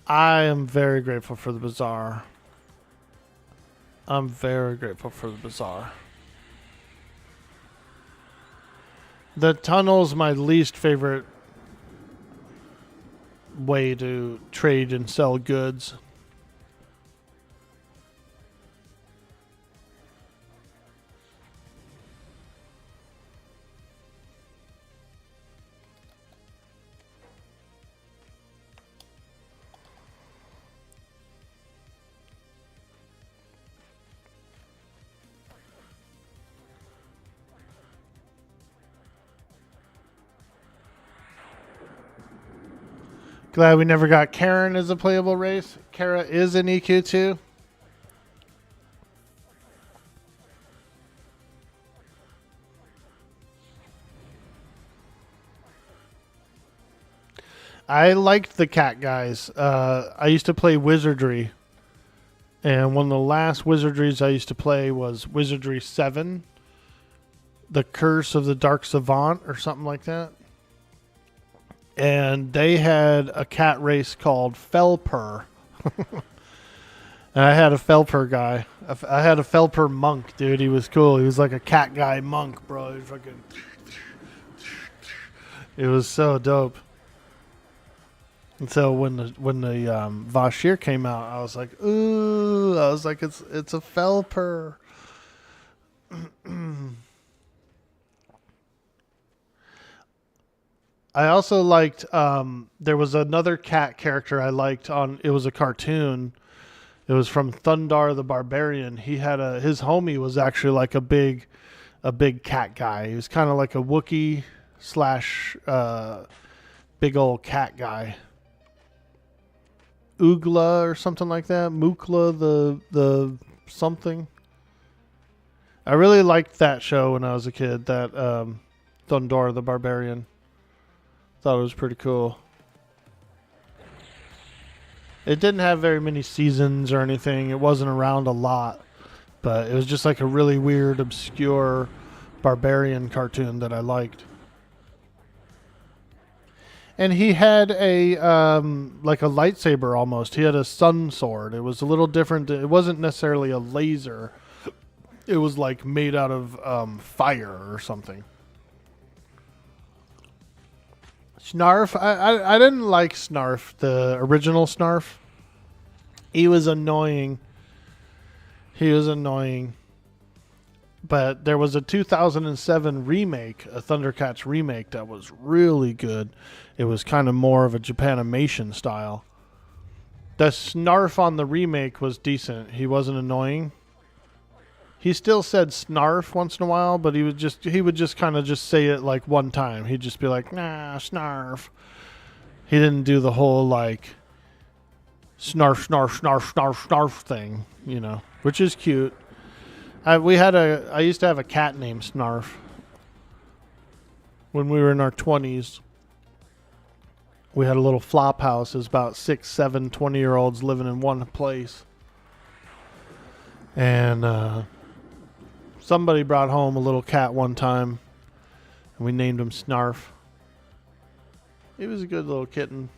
I am very grateful for the Bazaar. I'm very grateful for the Bazaar. The tunnel's my least favorite way to trade and sell goods. Glad we never got Karen as a playable race. Kara is an EQ2. I liked the cat guys. I used to play Wizardry. And one of the last Wizardries I used to play was Wizardry 7. The Curse of the Dark Savant or something like that. And they had a cat race called Felper. And I had a Felper guy. I had a Felper monk, dude. He was cool. He was like a cat guy monk, bro. He fucking... It was so dope. And so when the Vashir came out, I was like, ooh. I was like, it's a Felper. I also liked, there was another cat character I liked it was a cartoon. It was from Thundar the Barbarian. He had his homie was actually like a big cat guy. He was kind of like a Wookiee / big old cat guy. Oogla or something like that. Mookla the something. I really liked that show when I was a kid, that Thundar the Barbarian. Thought it was pretty cool. It didn't have very many seasons or anything. It wasn't around a lot. But it was just like a really weird, obscure barbarian cartoon that I liked. And he had a like a lightsaber almost. He had a sun sword. It was a little different. It wasn't necessarily a laser. It was like made out of fire or something. Snarf. I didn't like Snarf, the original Snarf. He was annoying. But there was a 2007 remake, a Thundercats remake, that was really good. It was kind of more of a Japanimation style. The Snarf on the remake was decent. He wasn't annoying. He still said Snarf once in a while, but he would just kind of just say it like one time. He'd just be like, nah, Snarf. He didn't do the whole like snarf, snarf, snarf, snarf, snarf thing, you know, which is cute. I used to have a cat named Snarf when we were in our 20s. We had a little flop house. It was about 6, 7, 20-year-olds living in one place. And somebody brought home a little cat one time, and we named him Snarf. He was a good little kitten.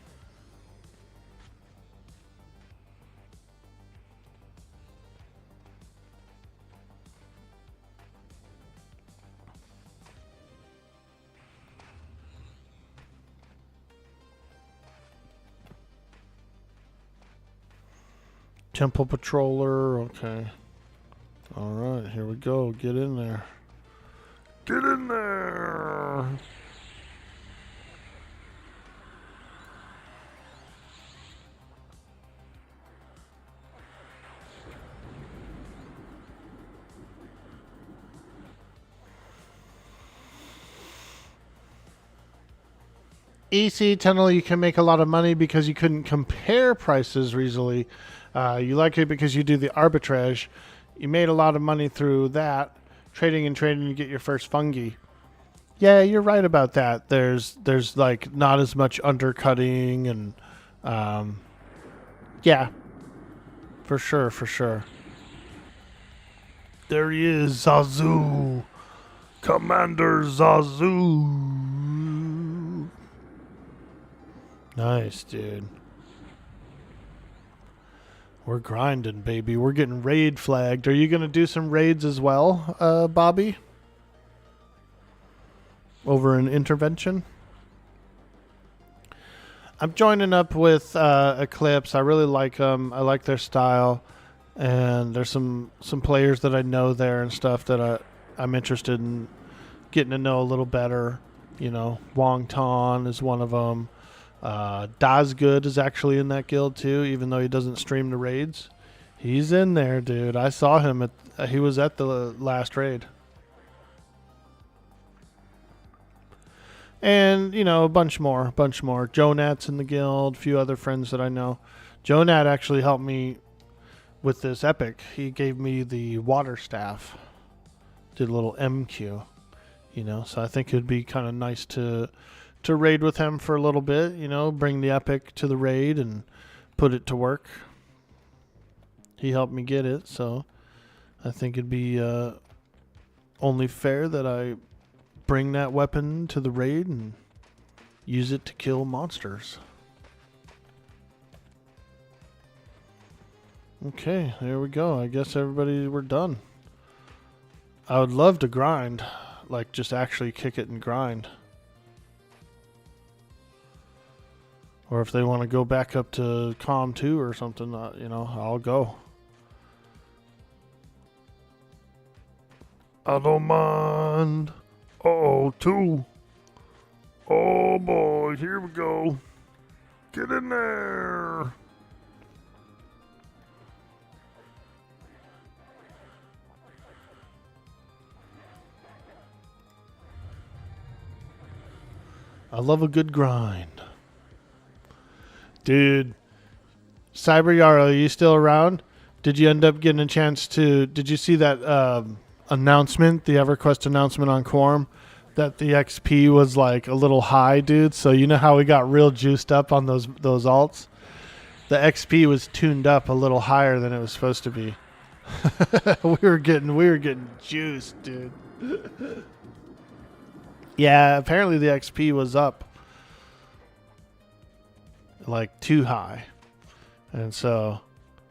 Temple Patroller, okay. Alright, here we go. Get in there. Get in there! EC Tunnel, you can make a lot of money because you couldn't compare prices easily. You like it because you do the arbitrage. You made a lot of money through that. Trading to get your first fungi. Yeah, you're right about that. There's like not as much undercutting and yeah. For sure. There he is, Zazu. Commander Zazu. Nice, dude. We're grinding, baby. We're getting raid flagged. Are you going to do some raids as well, Bobby? Over in Intervention? I'm joining up with Eclipse. I really like them. I like their style. And there's some players that I know there and stuff that I'm interested in getting to know a little better. You know, Wong Ton is one of them. Dazgood is actually in that guild too, even though he doesn't stream the raids. He's in there, dude. I saw him he was at the last raid. And, you know, a bunch more. Jonat's in the guild, a few other friends that I know. Jonat actually helped me with this epic. He gave me the water staff. Did a little MQ, you know. So I think it'd be kind of nice to raid with him for a little bit, you know, bring the epic to the raid and put it to work. He helped me get it, so I think it'd be only fair that I bring that weapon to the raid and use it to kill monsters. Okay, there we go. I guess we're done. I would love to grind, like just actually kick it and grind. Or if they want to go back up to Calm 2 or something, you know, I'll go. I don't mind. Uh-oh, 2. Oh boy, here we go. Get in there. I love a good grind. Dude, Cyber Yarrow, are you still around? Did you end up getting a chance to... Did you see that announcement, the EverQuest announcement on Quarm? That the XP was like a little high, dude. So you know how we got real juiced up on those alts? The XP was tuned up a little higher than it was supposed to be. we were getting juiced, dude. Yeah, apparently the XP was up like too high. And so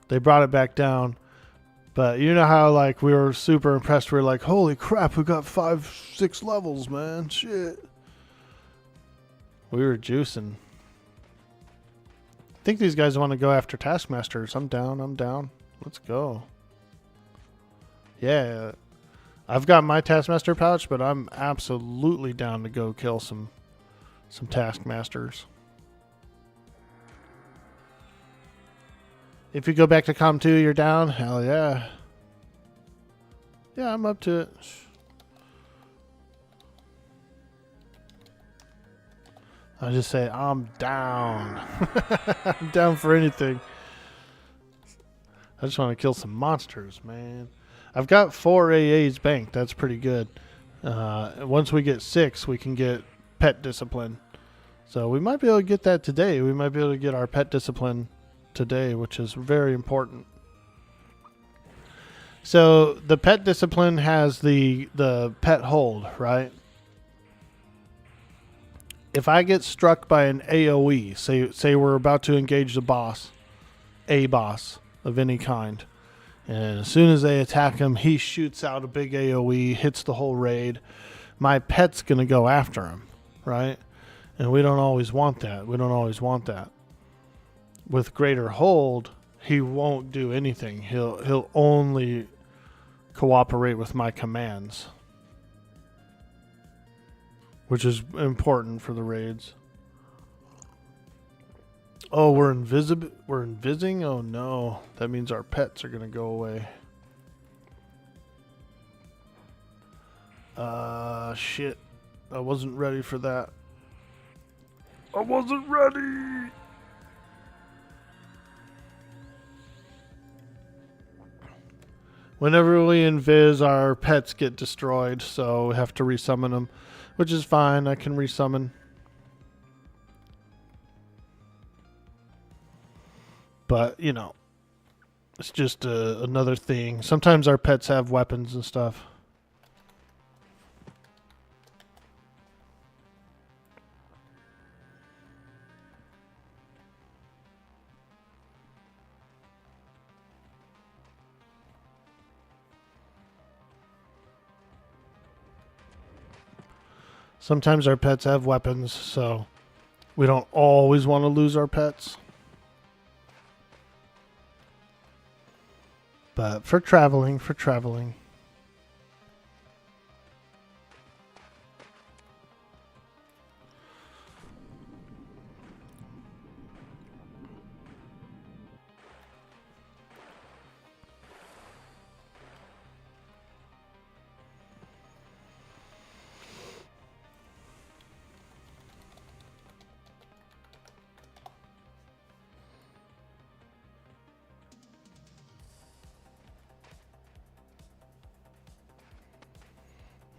they brought it back down. But you know how like we were super impressed. We were like, holy crap, we got 5-6 levels, man. Shit. We were juicing. I think these guys want to go after Taskmasters. I'm down. Let's go. Yeah. I've got my Taskmaster pouch, but I'm absolutely down to go kill some Taskmasters. If you go back to Com 2, you're down? Hell yeah. Yeah, I'm up to it. I just say, I'm down. I'm down for anything. I just want to kill some monsters, man. I've got 4 AAs banked. That's pretty good. Once we get 6, we can get pet discipline. So we might be able to get that today. We might be able to get our pet discipline today, which is very important. So the pet discipline has the pet hold, right? If I get struck by an AoE, say we're about to engage the boss, a boss of any kind, and as soon as they attack him, he shoots out a big AoE, hits the whole raid. My pet's going to go after him, right? And we don't always want that. With greater hold, he won't do anything. He'll only cooperate with my commands, which is important for the raids. Oh, we're invising? Oh no. That means our pets are gonna go away. Shit. I wasn't ready for that. I wasn't ready. Whenever we invis, our pets get destroyed, so we have to resummon them, which is fine. I can resummon. But, you know, it's just another thing. Sometimes our pets have weapons and stuff. Sometimes our pets have weapons, so we don't always want to lose our pets. But for traveling.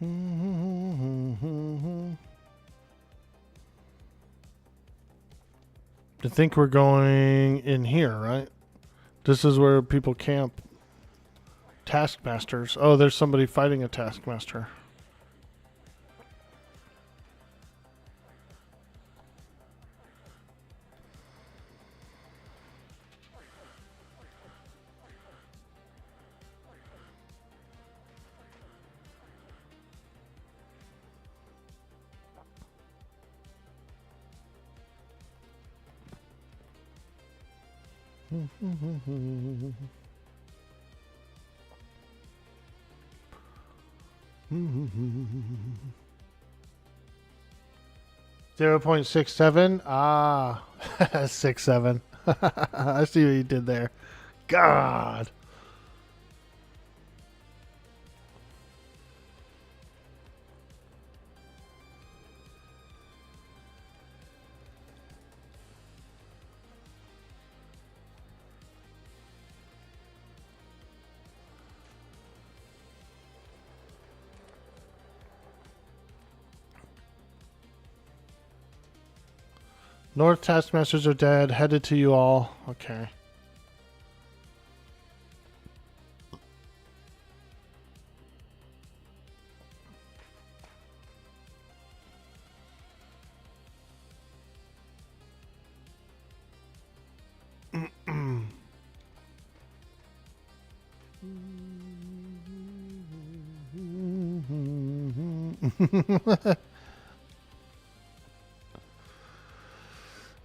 I think we're going in here, right? This is where people camp. Taskmasters. Oh, there's somebody fighting a taskmaster. Mm-hmm. 0.67. Ah, 6.7. I see what you did there. God. North Taskmasters are dead. Headed to you all. Okay.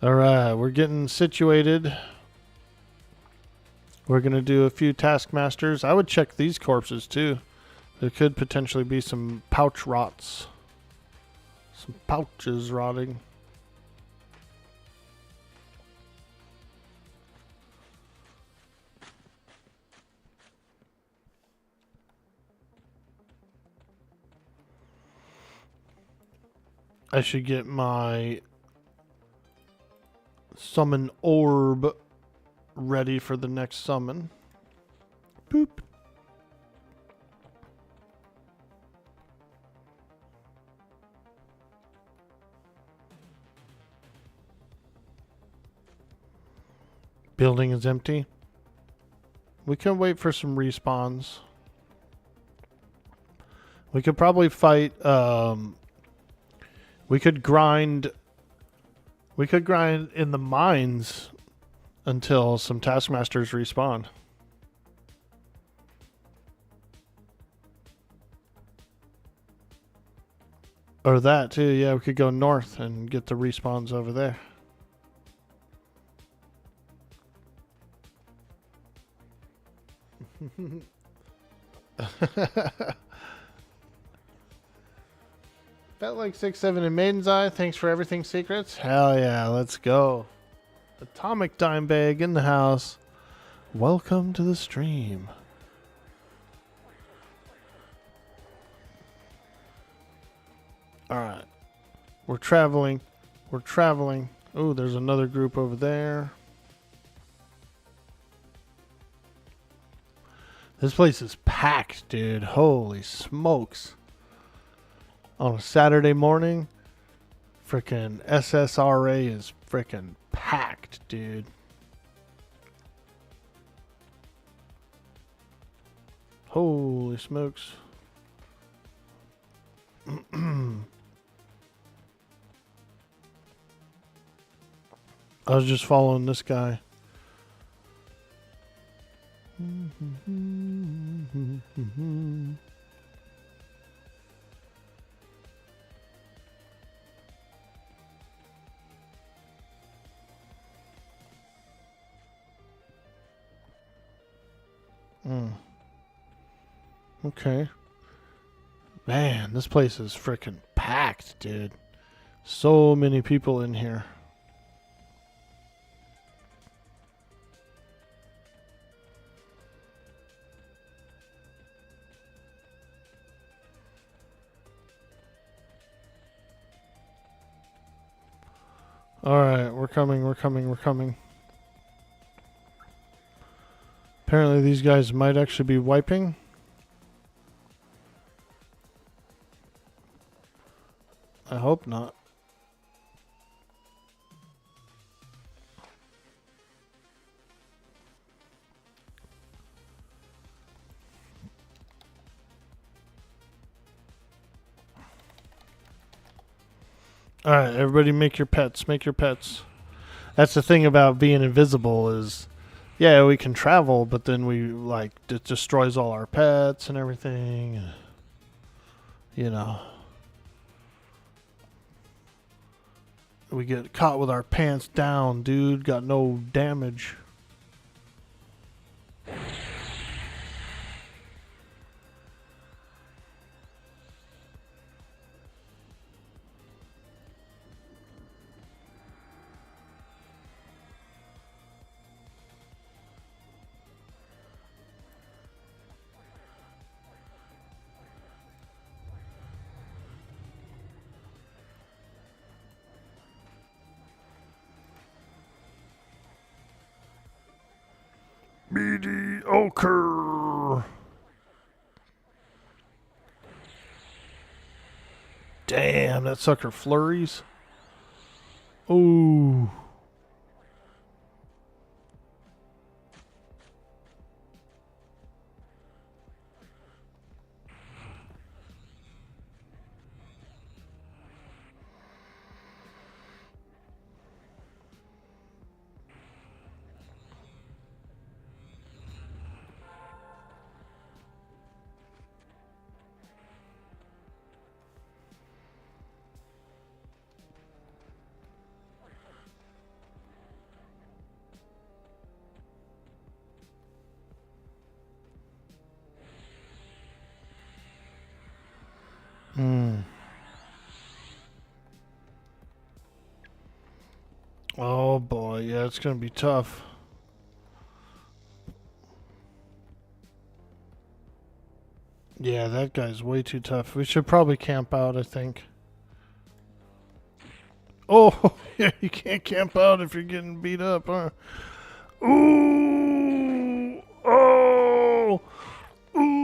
All right, we're getting situated. We're going to do a few taskmasters. I would check these corpses too. There could potentially be some pouch rots. Some pouches rotting. I should get my summon orb ready for the next summon. Boop. Building is empty. We can wait for some respawns. We could probably fight. We could grind. We could grind in the mines until some taskmasters respawn. Or that too. Yeah, we could go north and get the respawns over there. Felt like 6-7 in Maiden's Eye. Thanks for everything, Secrets. Hell yeah, let's go. Atomic Dime Bag in the house. Welcome to the stream. Alright. We're traveling. We're traveling. Oh, there's another group over there. This place is packed, dude. Holy smokes. On a Saturday morning, frickin' SSRA is frickin' packed, dude. Holy smokes. I was just following this guy. Okay. Man, this place is freaking packed, dude. So many people in here. Alright, we're coming, we're coming, we're coming. Apparently these guys might actually be wiping. I hope not. All right, everybody, make your pets. Make your pets. That's the thing about being invisible is, yeah, we can travel, but then we like it destroys all our pets and everything. You know, we get caught with our pants down, dude. Got no damage. Mediocre. Damn, that sucker flurries. Ooh. Oh boy, yeah, it's gonna be tough. Yeah, that guy's way too tough. We should probably camp out, I think. Oh, yeah, you can't camp out if you're getting beat up, huh? Ooh. Oh. Ooh.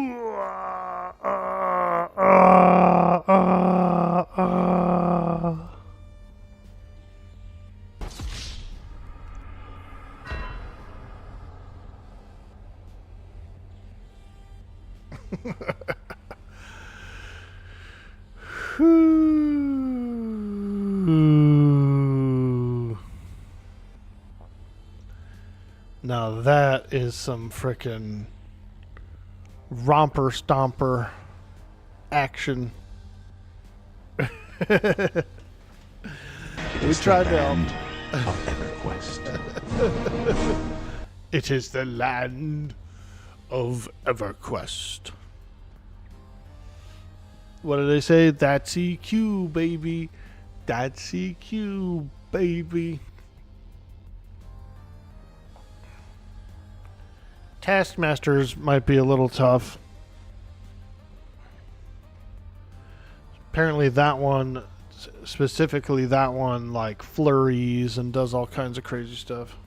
Now that is some frickin' romper stomper action. We tried to help. Of EverQuest. It is the land of EverQuest. What do they say? That's EQ, baby. That's EQ, baby. Taskmasters might be a little tough. Apparently that one, specifically that one, like flurries and does all kinds of crazy stuff.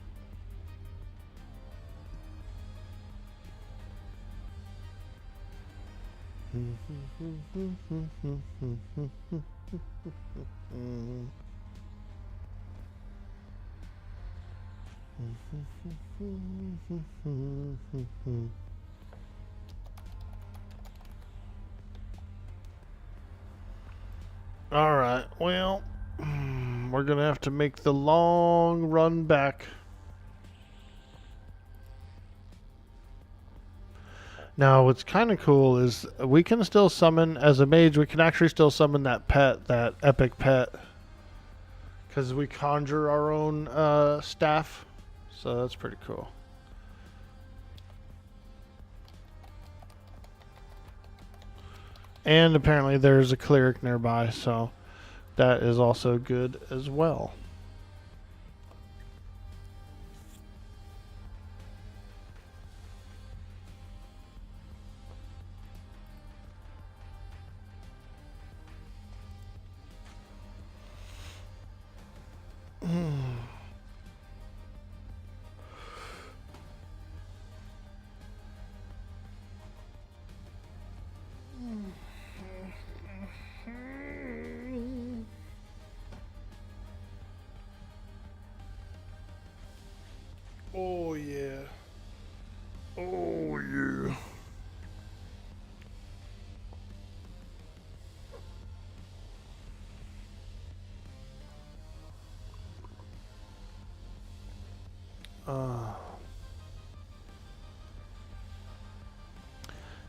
All right, well, we're gonna have to make the long run back. Now, what's kind of cool is we can still summon, as a mage, we can actually still summon that pet, that epic pet. Because we conjure our own staff. So that's pretty cool. And apparently there's a cleric nearby, so that is also good as well.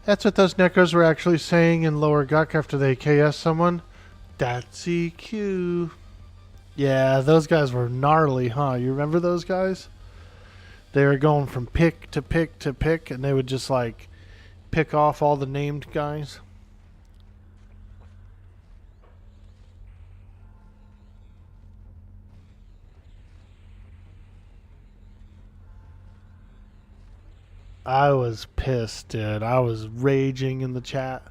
That's what those necros were actually saying in Lower Guck after they KS someone. That's EQ. Yeah, those guys were gnarly, huh? You remember those guys? They were going from pick to pick to pick, and they would just like pick off all the named guys. I was pissed, dude. I was raging in the chat.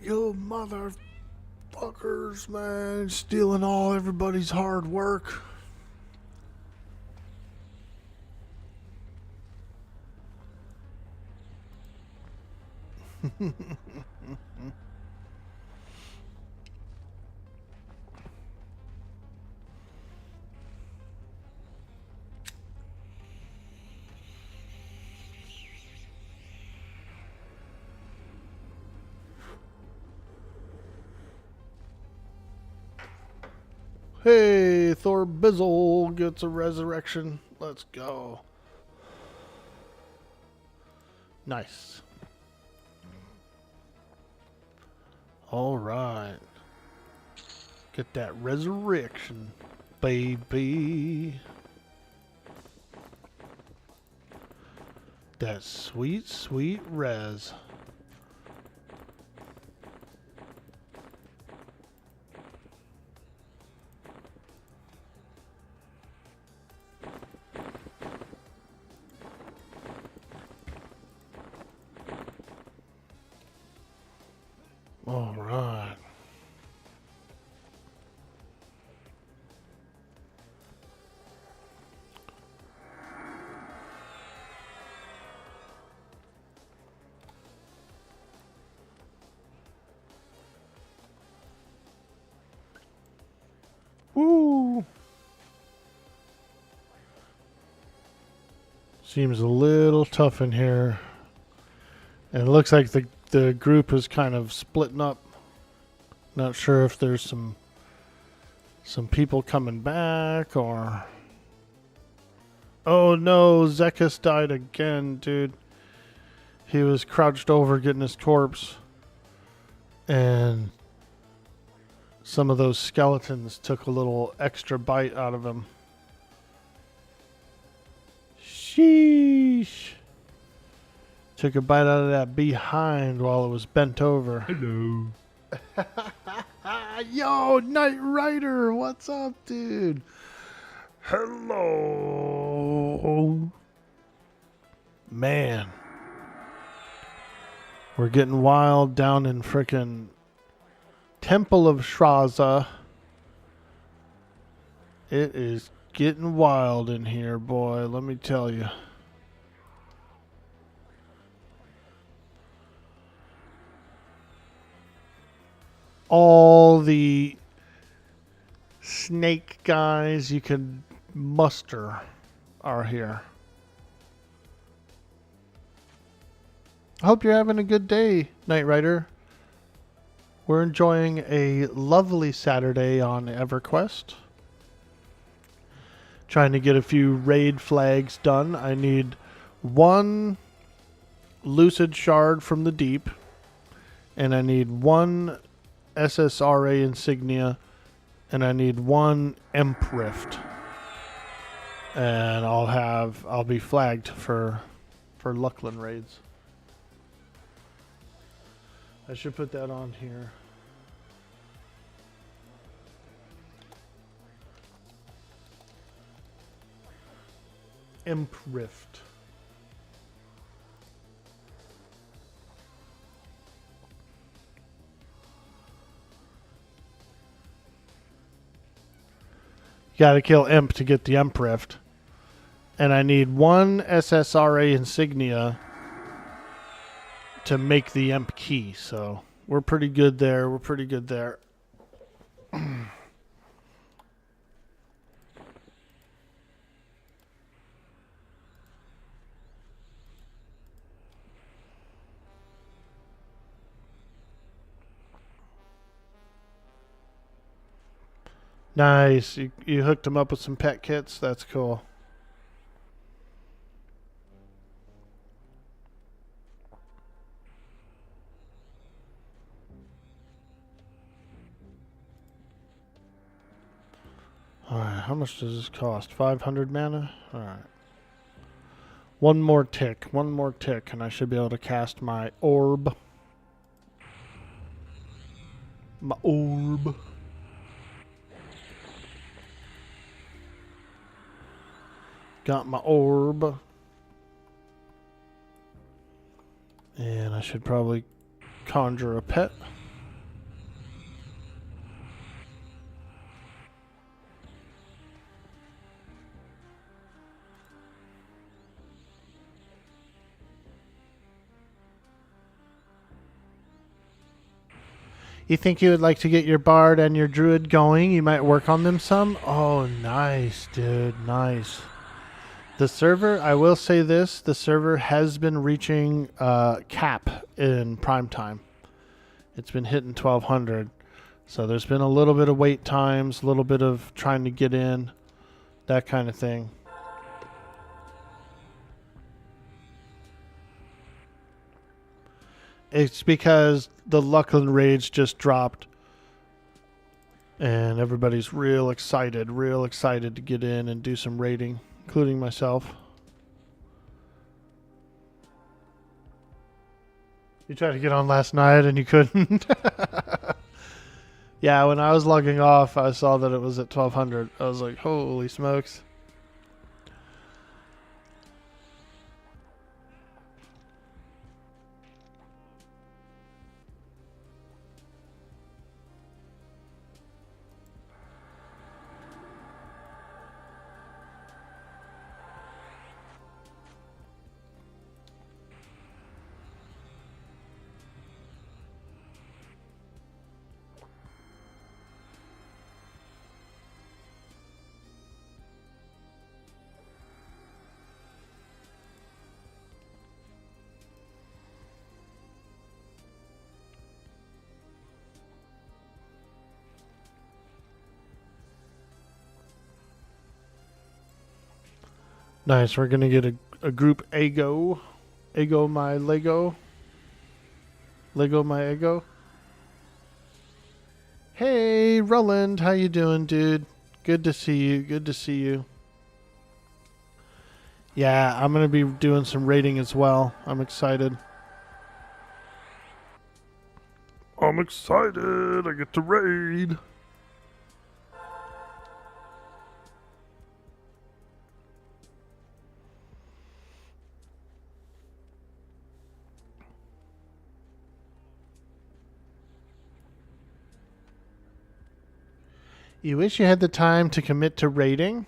You motherfuckers, man, stealing all everybody's hard work. Hey, Thor Bizzle gets a resurrection. Let's go. Nice. All right. Get that resurrection, baby. That sweet, sweet res. All right. Woo! Seems a little tough in here. And it looks like the group is kind of splitting up. Not sure if there's some people coming back or... Oh no, Zekis died again, dude. He was crouched over getting his corpse. And some of those skeletons took a little extra bite out of him. Sheesh. Took a bite out of that behind while it was bent over. Hello. Yo, Knight Rider, what's up, dude? Hello. Man. We're getting wild down in frickin' Temple of Shraza. It is getting wild in here, boy, let me tell you. All the snake guys you can muster are here. I hope you're having a good day, Knight Rider. We're enjoying a lovely Saturday on EverQuest. Trying to get a few raid flags done. I need one Lucid Shard from the Deep. And I need one SSRA insignia, and I need one Emp Rift, and I'll be flagged for Luckland raids. I should put that on here. Emp Rift. Got to kill Imp to get the Imp Rift. And I need one SSRA insignia to make the Imp key. So we're pretty good there. We're pretty good there. Nice. You hooked him up with some pet kits. That's cool. Alright, how much does this cost? 500 mana? Alright. One more tick, and I should be able to cast my orb. My orb. Got my orb. And I should probably conjure a pet. You think you would like to get your bard and your druid going? You might work on them some? Oh, nice, dude. Nice. The server, I will say this, the server has been reaching cap in prime time. It's been hitting 1200. So there's been a little bit of wait times, a little bit of trying to get in, that kind of thing. It's because the Luckland Rage just dropped. And everybody's real excited to get in and do some raiding, including myself. You tried to get on last night and you couldn't. Yeah, when I was logging off, I saw that it was at 1200. I was like, holy smokes. Nice, we're going to get a group Ego. Ego my Lego. Lego my Ego. Hey, Roland, how you doing, dude? Good to see you. Good to see you. Yeah, I'm going to be doing some raiding as well. I'm excited. I'm excited. I get to raid. You wish you had the time to commit to raiding?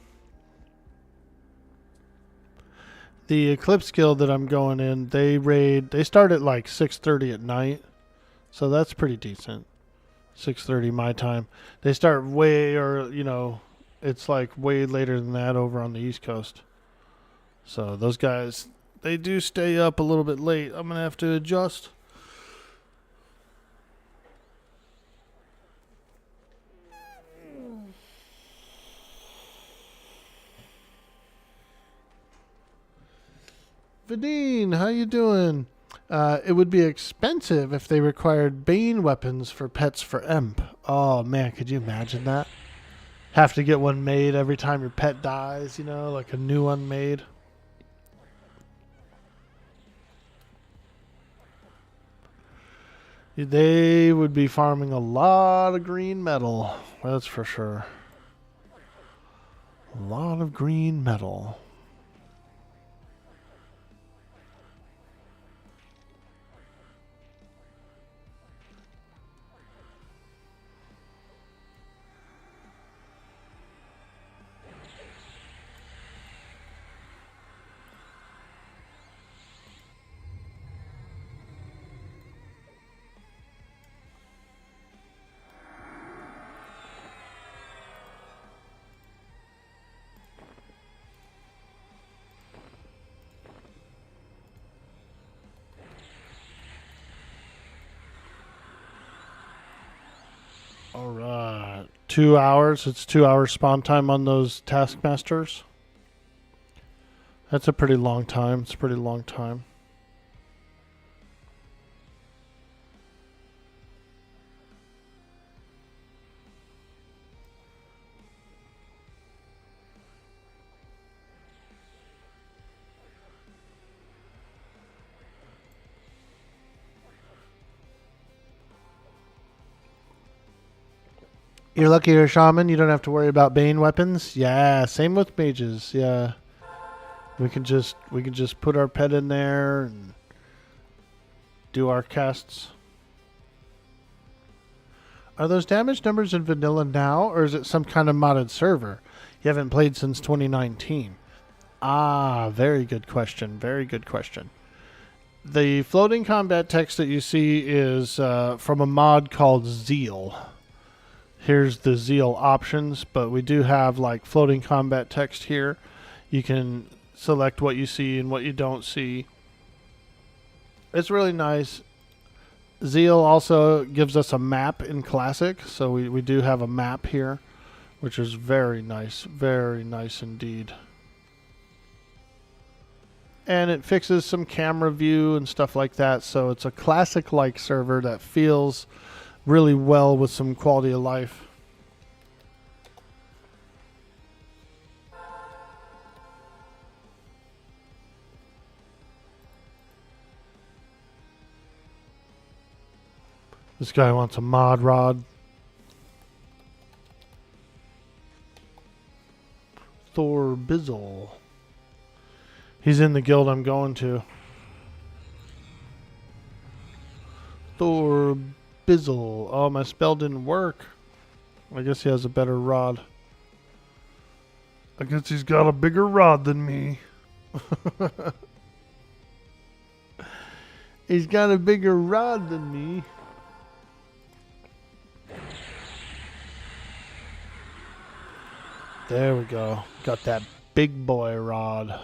The Eclipse Guild that I'm going in, they start at like 6:30 at night. So that's pretty decent. 6:30 my time. They start way, or it's like way later than that over on the East Coast. So those guys, they do stay up a little bit late. I'm going to have to adjust. Vadine, how you doing? It would be expensive if they required Bane weapons for pets for Emp. Oh man, could you imagine that? Have to get one made every time your pet dies, like a new one made. They would be farming a lot of green metal, that's for sure. A lot of green metal. All right. 2 hours. It's 2 hours spawn time on those taskmasters. That's a pretty long time. It's a pretty long time. You're lucky you're a shaman. You don't have to worry about bane weapons. Yeah, same with mages. Yeah, we can just put our pet in there and do our casts. Are those damage numbers in vanilla now, or is it some kind of modded server? You haven't played since 2019. Ah, very good question. Very good question. The floating combat text that you see is from a mod called Zeal. Here's the Zeal options, but we do have like floating combat text here. You can select what you see and what you don't see. It's really nice. Zeal also gives us a map in Classic, so we do have a map here, which is very nice indeed. And it fixes some camera view and stuff like that, so it's a Classic-like server that feels really well with some quality of life. This guy wants a mod rod. Thor Bizzle. He's in the guild I'm going to. Thor Bizzle. Oh, my spell didn't work. I guess he has a better rod. I guess he's got a bigger rod than me. He's got a bigger rod than me. There we go. Got that big boy rod.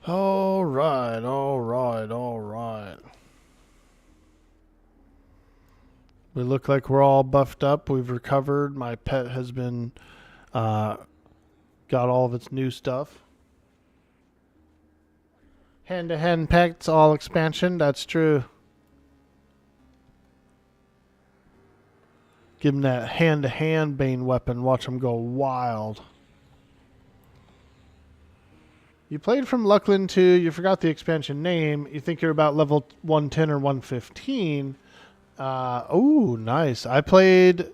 All right, all right, all right. We look like we're all buffed up. We've recovered. My pet has been got all of its new stuff. Hand-to-hand pets, all expansion. That's true. Give him that hand-to-hand bane weapon. Watch him go wild. You played from Luckland 2. You forgot the expansion name. You think you're about level 110 or 115. Oh, nice. I played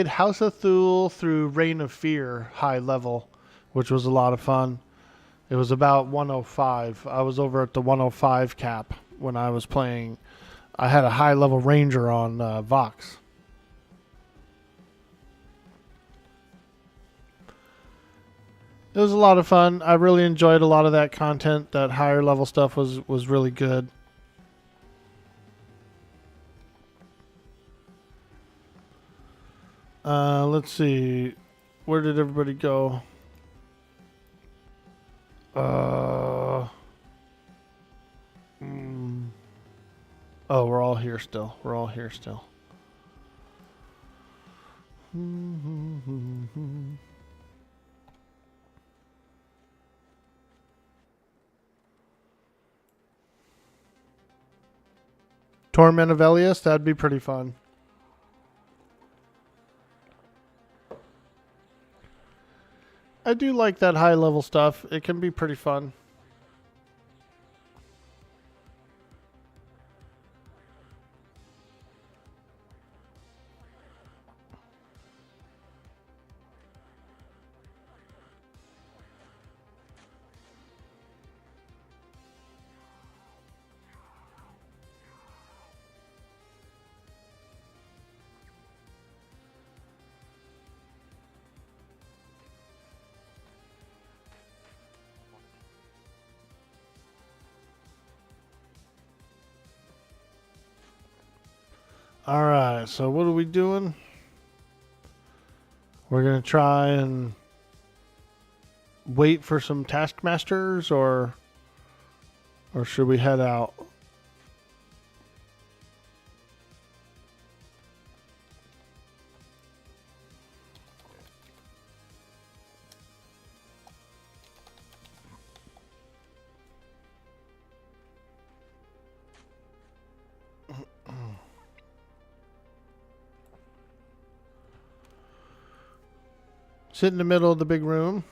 House of Thule through Reign of Fear high level, which was a lot of fun. It was about 105. I was over at the 105 cap when I was playing. I had a high level ranger on Vox. It was a lot of fun. I really enjoyed a lot of that content. That higher level stuff was really good. Let's see. Where did everybody go? Oh, we're all here still. We're all here still. Torment of Elias, that'd be pretty fun. I do like that high level stuff. It can be pretty fun. Alright, so what are we doing? We're going to try and wait for some taskmasters, or should we head out? Sit in the middle of the big room.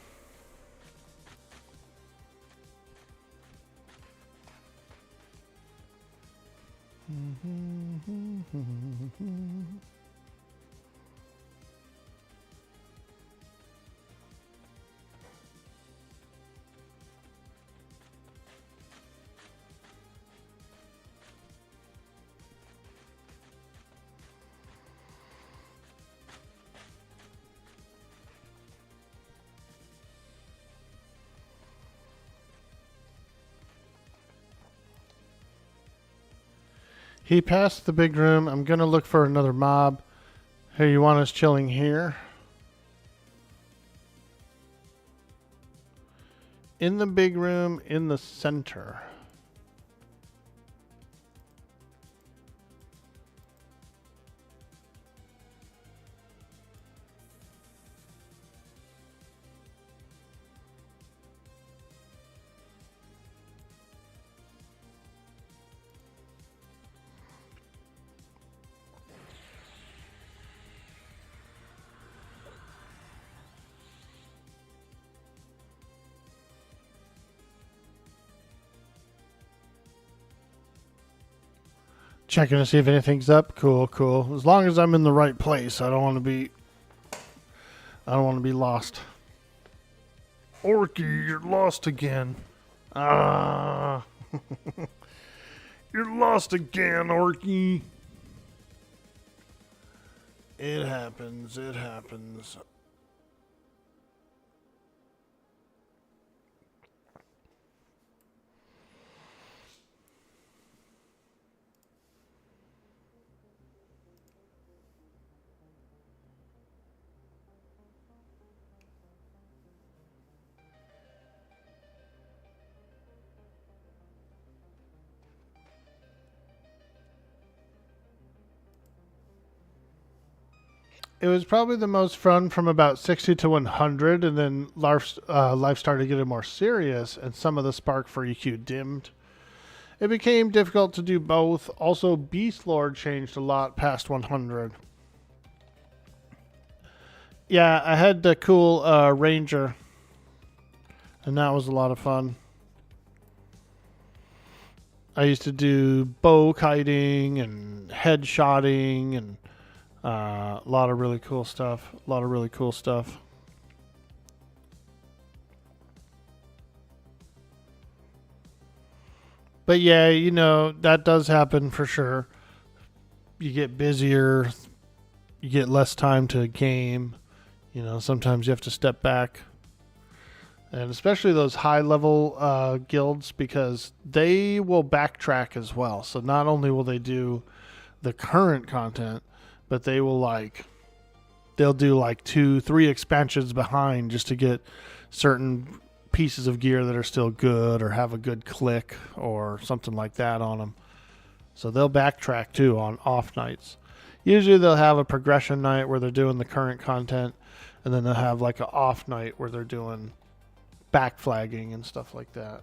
He passed the big room. I'm going to look for another mob. Hey, you want us chilling here? In the big room, in the center. Checking to see if anything's up. Cool, cool. As long as I'm in the right place, I don't want to be lost. Orky, you're lost again. Ah. You're lost again, Orky. It happens. It happens. It was probably the most fun from about 60 to 100, and then life started getting more serious, and some of the spark for EQ dimmed. It became difficult to do both. Also, Beast Lord changed a lot past 100. Yeah, I had the cool Ranger, and that was a lot of fun. I used to do bow kiting and headshotting and a lot of really cool stuff. But yeah, you know, that does happen for sure. You get busier. You get less time to game. You know, sometimes you have to step back. And especially those high level guilds, because they will backtrack as well. So not only will they do the current content, but they will they'll do like 2-3 expansions behind just to get certain pieces of gear that are still good or have a good click or something like that on them. So they'll backtrack too on off nights. Usually they'll have a progression night where they're doing the current content, and then they'll have like an off night where they're doing back flagging and stuff like that.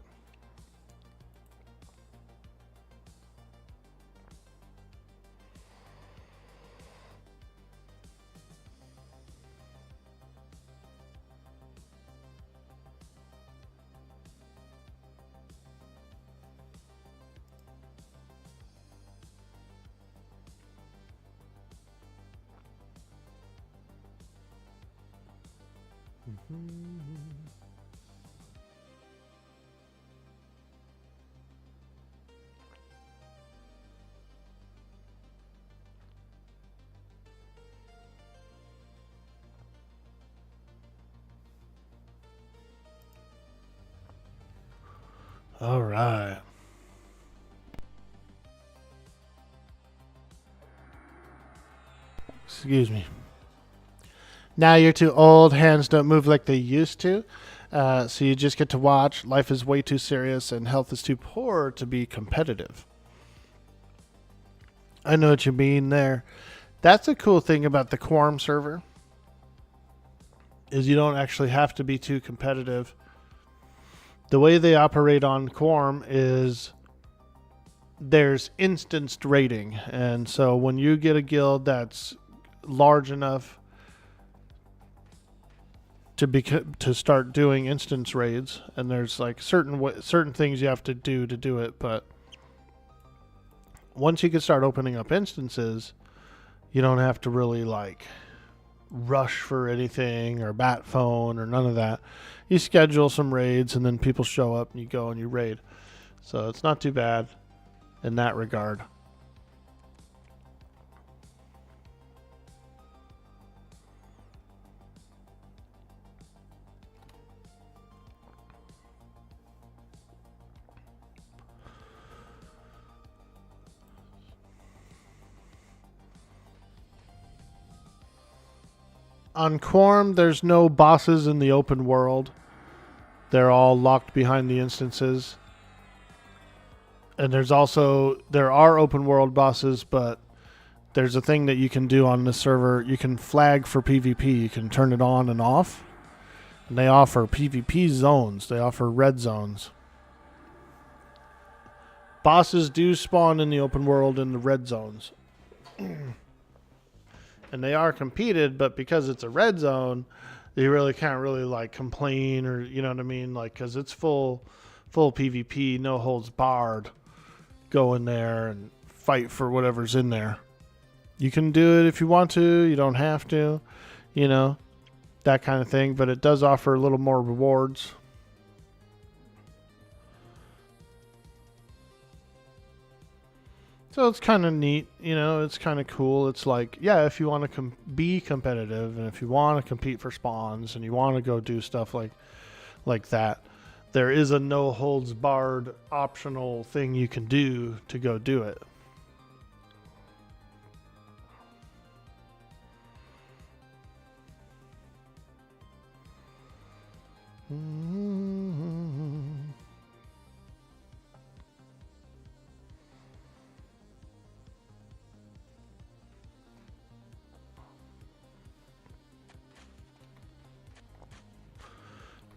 All right. Excuse me. Now you're too old. Hands don't move like they used to. So you just get to watch. Life is way too serious and health is too poor to be competitive. I know what you mean there. That's a cool thing about the Quarm server, is you don't actually have to be too competitive. The way they operate on Quarm is there's instanced rating. And so when you get a guild that's large enough to start doing instance raids, and there's like certain things you have to do it, but once you can start opening up instances, you don't have to really like rush for anything or bat phone or none of that. You schedule some raids and then people show up and you go and you raid. So it's not too bad in that regard. On Quarm, there's no bosses in the open world. They're all locked behind the instances. And there are open world bosses, but there's a thing that you can do on the server. You can flag for PvP. You can turn it on and off. And they offer PvP zones. They offer red zones. Bosses do spawn in the open world in the red zones. And they are competed, but because it's a red zone, you really can't really like complain, or you know what I mean, like, because it's full PvP, no holds barred. Go in there and fight for whatever's in there. You can do it if you want to. You don't have to, you know, that kind of thing. But it does offer a little more rewards. So it's kind of neat, you know, it's kind of cool. It's like, yeah, if you want to be competitive, and if you want to compete for spawns, and you want to go do stuff like that, there is a no holds barred optional thing you can do to go do it.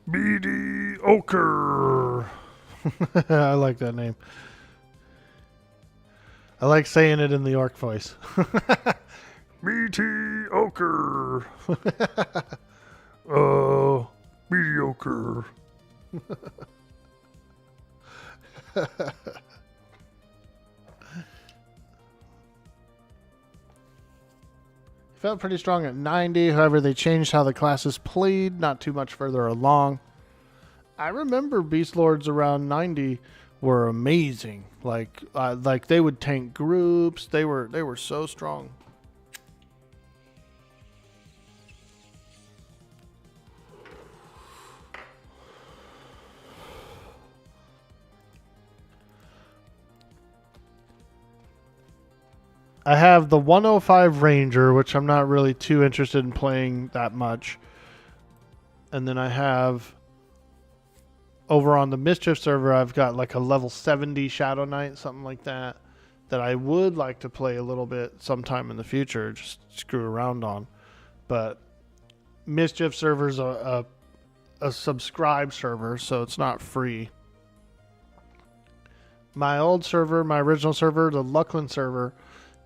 Mediocre. I like that name. I like saying it in the orc voice. Mediocre. Mediocre. Felt pretty strong at 90. However, they changed how the classes played. Not too much further along. I remember Beast Lords around 90 were amazing. Like they would tank groups. They were so strong. I have the 105 Ranger, which I'm not really too interested in playing that much. And then I have, over on the Mischief server, I've got like a level 70 Shadow Knight, something like that, that I would like to play a little bit sometime in the future, just screw around on. But Mischief server's a subscribe server, so it's not free. My old server, my original server, the Luckland server,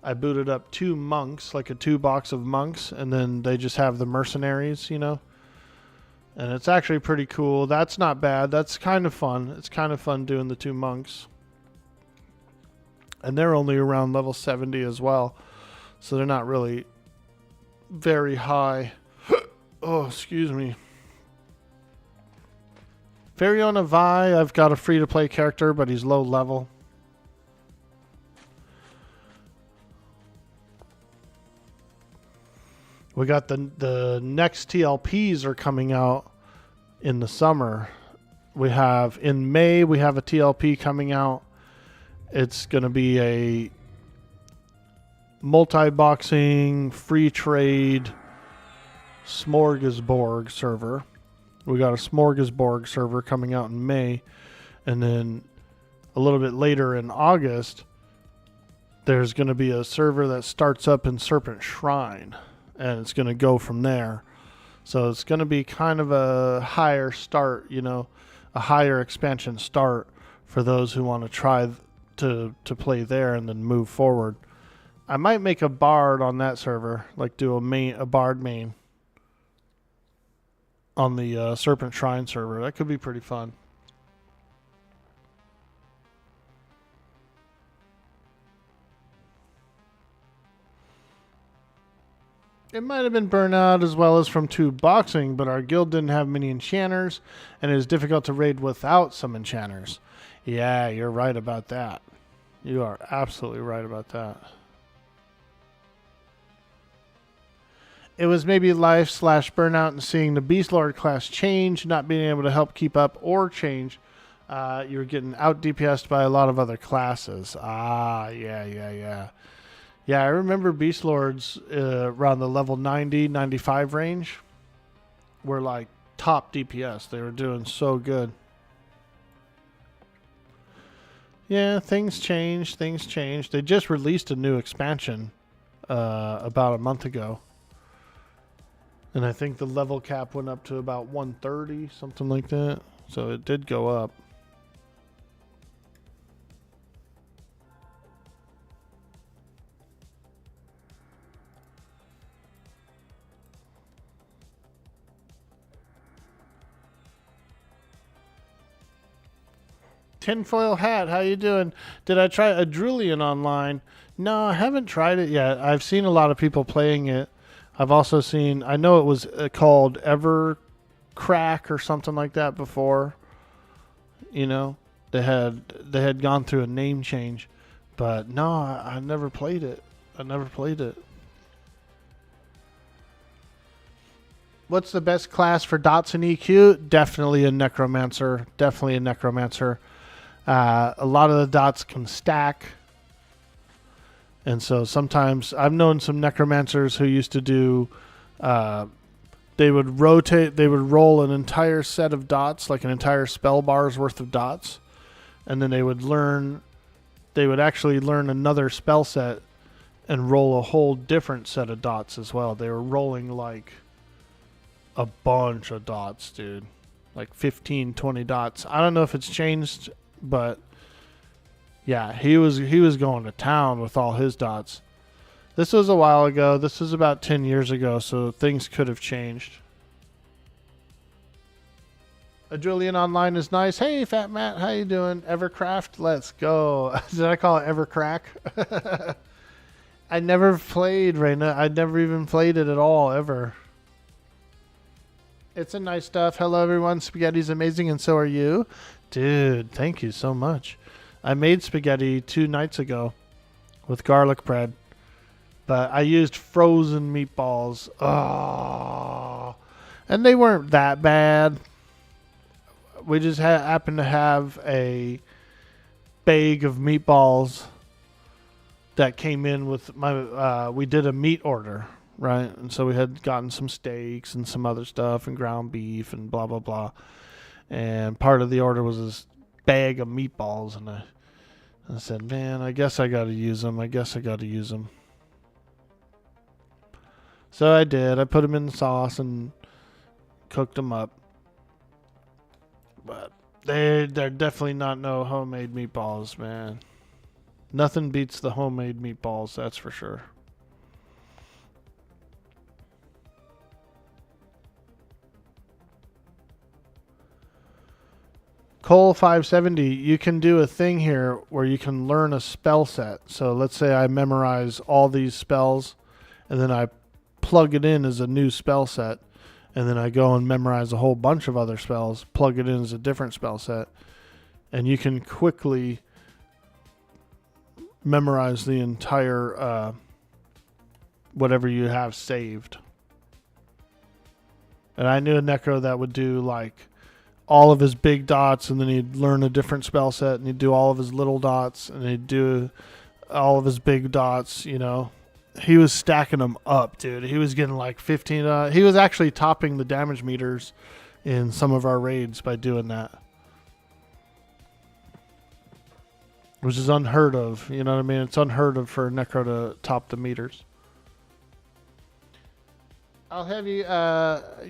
I booted up 2 monks, like a 2 box of monks, and then they just have the mercenaries, you know. And it's actually pretty cool. That's not bad. That's kind of fun. It's kind of fun doing the 2 monks. And they're only around level 70 as well. So they're not really very high. Oh, excuse me. Fariona Vi, I've got a free-to-play character, but he's low level. We got the next TLPs are coming out in the summer. We have in May, we have a TLP coming out. It's going to be a multi-boxing, free trade, smorgasbord server. We got a smorgasbord server coming out in May. And then a little bit later in August, there's going to be a server that starts up in Serpent Shrine. And it's going to go from there. So it's going to be kind of a higher start, you know, a higher expansion start for those who want to try to play there and then move forward. I might make a bard on that server, like do a bard main. on the Serpent Shrine server. That could be pretty fun. It might have been burnout as well as from tube boxing, but our guild didn't have many enchanters, and it was difficult to raid without some enchanters. Yeah, you're right about that. You are absolutely right about that. It was maybe life/burnout and seeing the Beast Lord class change, not being able to help keep up or change. You were getting out DPS'd by a lot of other classes. Yeah. Yeah, I remember Beast Lords around the level 90, 95 range were like top DPS. They were doing so good. Yeah, things changed. They just released a new expansion about a month ago. And I think the level cap went up to about 130, something like that. So it did go up. Tinfoil Hat, how you doing? Did I try Adrulian online? No, I haven't tried it yet. I've seen a lot of people playing it. I've also seen, I know it was called Evercrack or something like that before. You know, they had gone through a name change. But no, I never played it. What's the best class for dots and EQ? Definitely a Necromancer. A lot of the dots can stack. And so sometimes I've known some necromancers who used to do, they would roll an entire set of dots, like an entire spell bar's worth of dots. And then they would actually learn another spell set and roll a whole different set of dots as well. They were rolling like a bunch of dots, dude. Like 15, 20 dots. I don't know if it's changed, but yeah, he was going to town with all his dots. This was a while ago. This was about 10 years ago, so things could have changed. Adrulian Online is nice. Hey, Fat Matt, how you doing? Evercraft, let's go. Did I call it Evercrack? I never played, Reina. I never even played it at all, ever. It's a nice stuff. Hello, everyone. Spaghetti's amazing, and so are you. Dude, thank you so much. I made spaghetti 2 nights ago with garlic bread, but I used frozen meatballs. Oh, and they weren't that bad. We just happened to have a bag of meatballs that came in with my, we did a meat order, right? And so we had gotten some steaks and some other stuff and ground beef and blah, blah, blah. And part of the order was this bag of meatballs, and I said, man, I guess I got to use them. So I did. I put them in the sauce and cooked them up. But they're definitely not no homemade meatballs, man. Nothing beats the homemade meatballs, that's for sure. Cole 570, you can do a thing here where you can learn a spell set. So let's say I memorize all these spells and then I plug it in as a new spell set, and then I go and memorize a whole bunch of other spells, plug it in as a different spell set, and you can quickly memorize the entire whatever you have saved. And I knew a necro that would do like all of his big dots, and then he'd learn a different spell set, and he'd do all of his little dots, and he'd do all of his big dots, you know. He was stacking them up, dude. He was getting like 15. He was actually topping the damage meters in some of our raids by doing that. Which is unheard of, you know what I mean? It's unheard of for a necro to top the meters. I'll have you,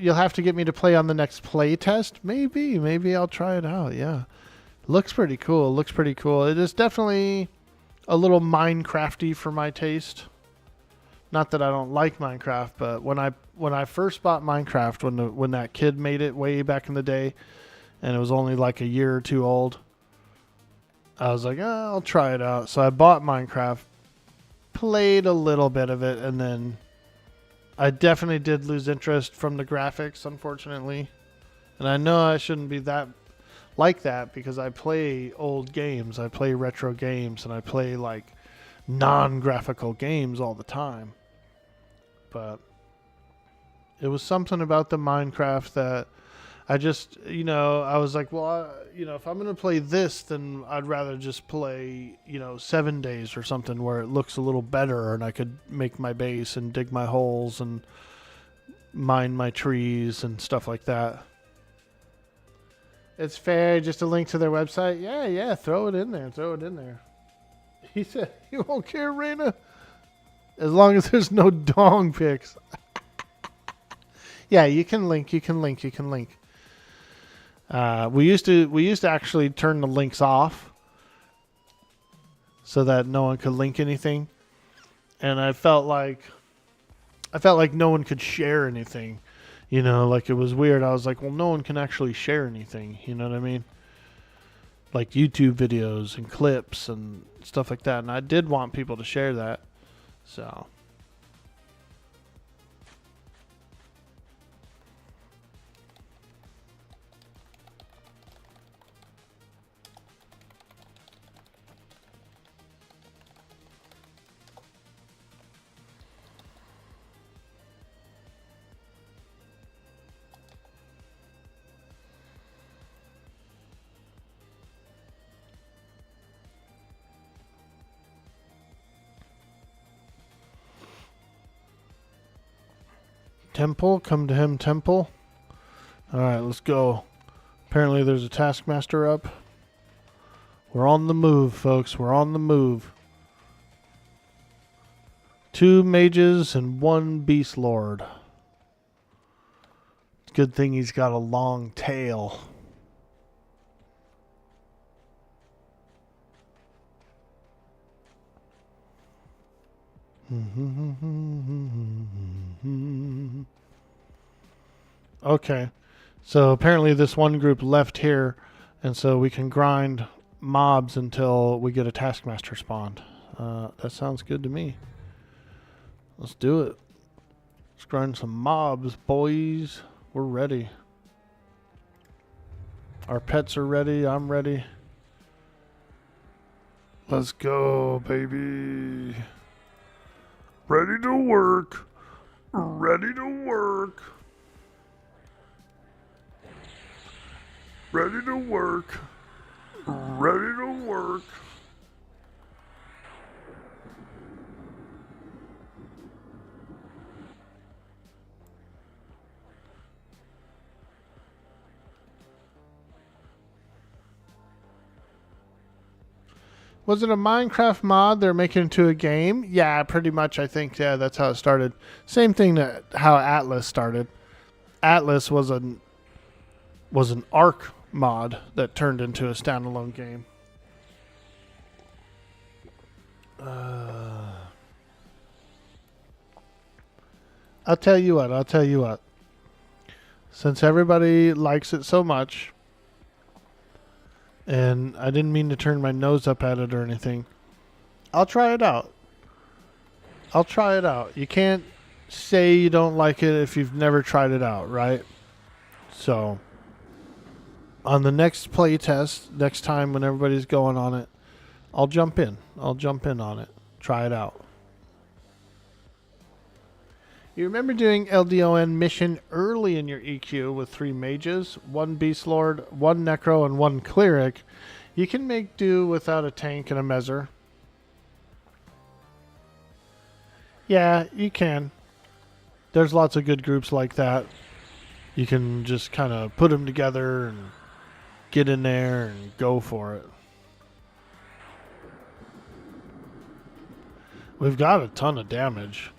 you'll have to get me to play on the next play test. Maybe I'll try it out. Yeah. Looks pretty cool. It is definitely a little Minecrafty for my taste. Not that I don't like Minecraft, but when I first bought Minecraft, when that kid made it way back in the day, and it was only like a year or two old, I was like, I'll try it out. So I bought Minecraft, played a little bit of it, and then I definitely did lose interest from the graphics, unfortunately. And I know I shouldn't be that like that because I play old games, I play retro games, and I play like non-graphical games all the time. But it was something about the Minecraft that I just, I was like, well, if I'm going to play this, then I'd rather just play, 7 days or something where it looks a little better and I could make my base and dig my holes and mine my trees and stuff like that. It's fair, just a link to their website. Yeah, throw it in there. He said, you won't care, Raina? As long as there's no dong pics. Yeah, you can link. We used to actually turn the links off so that no one could link anything, and I felt like no one could share anything, like it was weird. I was like, well, no one can actually share anything, you know what I mean? Like YouTube videos and clips and stuff like that, and I did want people to share that, so. Temple, come to him, Temple. Alright, let's go. Apparently there's a Taskmaster up. We're on the move, folks. We're on the move. 2 mages and 1 beast lord. Good thing he's got a long tail. Okay, so apparently this one group left here, and so we can grind mobs until we get a Taskmaster spawned. That sounds good to me. Let's do it. Let's grind some mobs, boys. We're ready. Our pets are ready. I'm ready. Let's go, baby. Ready to work. Ready to work. Ready to work. Ready to work. Was it a Minecraft mod they're making into a game? Yeah, pretty much, I think. Yeah, that's how it started. Same thing that how Atlas started. Atlas was an Ark mod that turned into a standalone game. I'll tell you what. Since everybody likes it so much, and I didn't mean to turn my nose up at it or anything, I'll try it out. You can't say you don't like it if you've never tried it out, right? So, on the next play test, next time when everybody's going on it, I'll jump in on it. Try it out. You remember doing LDON mission early in your EQ with 3 mages, 1 beast lord, 1 necro, and 1 cleric. You can make do without a tank and a mezzer. Yeah, you can. There's lots of good groups like that. You can just kind of put them together and get in there and go for it. We've got a ton of damage.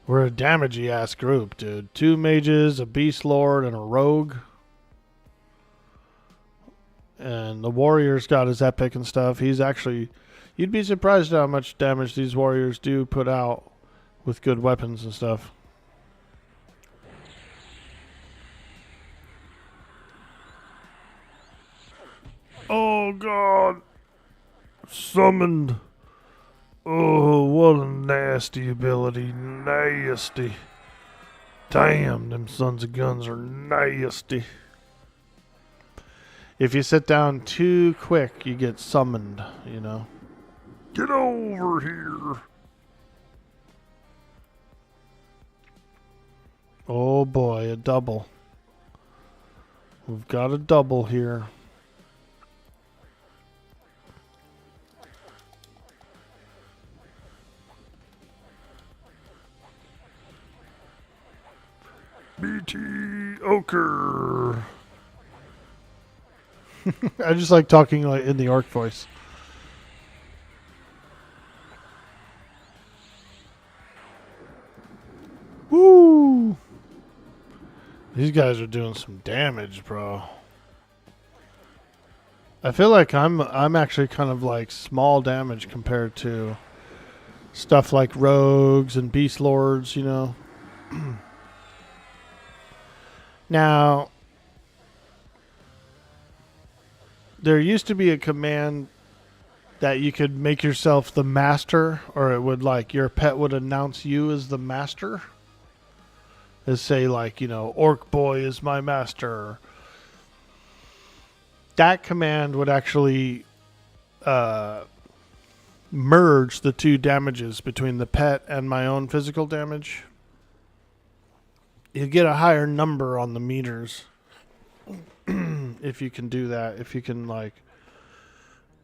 We're a damagey ass group, dude. 2 mages, a beast lord, and a rogue. And the warrior's got his epic and stuff. He's actually, You'd be surprised how much damage these warriors do put out with good weapons and stuff. Oh God! Summoned. Oh, what a nasty ability. Nasty. Damn, them sons of guns are nasty. If you sit down too quick, you get summoned, you know. Get over here. Oh boy, a double. We've got a double here. BT Ochre. I just like talking like in the orc voice. Woo! These guys are doing some damage, bro. I feel like I'm actually kind of like small damage compared to stuff like rogues and beast lords, you know. Now, there used to be a command that you could make yourself the master, or it would like your pet would announce you as the master. As say like, you know, Orkboy is my master. That command would actually merge the two damages between the pet and my own physical damage. You get a higher number on the meters if you can do that. If you can like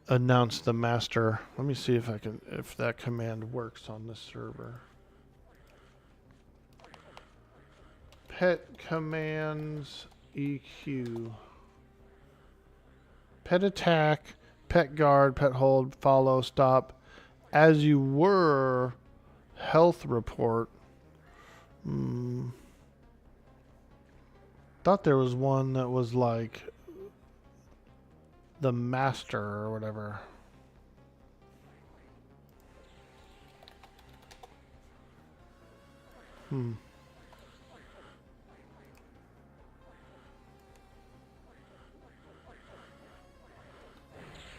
announce the master. Let me see if that command works on this server. Pet commands EQ. Pet attack, pet guard, pet hold, follow, stop. As you were, health report. Thought there was one that was like the master or whatever.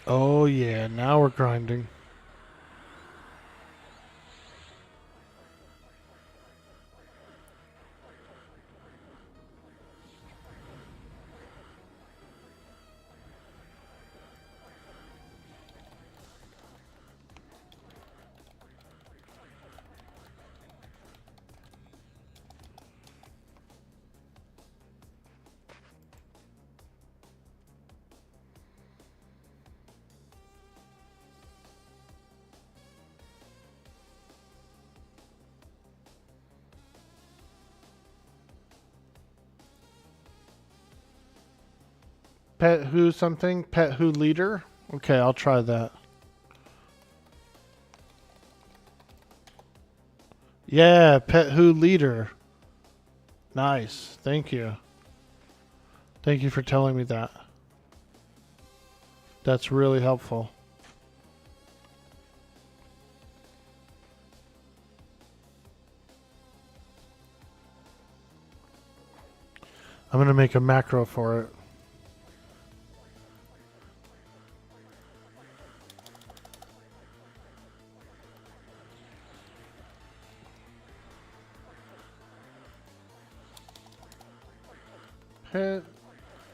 Oh yeah, now we're grinding. Pet who something? Pet who leader? Okay, I'll try that. Yeah, pet who leader. Nice. Thank you. Thank you for telling me that. That's really helpful. I'm going to make a macro for it. Pet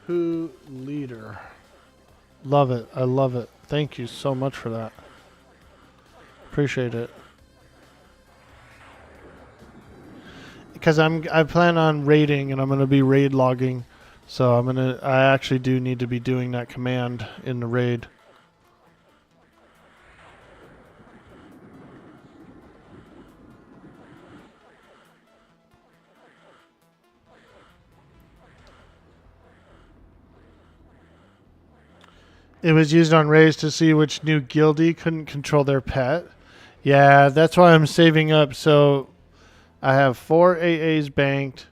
who leader. Love it. I love it. Thank you so much for that. Appreciate it. Because I plan on raiding and I'm going to be raid logging. So I actually do need to be doing that command in the raid. It was used on raids to see which new guildie couldn't control their pet. Yeah, that's why I'm saving up. So I have 4 AAs banked.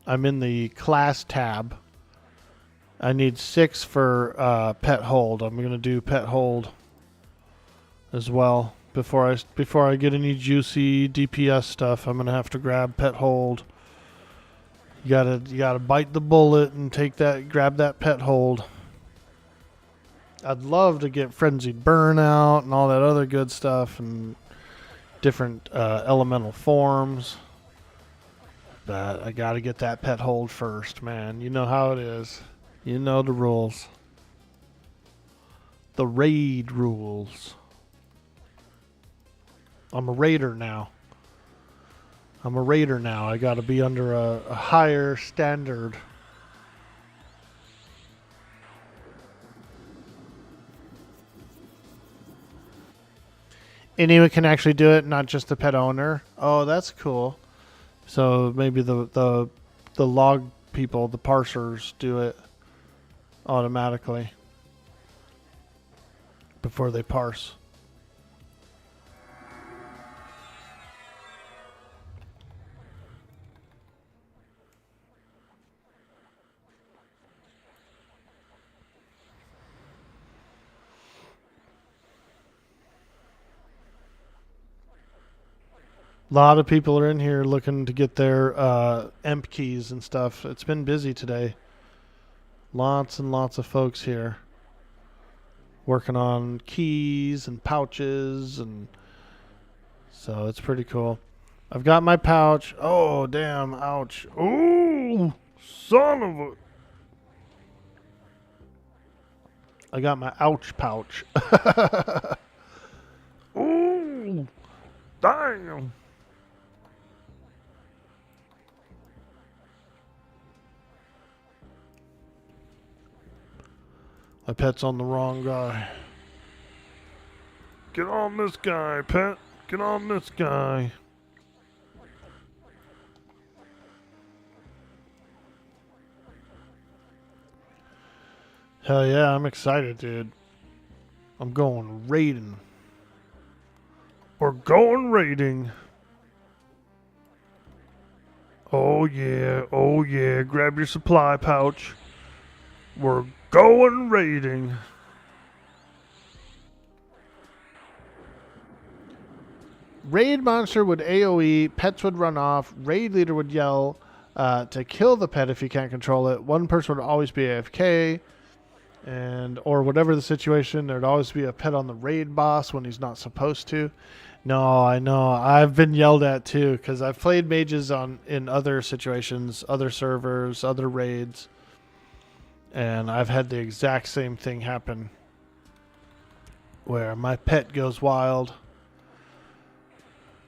I'm in the class tab. I need 6 for pet hold. I'm going to do pet hold. as well. Before I get any juicy DPS stuff, I'm gonna have to grab pet hold. You gotta bite the bullet and grab that pet hold. I'd love to get frenzied burnout and all that other good stuff and different elemental forms, but I gotta get that pet hold first, man. You know how it is. You know the rules. The raid rules. I'm a raider now. I gotta be under a higher standard. Anyone can actually do it, not just the pet owner. Oh, that's cool. So maybe the log people, the parsers, do it automatically before they parse. A lot of people are in here looking to get their emp keys and stuff. It's been busy today. Lots and lots of folks here working on keys and pouches, and so it's pretty cool. I've got my pouch. Oh, damn. Ouch. Oh, son of a... I got my ouch pouch. Oh, damn. My pet's on the wrong guy. Get on this guy, pet. Get on this guy. Hell yeah, I'm excited, dude. I'm going raiding. We're going raiding. Oh yeah, grab your supply pouch. We're going raiding. Raid monster would AoE, pets would run off, raid leader would yell to kill the pet if he can't control it. One person would always be AFK, or whatever the situation, there'd always be a pet on the raid boss when he's not supposed to. No, I know. I've been yelled at too because I've played mages in other situations, other servers, other raids, and I've had the exact same thing happen where my pet goes wild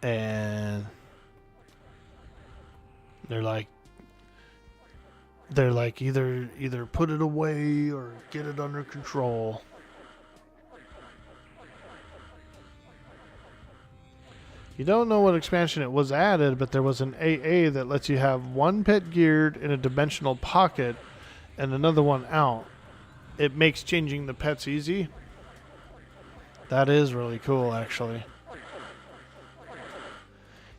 and they're like either put it away or get it under control. You don't know what expansion it was added, but there was an AA that lets you have one pet geared in a dimensional pocket and another one out. It makes changing the pets easy. That is really cool, actually.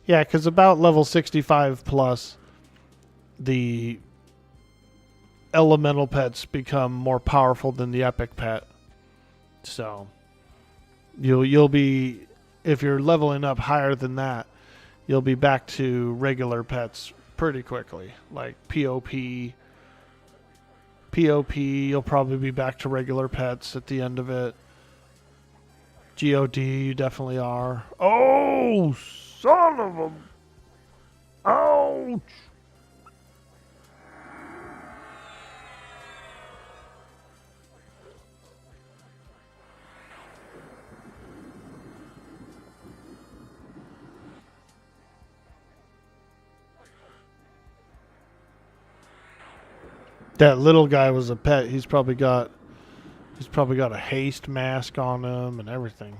Yeah, because about level 65 plus, the elemental pets become more powerful than the epic pet. So you'll be, if you're leveling up higher than that, you'll be back to regular pets pretty quickly. Like POP, you'll probably be back to regular pets at the end of it. GOD, you definitely are. Oh, son of a... Ouch. That little guy was a pet. He's probably got a haste mask on him and everything.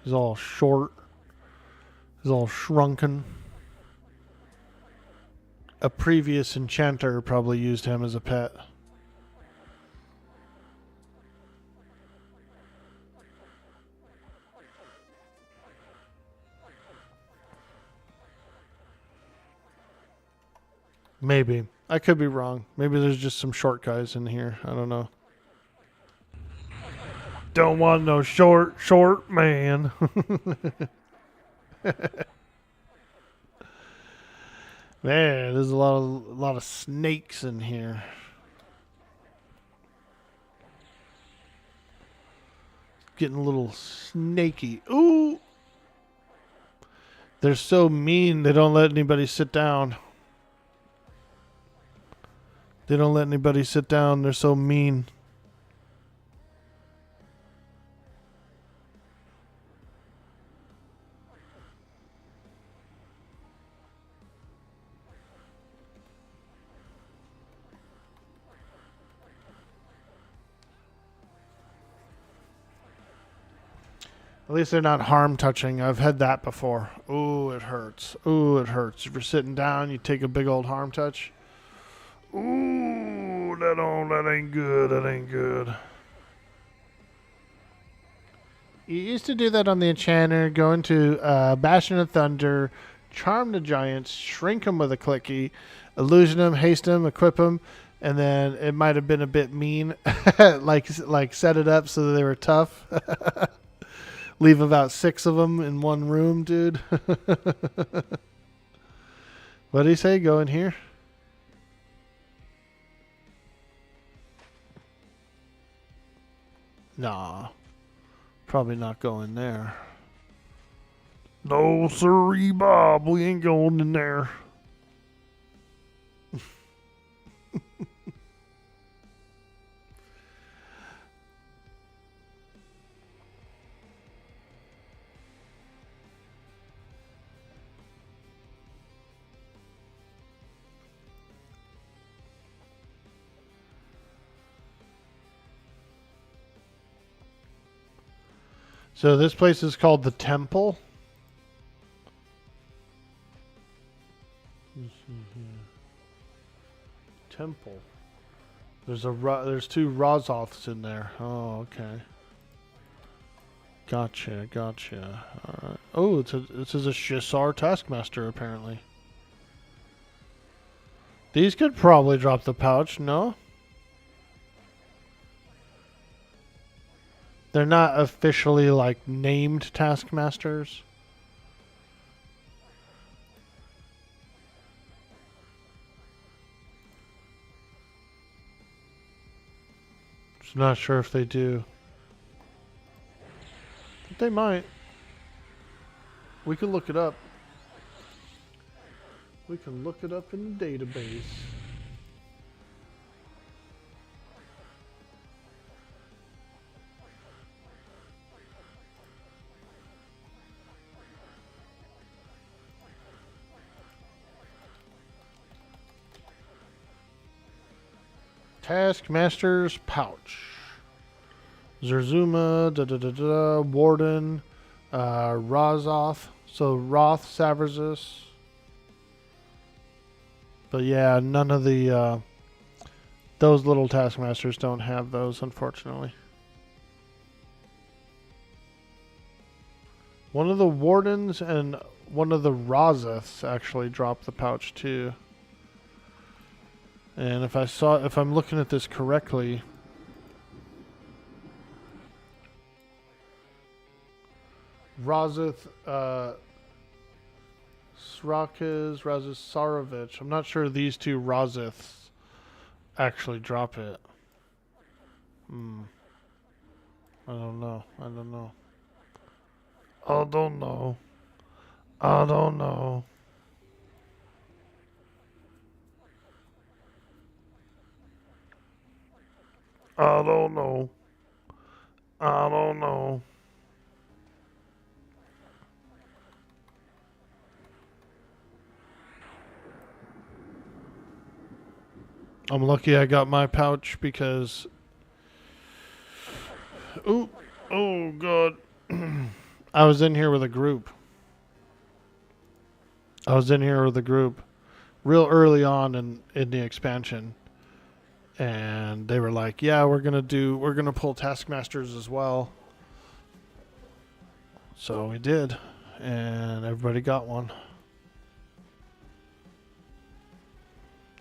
He's all short. He's all shrunken. A previous enchanter probably used him as a pet. Maybe. I could be wrong. Maybe there's just some short guys in here. I don't know. Don't want no short man. Man, there's a lot of snakes in here. Getting a little snaky. Ooh! They're so mean, they don't let anybody sit down. They don't let anybody sit down. They're so mean. At least they're not harm touching. I've had that before. Ooh, it hurts. Ooh, it hurts. If you're sitting down, you take a big old harm touch. Ooh, that ain't good. That ain't good. You used to do that on the Enchanter. Go into Bastion of Thunder, charm the giants, shrink them with a clicky, illusion them, haste them, equip them, and then it might have been a bit mean, like set it up so that they were tough. Leave about 6 of them in one room, dude. What did he say? Go in here? Nah. Probably not going there. No, sirree, Bob. We ain't going in there. So this place is called the Temple. Temple. There's 2 Rozoths in there. Oh, okay. Gotcha. All right. Oh, this is a Shisar Taskmaster apparently. These could probably drop the pouch. No. They're not officially like named Taskmasters. Just not sure if they do. But they might. We can look it up. We can look it up in the database. Taskmaster's pouch. Zerzuma, Warden, Rozoth. So Roth, Saverzus. But yeah, none of the those little Taskmasters don't have those, unfortunately. One of the Wardens and one of the Rozoths actually dropped the pouch too. And if I'm looking at this correctly, Rozoth, Srakas, Razasarovich. I'm not sure these 2 Rozoths actually drop it. I don't know. I don't know. I'm lucky I got my pouch because... Ooh, oh God. I was in here with a group. Real early on in the expansion. And they were like, yeah, we're going to pull Taskmasters as well. So we did. And everybody got one.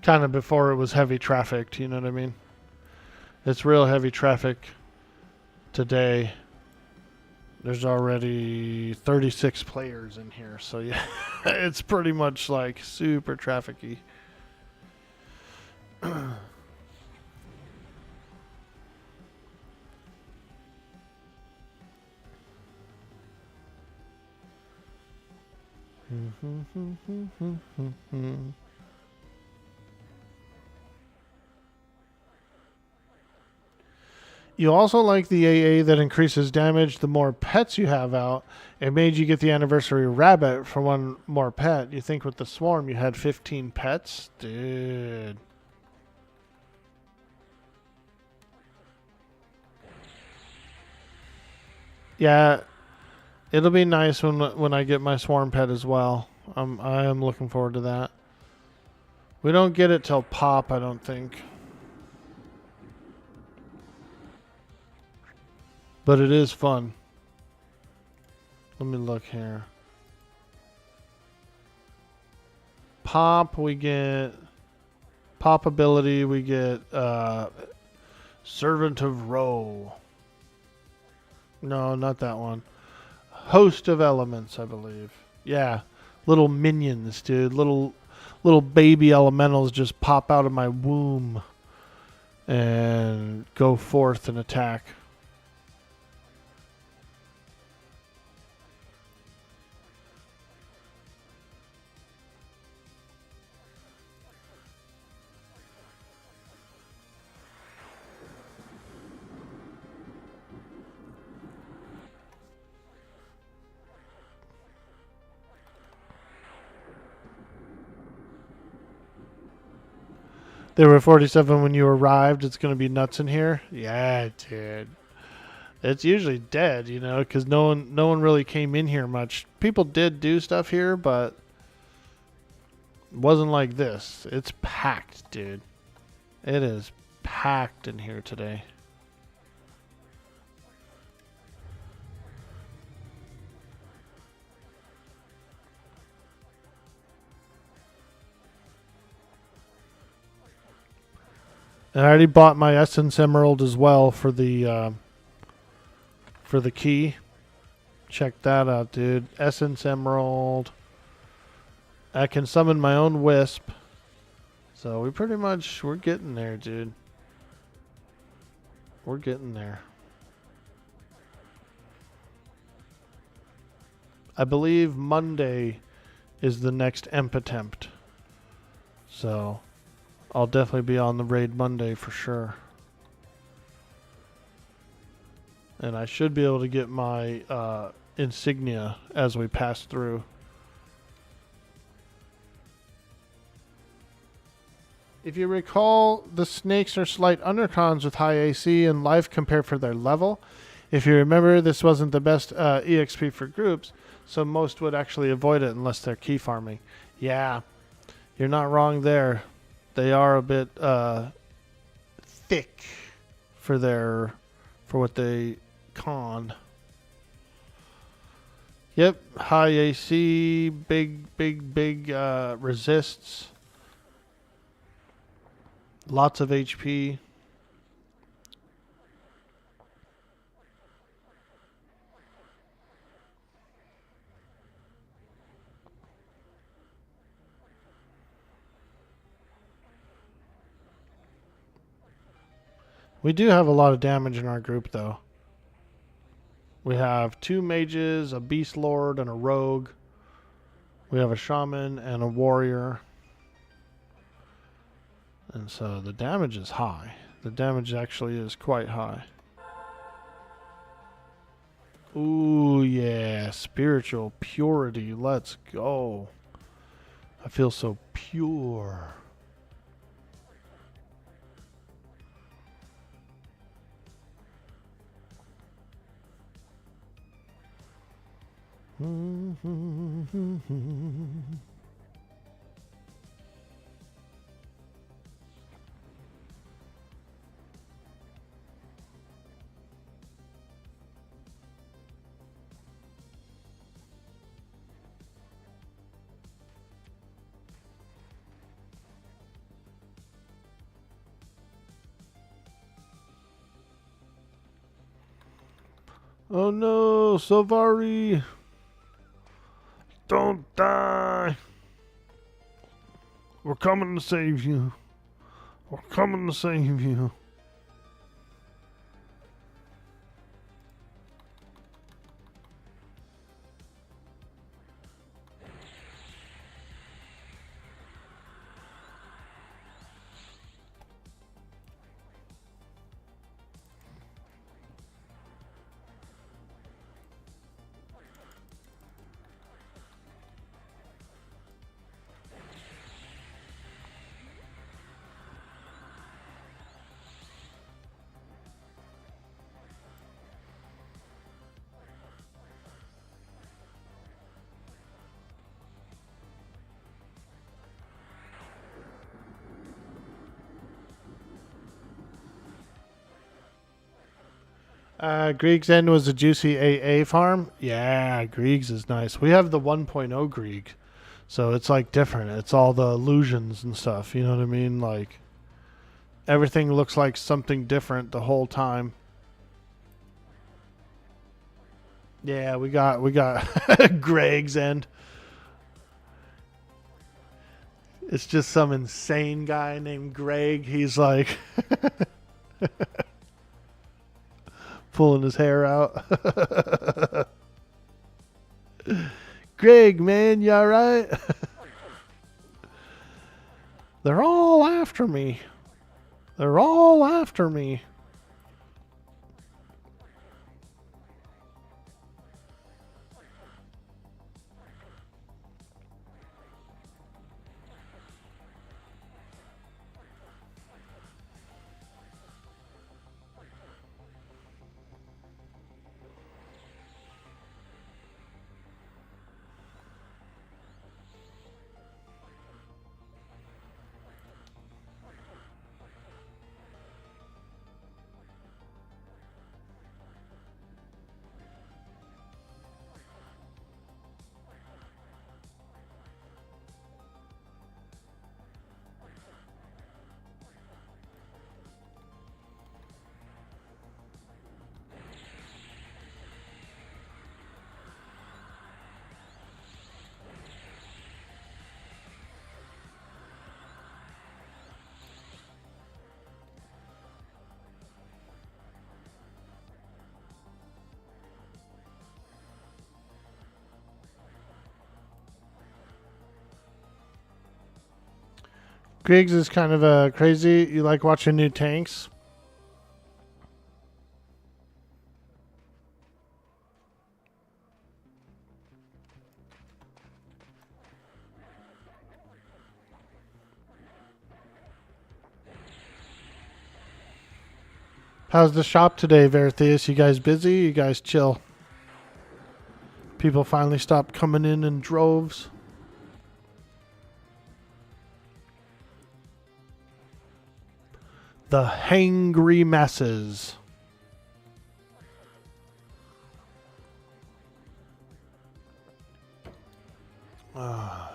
Kind of before it was heavy trafficked, you know what I mean? It's real heavy traffic today. There's already 36 players in here, so yeah, it's pretty much like super trafficy. You also like the AA that increases damage the more pets you have out. It made you get the anniversary rabbit for one more pet. You think with the swarm you had 15 pets? Dude. Yeah, it'll be nice when I get my swarm pet as well. I am looking forward to that. We don't get it till pop, I don't think. But it is fun. Let me look here. Pop, we get pop ability, we get Servant of Ro. No, not that one. Host of Elements, I believe. Yeah, little minions, dude. Little baby elementals just pop out of my womb and go forth and attack. There were 47 when you arrived. It's going to be nuts in here. Yeah, dude. It's usually dead, you know, because no one really came in here much. People did do stuff here, but it wasn't like this. It's packed, dude. It is packed in here today. And I already bought my Essence Emerald as well for the key. Check that out, dude. Essence Emerald. I can summon my own Wisp. So we're getting there, dude. We're getting there. I believe Monday is the next Emp attempt. So I'll definitely be on the raid Monday for sure. And I should be able to get my insignia as we pass through. If you recall, the snakes are slight undercons with high AC and life compared for their level. If you remember, this wasn't the best EXP for groups, so most would actually avoid it unless they're key farming. Yeah, you're not wrong there. They are a bit thick for what they con. Yep, high AC, big resists. Lots of HP. We do have a lot of damage in our group, though. We have 2 mages, a beast lord, and a rogue. We have a shaman and a warrior. And so the damage is high. The damage actually is quite high. Ooh, yeah. Spiritual purity. Let's go. I feel so pure. Oh no, Savari. Don't die. We're coming to save you. We're coming to save you. Grieg's End was a juicy AA farm. Yeah, Grieg's is nice. We have the 1.0 Grieg, so it's like different. It's all the illusions and stuff. You know what I mean? Like everything looks like something different the whole time. Yeah, we got Greg's End. It's just some insane guy named Greg. He's like pulling his hair out. Greg, man, you alright? They're all after me. They're all after me. Griggs is kind of crazy. You like watching new tanks? How's the shop today, Vertheus? You guys busy? You guys chill? People finally stopped coming in droves. The hangry masses. Ah.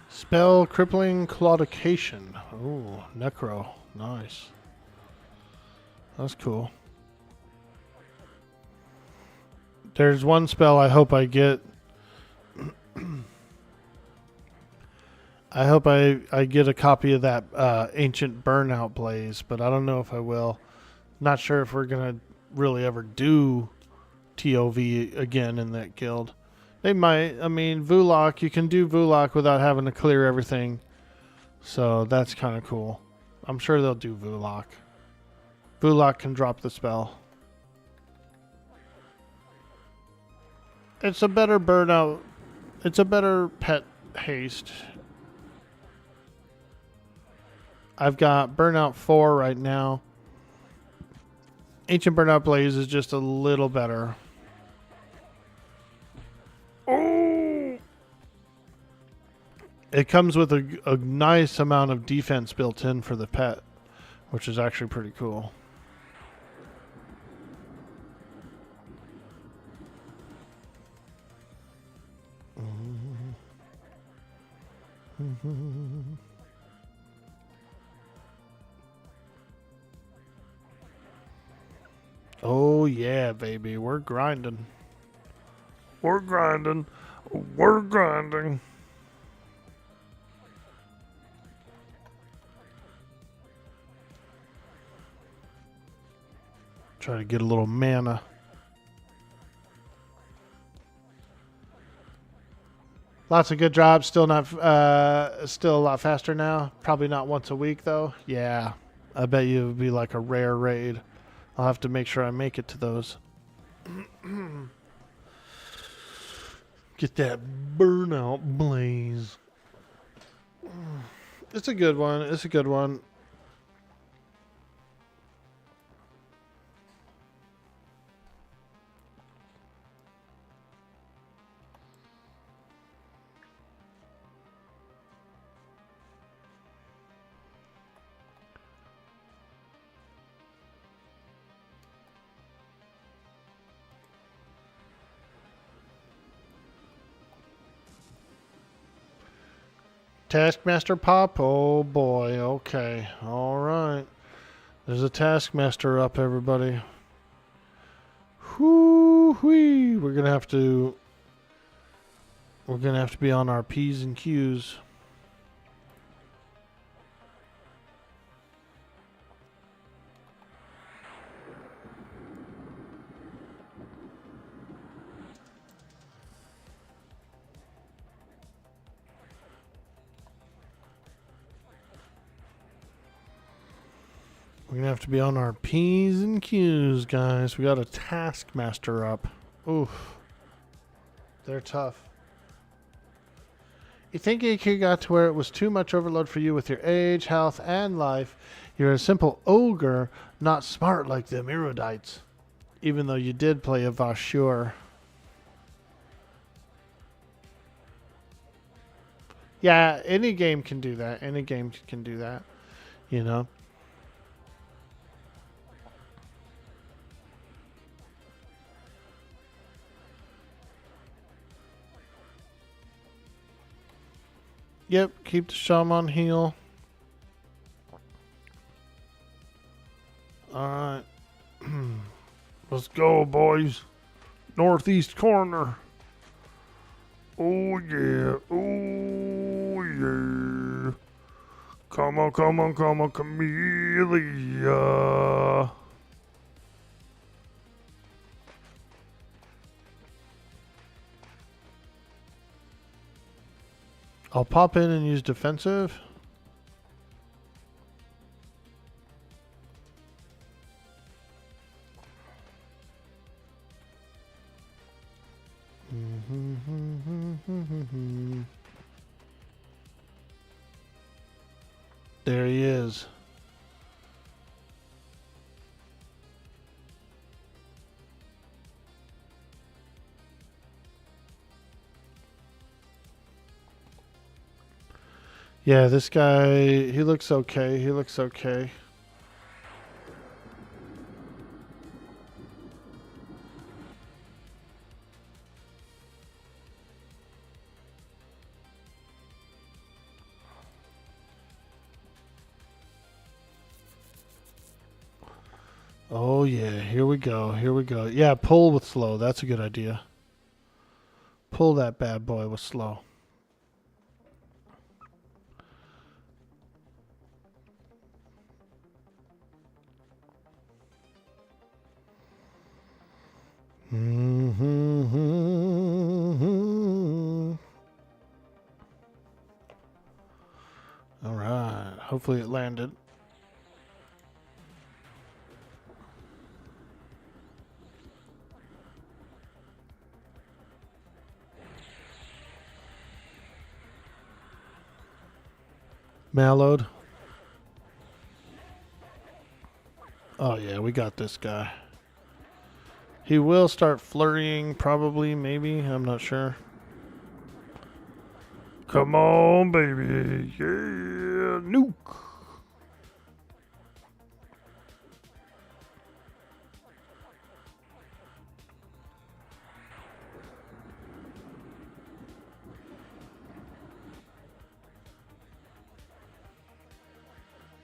Spell crippling claudication. Oh, necro. Nice. That's cool. There's one spell I hope I get. I hope I get a copy of that ancient burnout blaze, but I don't know if I will. Not sure if we're going to really ever do TOV again in that guild. They might. I mean, Vulok, you can do Vulok without having to clear everything. So that's kind of cool. I'm sure they'll do Vulok. Vulok can drop the spell. It's a better burnout. It's a better pet haste. I've got Burnout 4 right now. Ancient Burnout Blaze is just a little better. Oh! It comes with a nice amount of defense built in for the pet, which is actually pretty cool. Oh yeah, baby, we're grinding. We're grinding. We're grinding. Try to get a little mana. Lots of good drops. Still not. Still a lot faster now. Probably not once a week though. Yeah, I bet you it would be like a rare raid. I'll have to make sure I make it to those. Get that burnout blaze. It's a good one. It's a good one. Taskmaster pop? Oh boy, okay. Alright. There's a Taskmaster up, everybody. Whoo-wee. We're gonna have to be on our P's and Q's. We're going to have to be on our P's and Q's, guys. We got a Taskmaster up. Oof. They're tough. You think EQ got to where it was too much overload for you with your age, health, and life. You're a simple ogre, not smart like them erudites. Even though you did play a Vashur. Yeah, any game can do that. Any game can do that. You know? Yep, keep the shaman heal. Alright. Let's go, boys. Northeast corner. Oh, yeah. Oh, yeah. Come on, come on, come on, Camellia. I'll pop in and use defensive. There he is. Yeah, this guy, he looks okay. He looks okay. Oh yeah, here we go. Here we go. Yeah, pull with slow. That's a good idea. Pull that bad boy with slow. All right. Hopefully it landed. Mallowed. Oh yeah, we got this guy. He will start flurrying, probably, maybe. I'm not sure. Come on, baby. Yeah, nuke.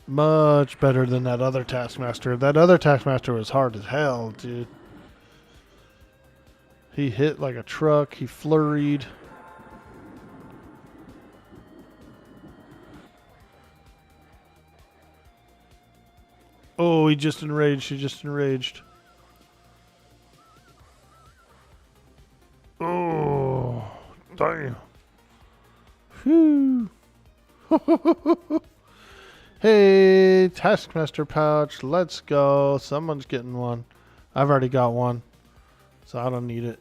Much better than that other Taskmaster. That other Taskmaster was hard as hell, dude. He hit like a truck. He flurried. Oh, he just enraged. He just enraged. Oh, damn. Whew. Hey, Taskmaster pouch. Let's go. Someone's getting one. I've already got one, so I don't need it.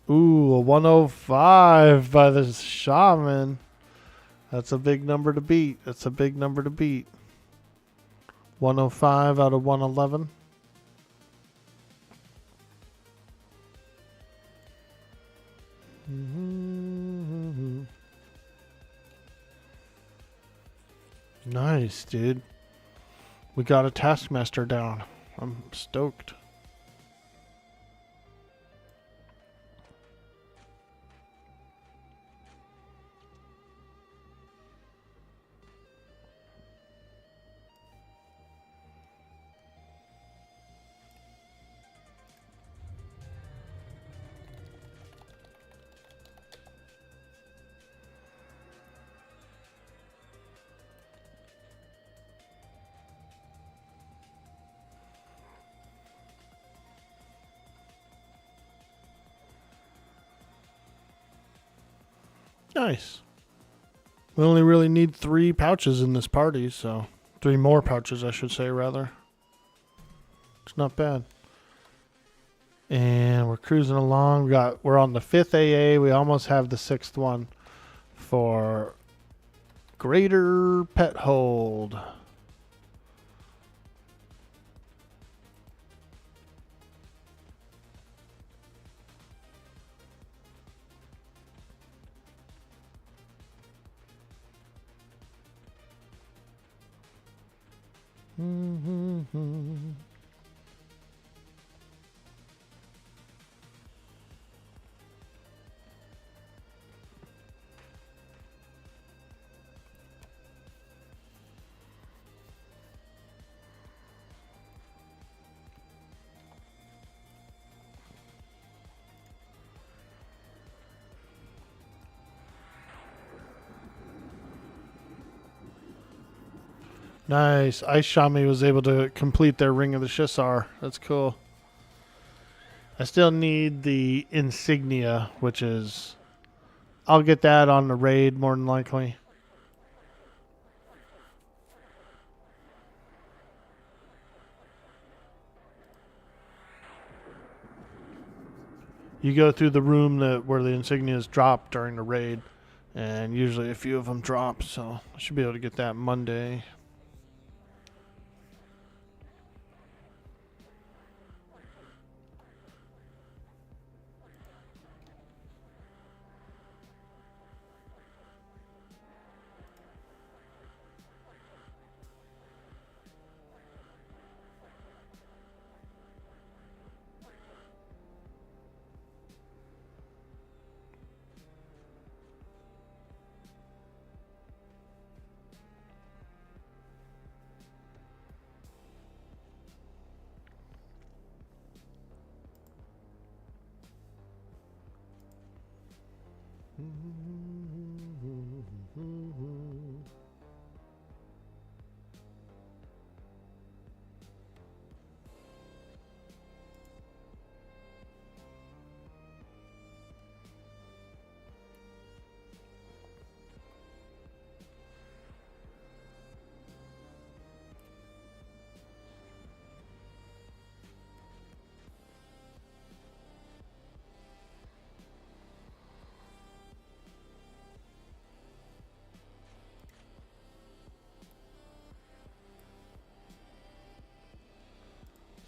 Ooh, a 105 by the shaman. That's a big number to beat. That's a big number to beat. 105 out of 111. Nice, dude. We got a Taskmaster down. I'm stoked. Nice. We only really need 3 pouches in this party, so 3 more pouches, I should say, rather. It's not bad. And we're cruising along. We're on the 5th AA. We almost have the 6th one for Greater Pet Hold. Nice. Ice Shami was able to complete their Ring of the Shissar. That's cool. I still need the insignia, which is... I'll get that on the raid, more than likely. You go through the room where the insignias drop during the raid, and usually a few of them drop, so I should be able to get that Monday.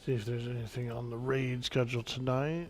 See if there's anything on the raid schedule tonight.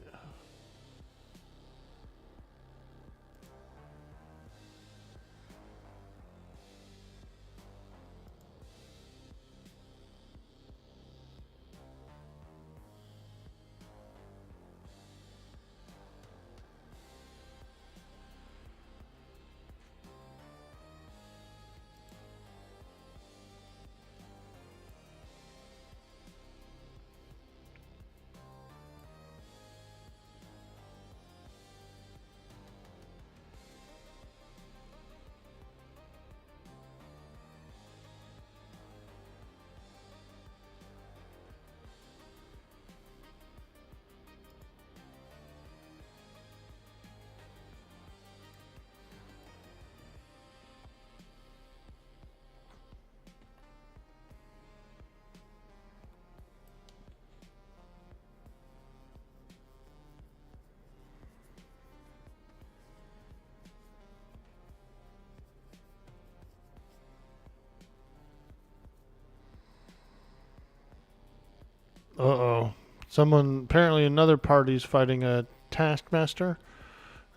Uh-oh. Someone, apparently another party's fighting a taskmaster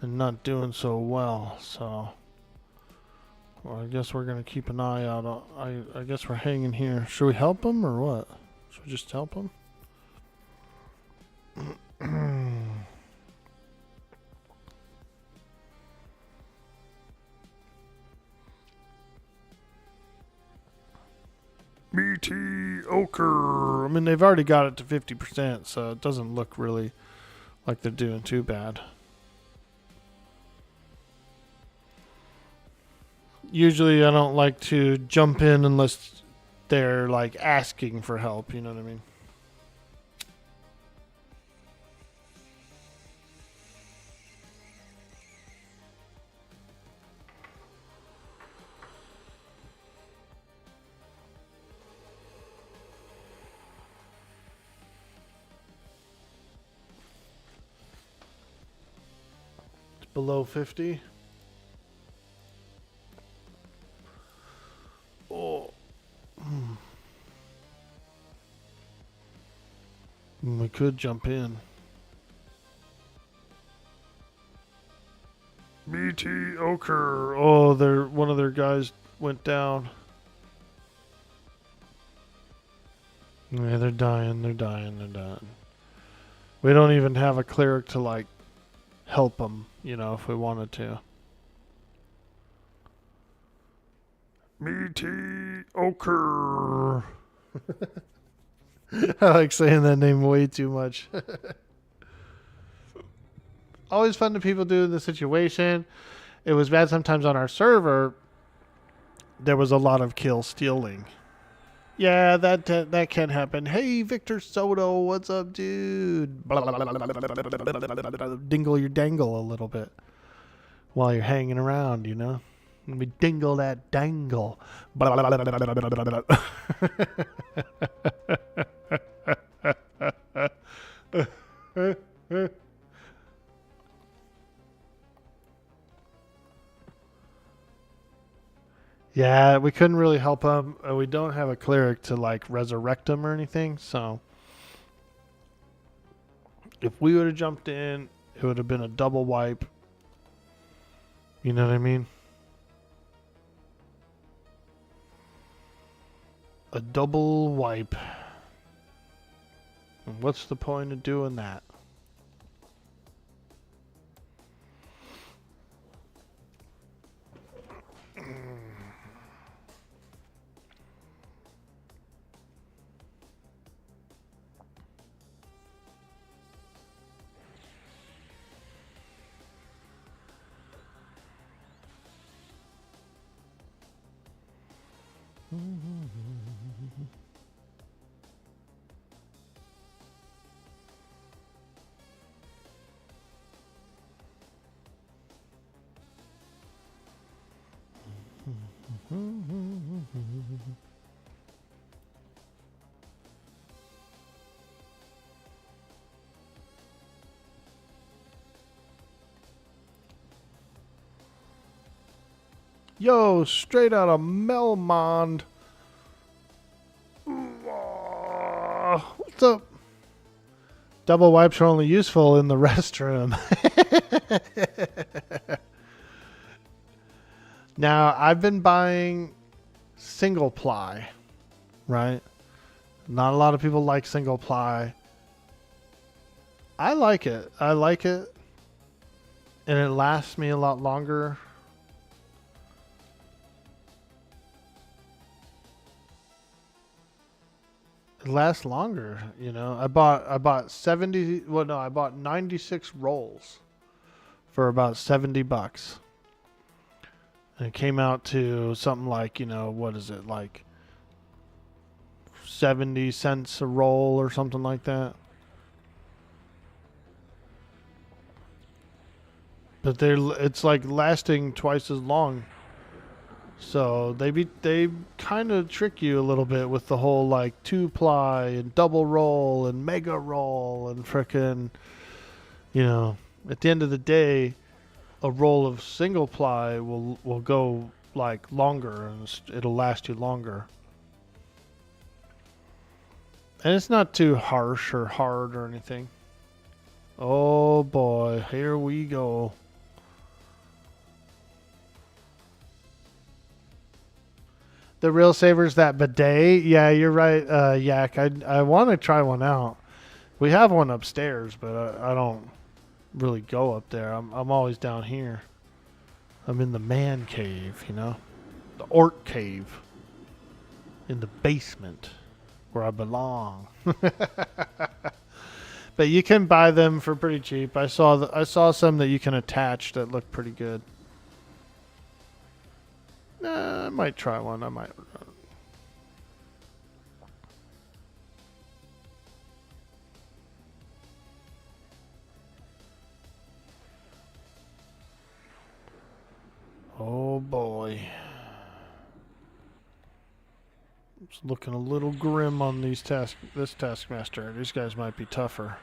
and not doing so well, so... Well, I guess we're going to keep an eye out. I guess we're hanging here. Should we help him or what? Should we just help him? Mediocre. I mean, they've already got it to 50%, so it doesn't look really like they're doing too bad. Usually I don't like to jump in unless they're like asking for help, you know what I mean? It's below 50. Oh. We could jump in. Mediocre. Oh, one of their guys went down. Yeah, they're dying. They're dying. They're dying. We don't even have a cleric to like help them, you know, if we wanted to. Mediocre. I like saying that name way too much. Always fun to people do in the situation. It was bad sometimes on our server. There was a lot of kill stealing. Yeah, that can happen. Hey, Victor Soto, what's up, dude? Dingle your dangle a little bit while you're hanging around, you know? Let me dingle that dangle. Yeah, we couldn't really help him. We don't have a cleric to like resurrect him or anything. So if we would have jumped in, it would have been a double wipe. You know what I mean? A double wipe. And what's the point of doing that? Yo, straight out of Melmond. What's up? Double wipes are only useful in the restroom. Now, I've been buying single ply, right? Not a lot of people like single ply. I like it. I like it. And it lasts me a lot longer. It lasts longer, you know. I bought 96 rolls for about $70. And it came out to something like, you know, what is it, like 70 cents a roll or something like that. But it's like lasting twice as long. So they kind of trick you a little bit with the whole like 2-ply and double roll and mega roll and frickin', you know, at the end of the day, a roll of single ply will go like longer and it'll last you longer. And it's not too harsh or hard or anything. Oh boy, here we go. The Real Savers, that bidet. Yeah, you're right, Yak. I want to try one out. We have one upstairs, but I don't really go up there. I'm always down here. I'm in the man cave, you know, the orc cave, in the basement where I belong. But you can buy them for pretty cheap. I saw some that you can attach that look pretty good. I might try one. I might. Oh boy. It's looking a little grim on this Taskmaster. These guys might be tougher.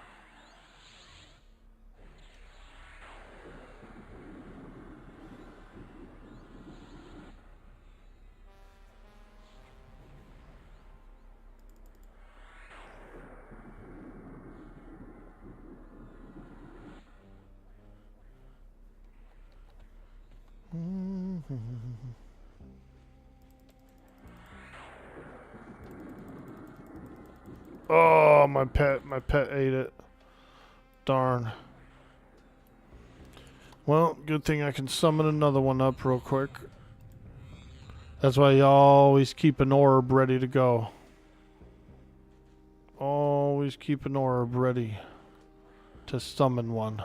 Oh, my pet ate it. Darn. Well, good thing I can summon another one up real quick. That's why you always keep an orb ready to go. Always keep an orb ready to summon one.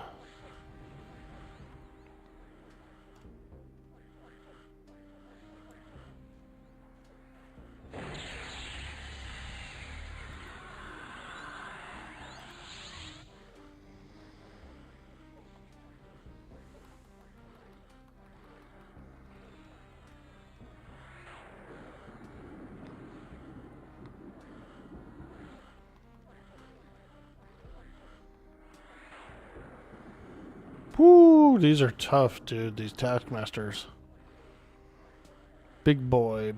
Woo, these are tough, dude, these Taskmasters. Big boys.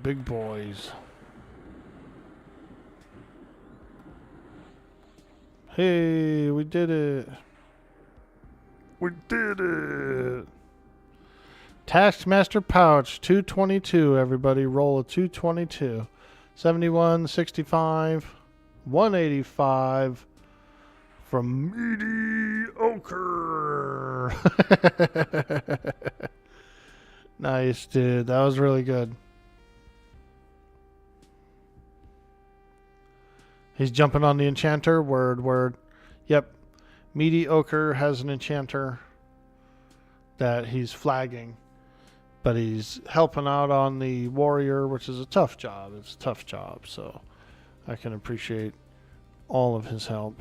Hey, we did it. We did it. Taskmaster pouch, 222, everybody. Roll a 222. 71, 65, 185 from Mediocre. Nice, dude. That was really good. He's jumping on the enchanter. Word. Yep. Mediocre has an enchanter that he's flagging. but he's helping out on the warrior, which is a tough job. It's a tough job, so I can appreciate all of his help.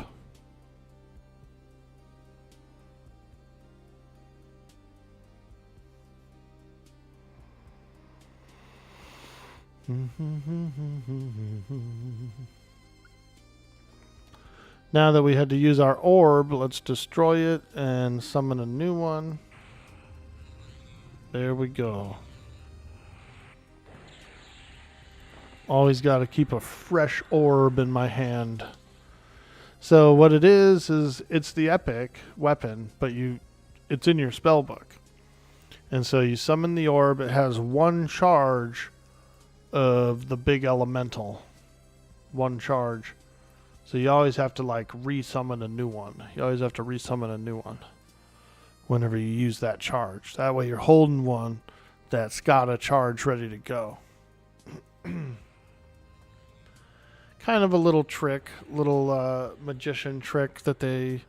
Now that we had to use our orb, let's destroy it and summon a new one. There we go. Always got to keep a fresh orb in my hand. So what it is it's the epic weapon, but it's in your spell book. And so you summon the orb. It has one charge of the big elemental. One charge. So you always have to like resummon a new one. You always have to resummon a new one whenever you use that charge. That way you're holding one that's got a charge ready to go. Kind of a little trick, little magician trick that they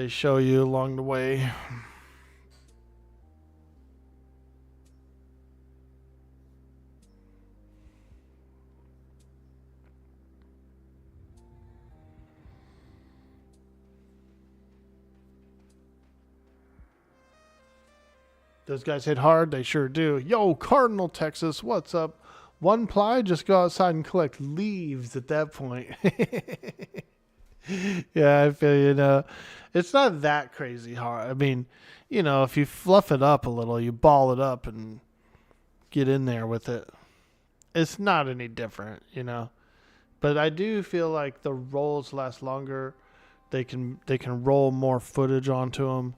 show you along the way. Those guys hit hard. They sure do. Yo, Cardinal, Texas. What's up? One ply, just go outside and collect leaves at that point. Yeah, I feel you know. It's not that crazy hard. I mean, you know, if you fluff it up a little, you ball it up and get in there with it. It's not any different, you know. But I do feel like the rolls last longer. They can roll more footage onto them.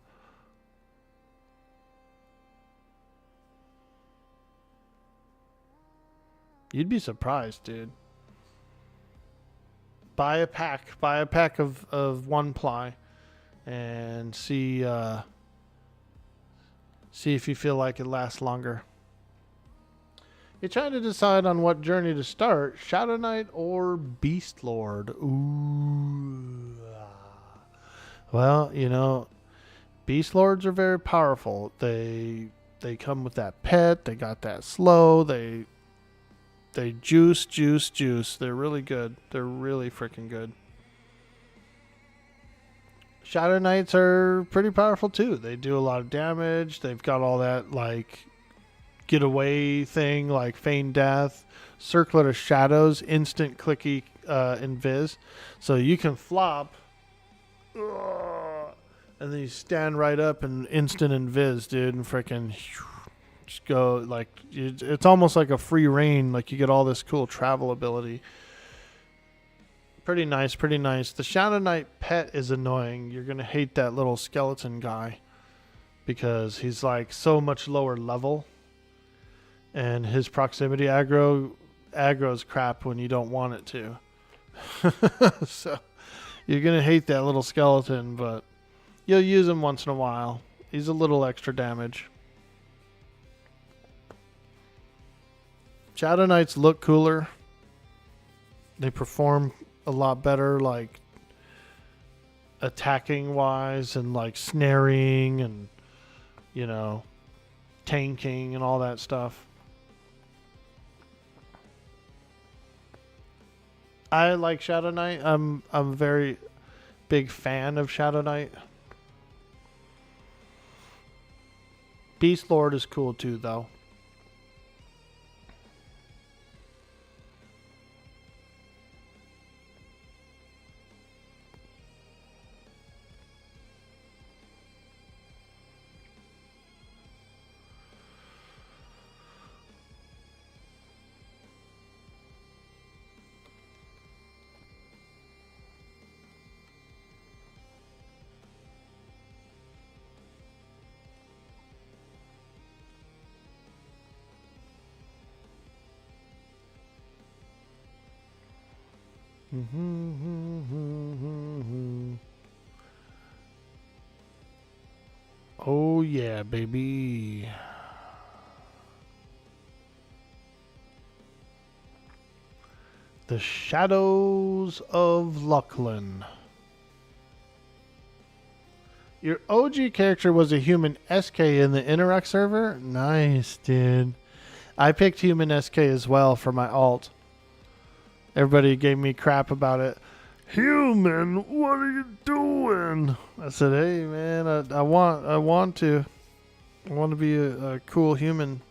You'd be surprised, dude. Buy a pack of one ply and see if you feel like it lasts longer. You're trying to decide on what journey to start, Shadow Knight or Beast Lord. Ooh. Well, you know, Beast Lords are very powerful. They come with that pet, they got that slow, they juice. They're really good. They're really freaking good. Shadow Knights are pretty powerful too. They do a lot of damage. They've got all that like get away thing, like feign death, circlet of shadows, instant clicky invis. So you can flop and then you stand right up and instant invis, dude, and freaking just go like it's almost like a free reign. Like you get all this cool travel ability. Pretty nice. The Shadow Knight pet is annoying. You're gonna hate that little skeleton guy because he's like so much lower level, and his proximity aggro's crap when you don't want it to. So you're gonna hate that little skeleton, but you'll use him once in a while. He's a little extra damage. Shadow Knights look cooler. They perform a lot better, like attacking wise and like snaring and, you know, tanking and all that stuff. I like Shadow Knight. I'm a very big fan of Shadow Knight. Beast Lord is cool too, though. Oh yeah, baby. The Shadows of Lachlan. Your OG character was a human SK in the Interact server? Nice, dude. I picked human SK as well for my alt. Everybody gave me crap about it. Human, what are you doing? I said, hey, man, I want to be a cool human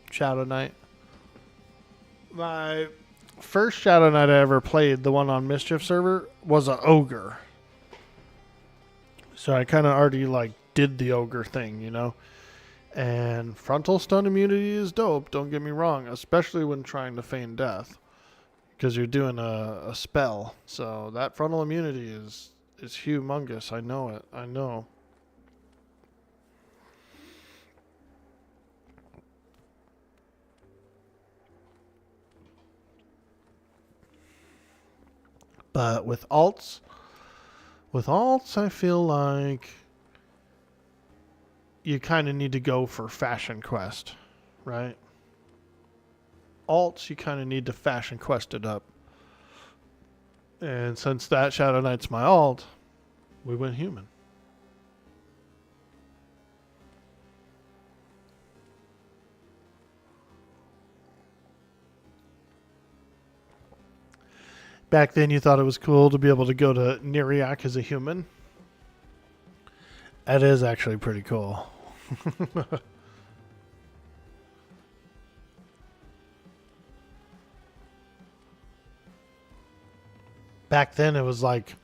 Shadow Knight. My first Shadow Knight I ever played, the one on Mischief server, was a ogre. So I kind of already like did the ogre thing, you know. And frontal stun immunity is dope. Don't get me wrong, especially when trying to feign death, because you're doing a spell. So that frontal immunity is humongous. I know it. I know. But with alts, I feel like you kind of need to go for Fashion Quest, right? Alts, you kind of need to Fashion Quest it up. And since that Shadow Knight's my alt, we went human. Back then, you thought it was cool to be able to go to Neriak as a human. That is actually pretty cool. Back then, it was like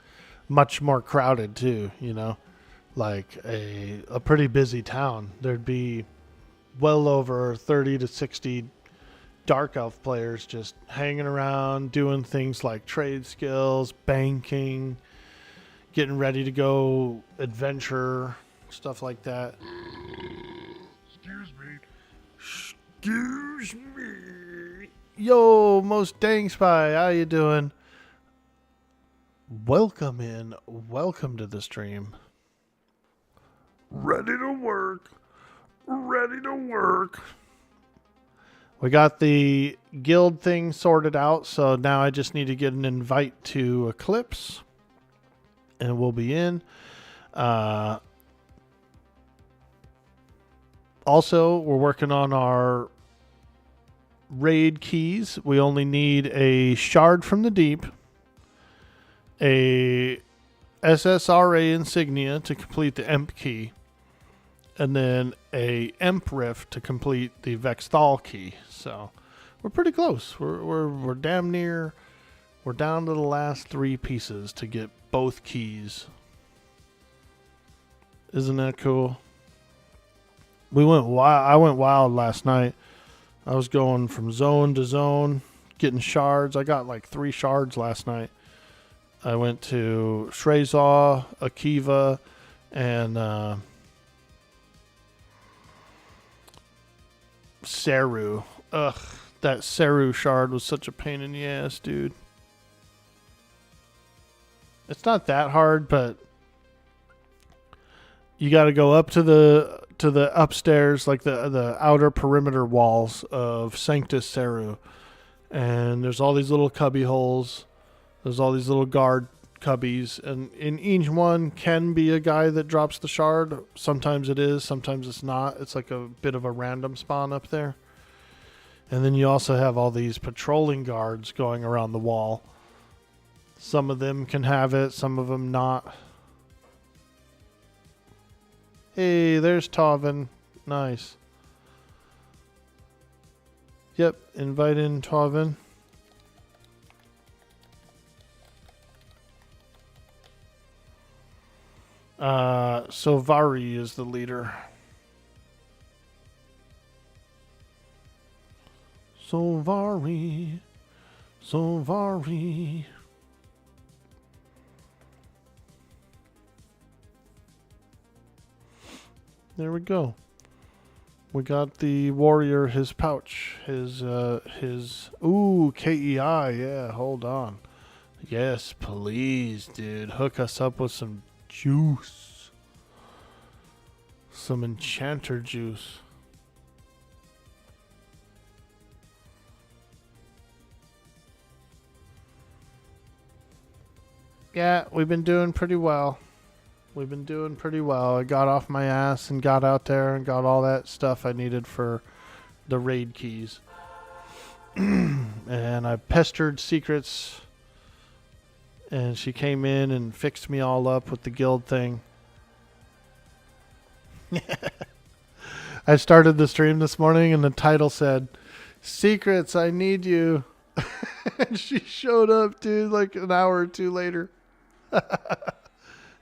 much more crowded too, you know, like a pretty busy town. There'd be well over 30 to 60 Dark Elf players just hanging around, doing things like trade skills, banking, getting ready to go adventure, stuff like that. Excuse me. Excuse me. Yo, Most Dang Spy, how you doing? Welcome to the stream. Ready to work. Ready to work. We got the guild thing sorted out, so now I just need to get an invite to Eclipse, and we'll be in. Also, we're working on our raid keys. We only need a Shard from the Deep, a SSRA insignia to complete the Emp key, and then a Emp Rift to complete the Vexthal key. So we're pretty close. We're damn near. We're down to the last 3 pieces to get both keys. Isn't that cool? We went wild. I went wild last night. I was going from zone to zone, getting shards. I got like 3 shards last night. I went to Shrezar, Akiva, and Seru. Ugh, that Seru shard was such a pain in the ass, dude. It's not that hard, but you got to go up to the upstairs, like the outer perimeter walls of Sanctus Seru, and there's all these little cubby holes. There's all these little guard cubbies, and in each one can be a guy that drops the shard. Sometimes it is, sometimes it's not. It's like a bit of a random spawn up there. And then you also have all these patrolling guards going around the wall. Some of them can have it, some of them not. Hey, there's Tauvin. Nice. Yep, invite in Tauvin. Sovari is the leader. Sovari. There we go. We got the warrior, his pouch, his ooh, KEI, yeah, hold on. Yes, please, dude, hook us up with some juice. Some enchanter juice. Yeah, we've been doing pretty well. We've been doing pretty well. I got off my ass and got out there and got all that stuff I needed for the raid keys. And I pestered Secrets, and she came in and fixed me all up with the guild thing. I started the stream this morning and the title said, Secrets, I need you. And she showed up, dude, like an hour or two later.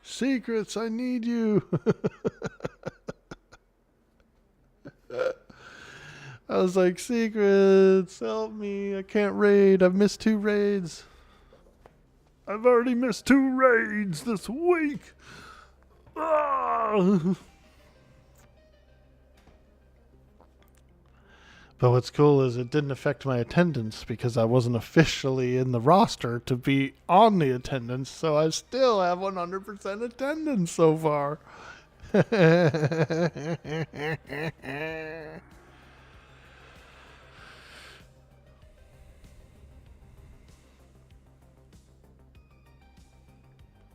Secrets, I need you. I was like, Secrets, help me. I can't raid. I've missed 2 raids. I've already missed 2 raids this week. Ah! But what's cool is it didn't affect my attendance because I wasn't officially in the roster to be on the attendance. So I still have 100% attendance so far.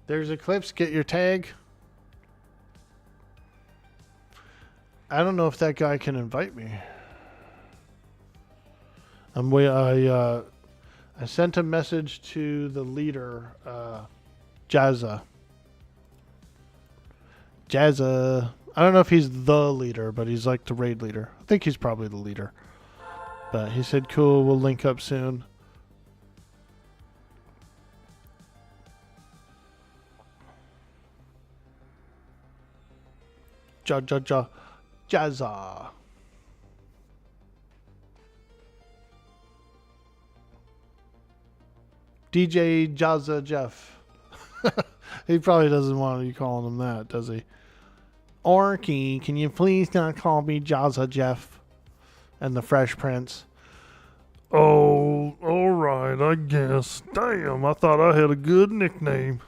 There's Eclipse. Get your tag. I don't know if that guy can invite me. I sent a message to the leader, Jazza. Jazza. I don't know if he's the leader, but he's like the raid leader. I think he's probably the leader. But he said, cool, we'll link up soon. Jazza. DJ Jazza Jeff. He probably doesn't want you calling him that, does he? Orky, can you please not call me Jazza Jeff and the Fresh Prince? Oh, all right, I guess. Damn, I thought I had a good nickname.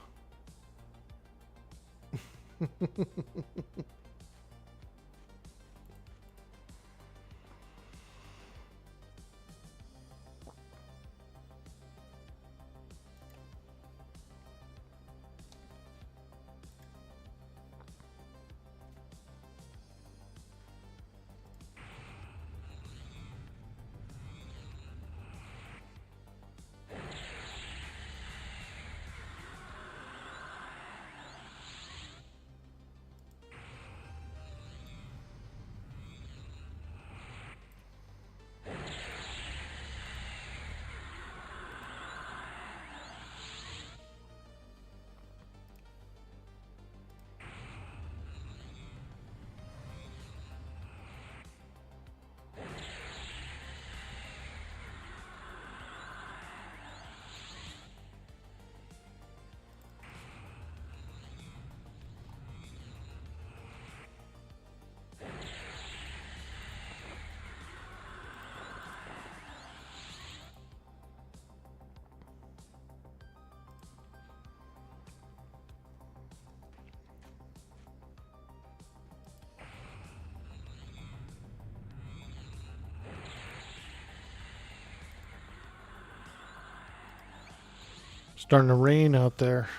Starting to rain out there.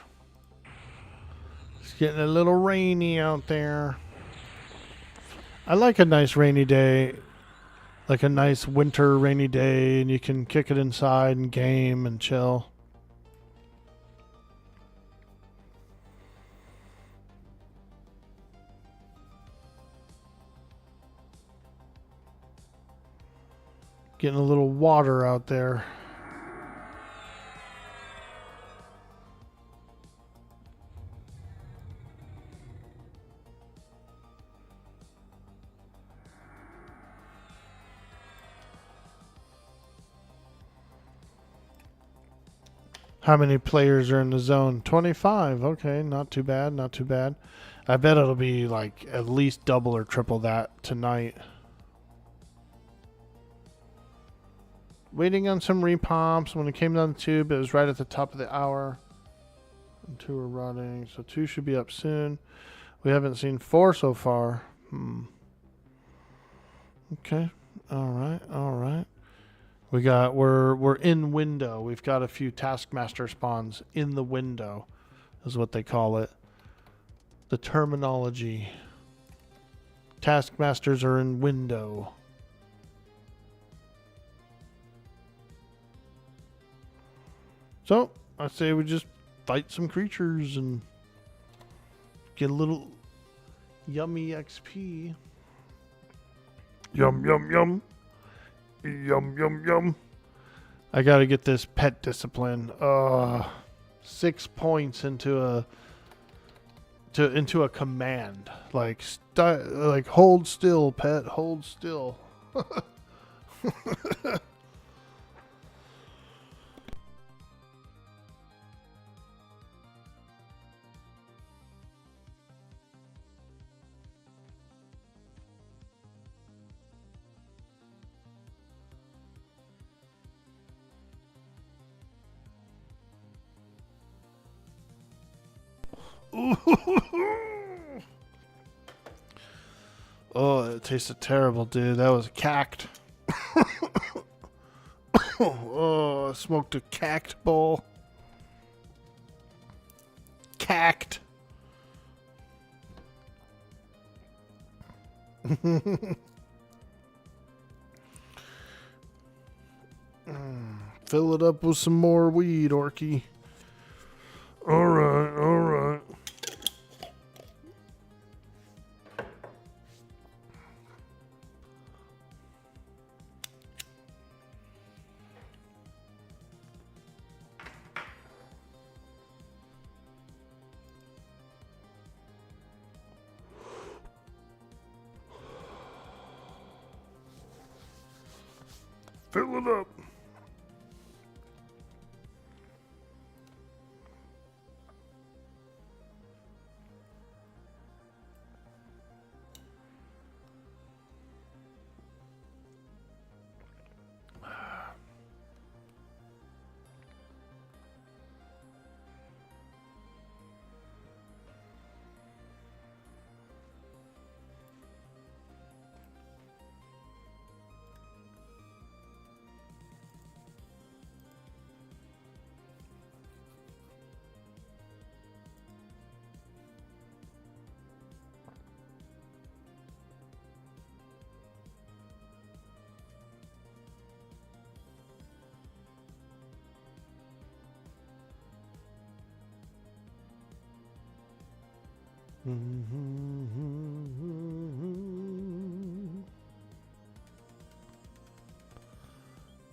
It's getting a little rainy out there. I like a nice rainy day. Like a nice winter rainy day, and you can kick it inside and game and chill. Getting a little water out there. How many players are in the zone? 25. Okay, not too bad, not too bad. I bet it'll be like at least double or triple that tonight. Waiting on some repomps. When it came down the tube, it was right at the top of the hour. And 2 are running, so 2 should be up soon. We haven't seen 4 so far. Okay. All right. All right. We're in window. We've got a few Taskmaster spawns in the window, is what they call it. the terminology. Taskmasters are in window. So, I say we just fight some creatures and get a little yummy XP. Yum, yum, yum. Yum, yum, yum. I gotta get this pet discipline. 6 points into a command. Like like hold still, pet, hold still. Oh, it tasted terrible, dude. That was cacked. Oh, I smoked a cacked bowl. Cacked. Fill it up with some more weed, Orky. All right, all right. Fill it up.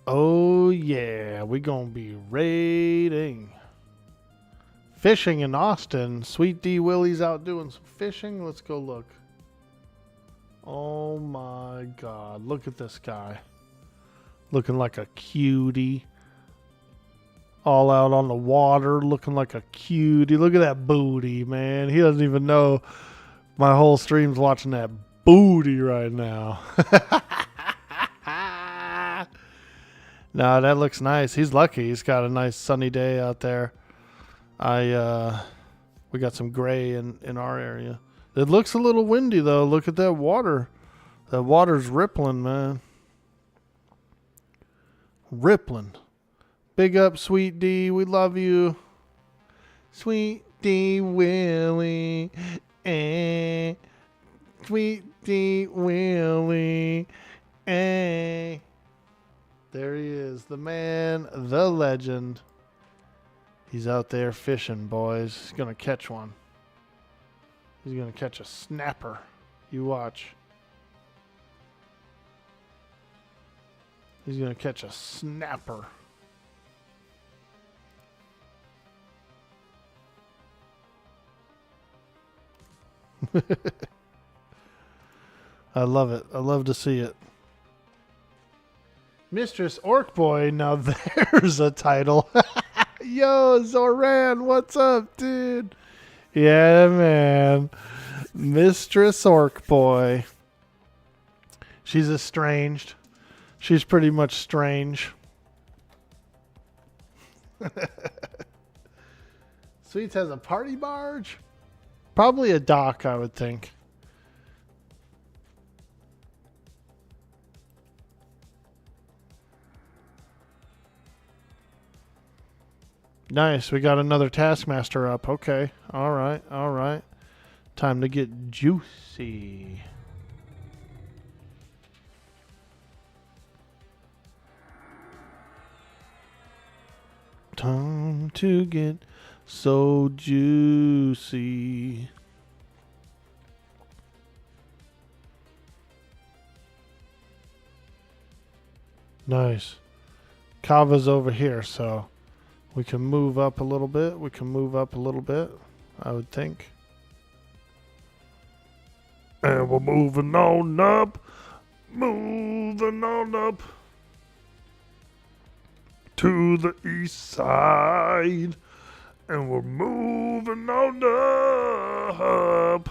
Oh yeah, we gonna be raiding. Fishing in Austin. Sweet D Willie's out doing some fishing. Let's go look. Oh my god, look at this guy. Looking like a cutie. All out on the water, looking like a cutie. Look at that booty, man. He doesn't even know my whole stream's watching that booty right now. No, that looks nice. He's lucky. He's got a nice sunny day out there. We got some gray in our area. It looks a little windy though. Look at that water. That water's rippling, man. Rippling. Big up, Sweet D. We love you. Sweet D Willie. Sweet D Willie. There he is. The man, the legend. He's out there fishing, boys. He's going to catch one. He's going to catch a snapper. You watch. He's going to catch a snapper. I love it. I love to see it. Mistress Orkboy, now there's a title. Yo, Zoran, what's up, dude? Yeah, man. Mistress Orkboy. She's estranged. She's pretty much strange. Sweets has a party barge? Probably a dock, I would think. Nice. We got another Taskmaster up. Okay. All right. All right. Time to get juicy. Time to get so juicy. Nice. Kava's over here, so we can move up a little bit. We can move up a little bit, I would think. And we're moving on up. Moving on up. To the east side. And we're moving on up.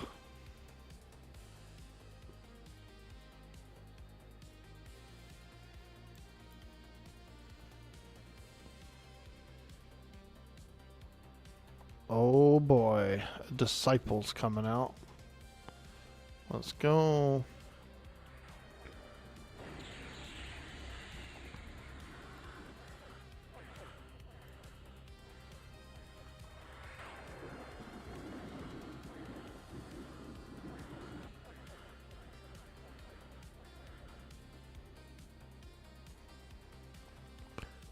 Oh boy, disciples coming out. Let's go.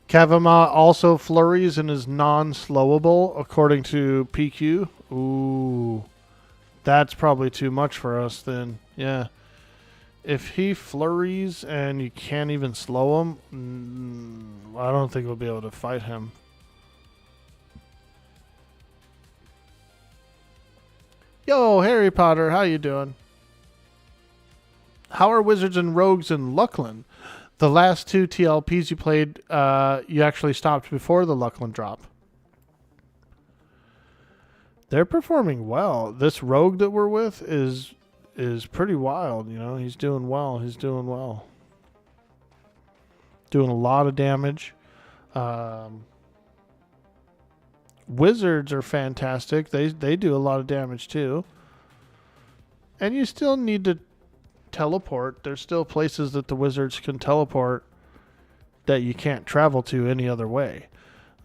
Kavama also flurries and is non-slowable according to PQ. Ooh. That's probably too much for us then. Yeah. If he flurries and you can't even slow him, I don't think we'll be able to fight him. Yo, Harry Potter, how you doing? How are Wizards and Rogues in Luckland? The last two TLPs you played, you actually stopped before the Luckland drop. They're performing well. This rogue that we're with is pretty wild, you know. He's doing well. He's doing well. Doing a lot of damage. Wizards are fantastic. They do a lot of damage too. And you still need to teleport. There's still places that the wizards can teleport that you can't travel to any other way.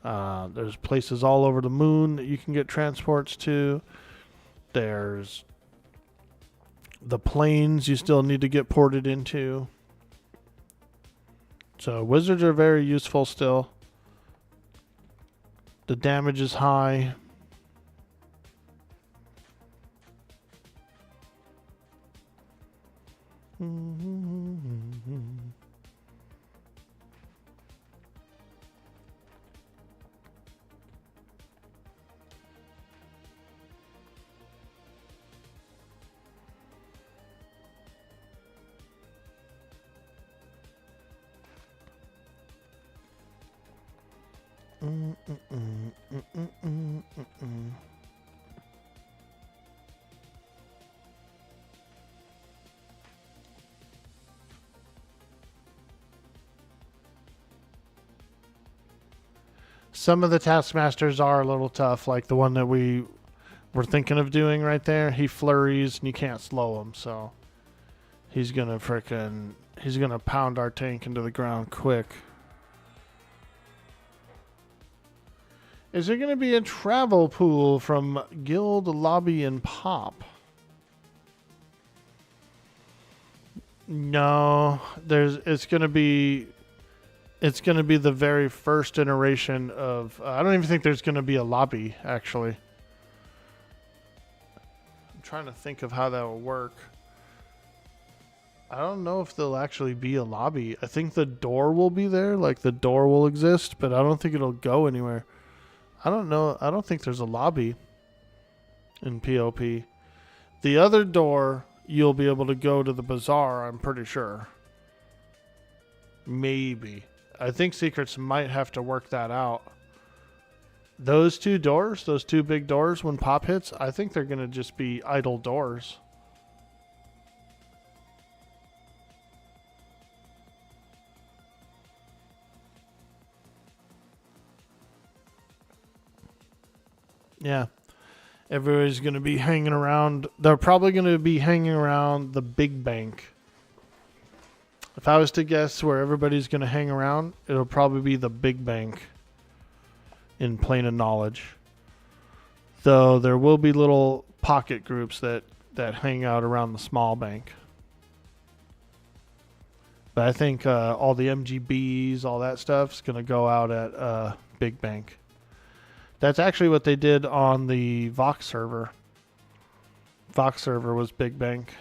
There's places all over the moon that you can get transports to. There's the planes you still need to get ported into. So wizards are very useful still. The damage is high. Some of the taskmasters are a little tough, like the one that we were thinking of doing right there. He flurries and you can't slow him, so he's gonna pound our tank into the ground quick. Is there gonna be a travel pool from Guild Lobby and Pop? No, it's gonna be the very first iteration of... I don't even think there's going to be a lobby, actually. I'm trying to think of how that will work. I don't know if there'll actually be a lobby. I think the door will be there, like the door will exist, but I don't think it'll go anywhere. I don't know. I don't think there's a lobby in POP. The other door, you'll be able to go to the bazaar, I'm pretty sure. Maybe. I think Secrets might have to work that out. Those two doors, those two big doors, when Pop hits, I think they're going to just be idle doors. Yeah. Everybody's going to be hanging around. They're probably going to be hanging around the big bank. If I was to guess where everybody's going to hang around, it'll probably be the big bank in Plane of Knowledge. Though there will be little pocket groups that hang out around the small bank. But I think all the MGBs, all that stuff is going to go out at Big Bank. That's actually what they did on the Vox server. Vox server was Big Bank.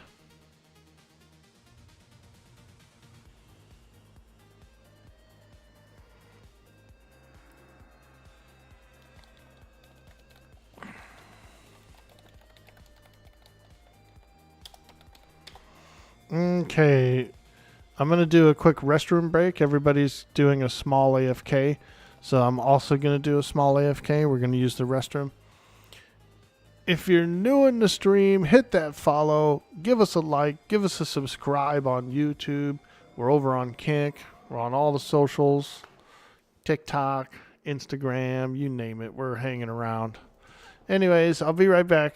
Okay, I'm going to do a quick restroom break. Everybody's doing a small AFK, so I'm also going to do a small AFK. We're going to use the restroom. If you're new in the stream, hit that follow, give us a like, give us a subscribe on YouTube. We're over on Kik. We're on all the socials, TikTok, Instagram, you name it. We're hanging around. Anyways, I'll be right back.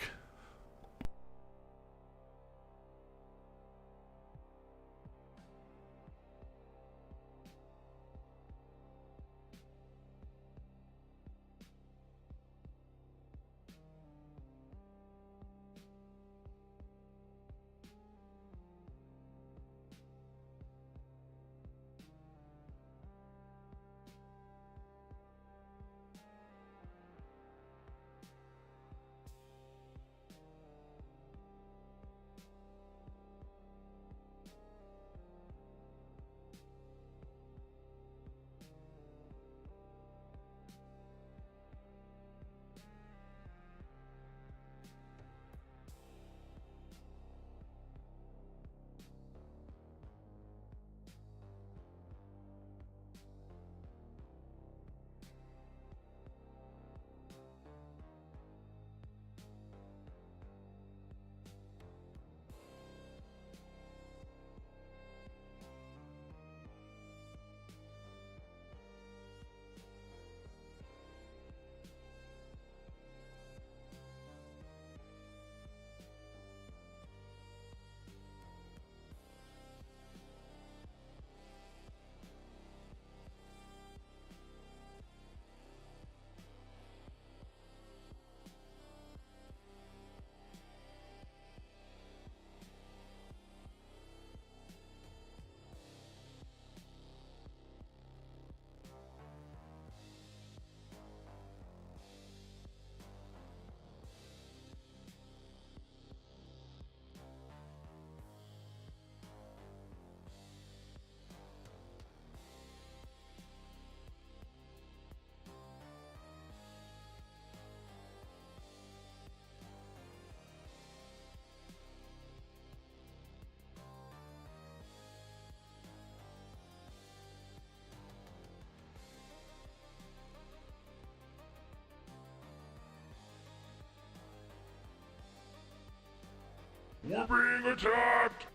We're being attacked!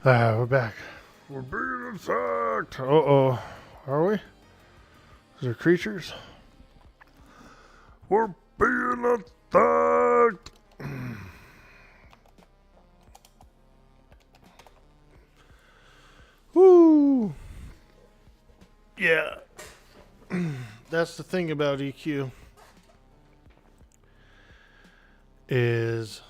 We're back. We're being attacked! Uh-oh. Are we? Is there creatures? We're being attacked! Woo! Yeah. That's the thing about EQ. Is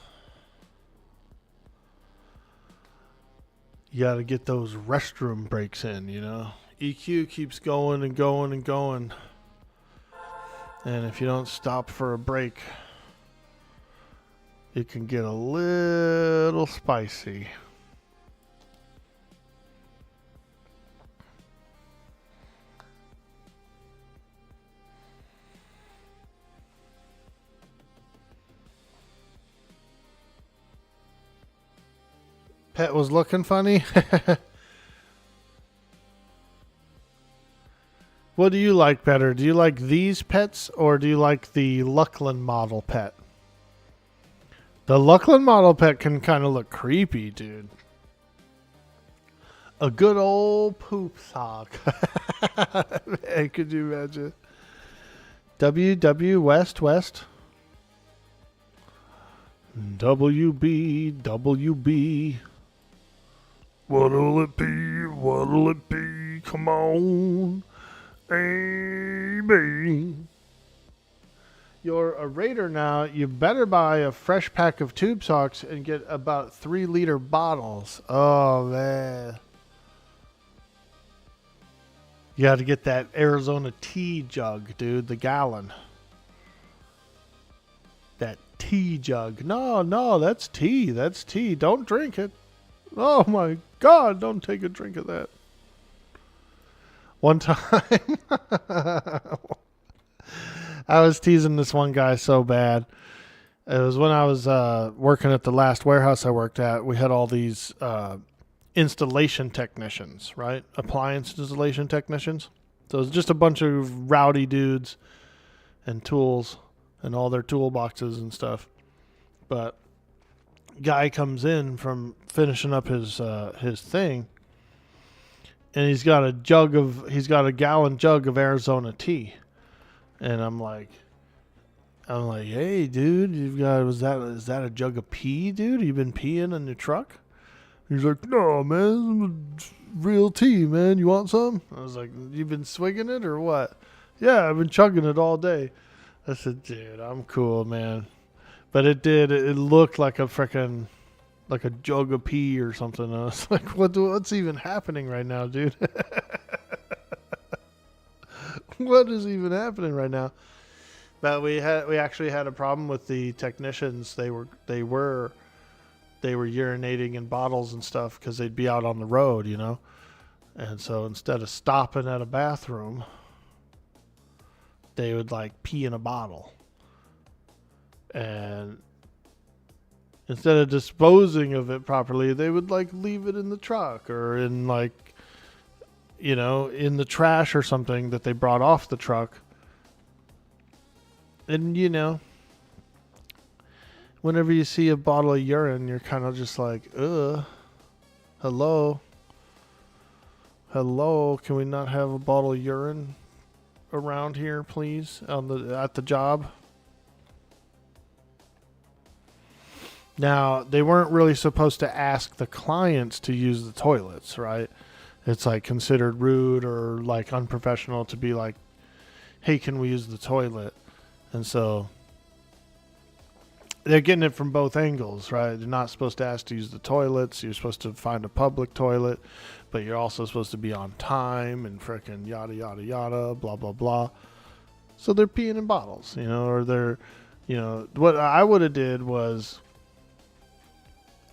you got to get those restroom breaks in, you know? EQ keeps going and going and going. And if you don't stop for a break, it can get a little spicy. Pet was looking funny. What do you like better? Do you like these pets or do you like the Luckland model pet? The Luckland model pet can kind of look creepy, dude. A good old poop sock. Man, could you imagine? WW West West. WB WB. What'll it be? What'll it be? Come on, Amy. you're a raider now, you better buy a fresh pack of tube socks and get about 3-liter bottles. Oh, man. You got to get that Arizona tea jug, dude, the gallon. That tea jug. No, that's tea. That's tea. Don't drink it. Oh, my God, don't take a drink of that. One time, I was teasing this one guy so bad. It was when I was working at the last warehouse I worked at. We had all these installation technicians, right? Appliance installation technicians. So it was just a bunch of rowdy dudes and tools and all their toolboxes and stuff. But guy comes in from finishing up his thing, and he's got a gallon jug of Arizona tea. And I'm like, hey, dude, is that a jug of pee, dude? You been peeing in your truck? He's like, no, man, real tea, man. You want some? I was like, you been swigging it or what? Yeah, I've been chugging it all day. I said, dude, I'm cool, man. But it looked like a freaking, like a jug of pee or something. I was like, what's even happening right now, dude? What is even happening right now? But we actually had a problem with the technicians. They were urinating in bottles and stuff because they'd be out on the road, you know. And so instead of stopping at a bathroom, they would like pee in a bottle. And instead of disposing of it properly, they would like leave it in the truck or in like, you know, in the trash or something that they brought off the truck. And, you know, whenever you see a bottle of urine, you're kind of just like, ugh, hello, can we not have a bottle of urine around here, please, at the job? Now, they weren't really supposed to ask the clients to use the toilets, right? It's like considered rude or like unprofessional to be like, hey, can we use the toilet? And so they're getting it from both angles, right? They're not supposed to ask to use the toilets. You're supposed to find a public toilet, but you're also supposed to be on time and frickin' yada, yada, yada, blah, blah, blah. So they're peeing in bottles, you know, or they're, you know, what I would have did was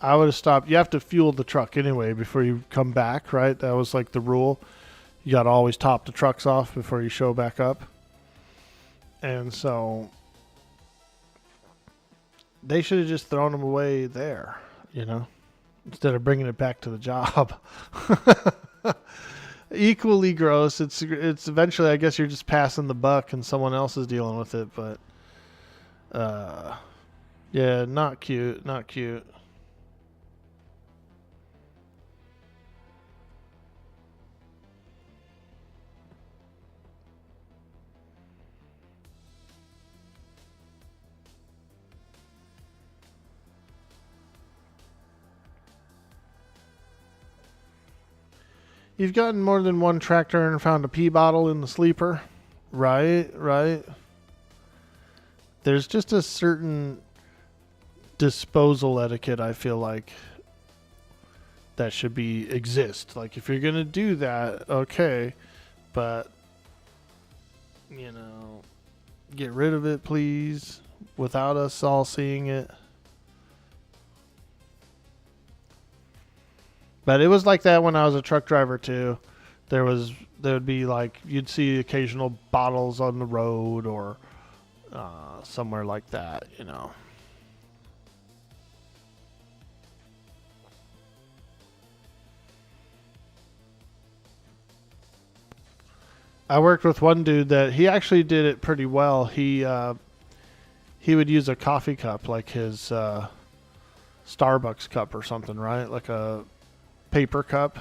I would have stopped. You have to fuel the truck anyway before you come back, right? That was like the rule. You got to always top the trucks off before you show back up. And so they should have just thrown them away there, you know, instead of bringing it back to the job. Equally gross. It's eventually, I guess you're just passing the buck and someone else is dealing with it. But, yeah, not cute. You've gotten more than one tractor and found a pee bottle in the sleeper. Right. There's just a certain disposal etiquette, I feel like, that should exist. Like, if you're going to do that, okay. But, you know, get rid of it, please, without us all seeing it. But it was like that when I was a truck driver too. There would be like, you'd see occasional bottles on the road or somewhere like that, you know. I worked with one dude that he actually did it pretty well. He would use a coffee cup, like his Starbucks cup or something, right? Like a paper cup.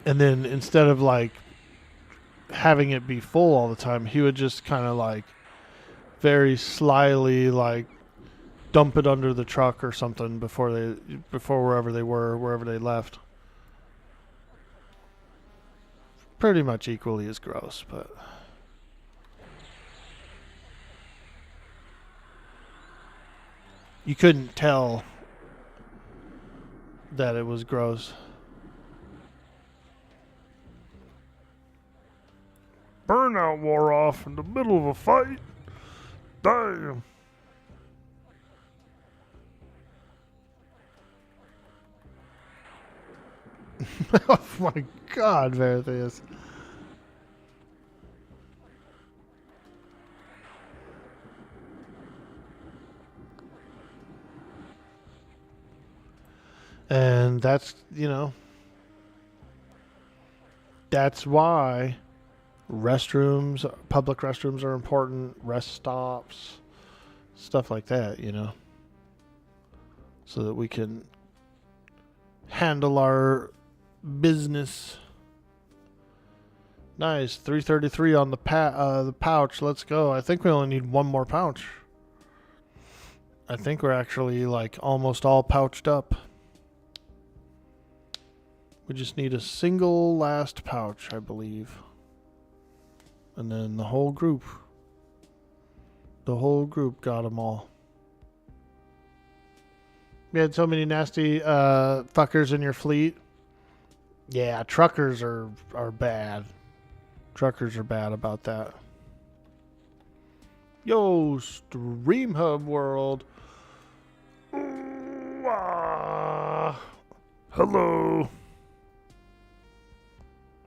And then instead of like having it be full all the time, he would just kind of like very slyly like dump it under the truck or something before wherever they left. pretty much equally as gross, but you couldn't tell that it was gross. Burnout wore off in the middle of a fight. Damn. Oh my God, Veritheus. And that's, that's why restrooms, public restrooms are important, rest stops, stuff like that, so that we can handle our business. Nice, 333 on the pouch. Let's go. I think we only need one more pouch. I think we're actually like almost all pouched up. We just need a single last pouch, I believe. And then the whole group got them all. We had so many nasty fuckers in your fleet. Yeah, truckers are bad. Truckers are bad about that. Yo, Stream Hub World. Ooh, ah. Hello.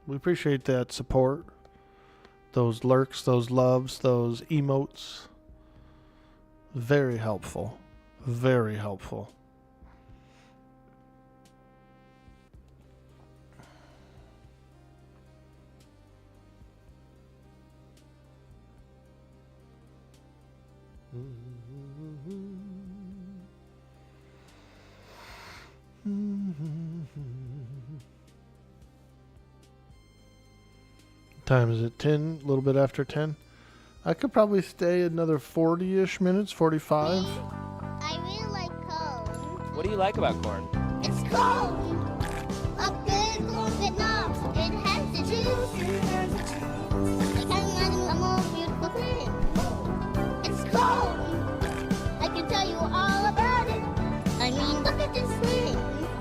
We appreciate that support. Those lurks, those loves, those emotes. Very helpful. Very helpful. Time is it? 10? A little bit after 10? I could probably stay another 40-ish minutes, 45. I really like cone. What do you like about corn? It's cone. A good corn that knobs. It has the juice. I can't imagine a more beautiful thing. It's cone. I can tell you all about it. I mean, look at this thing.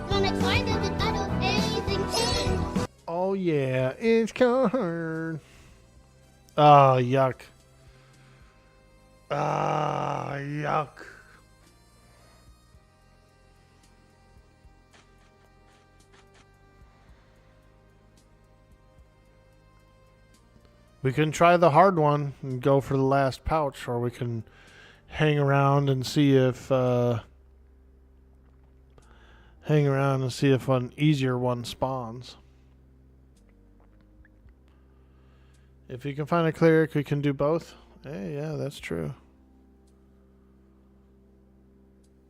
I'm excited that I don't anything change. Oh yeah, it's corn. Oh, yuck. Ah, yuck. We can try the hard one and go for the last pouch, or we can hang around and see if an easier one spawns. If you can find a cleric, we can do both. Hey, yeah, that's true.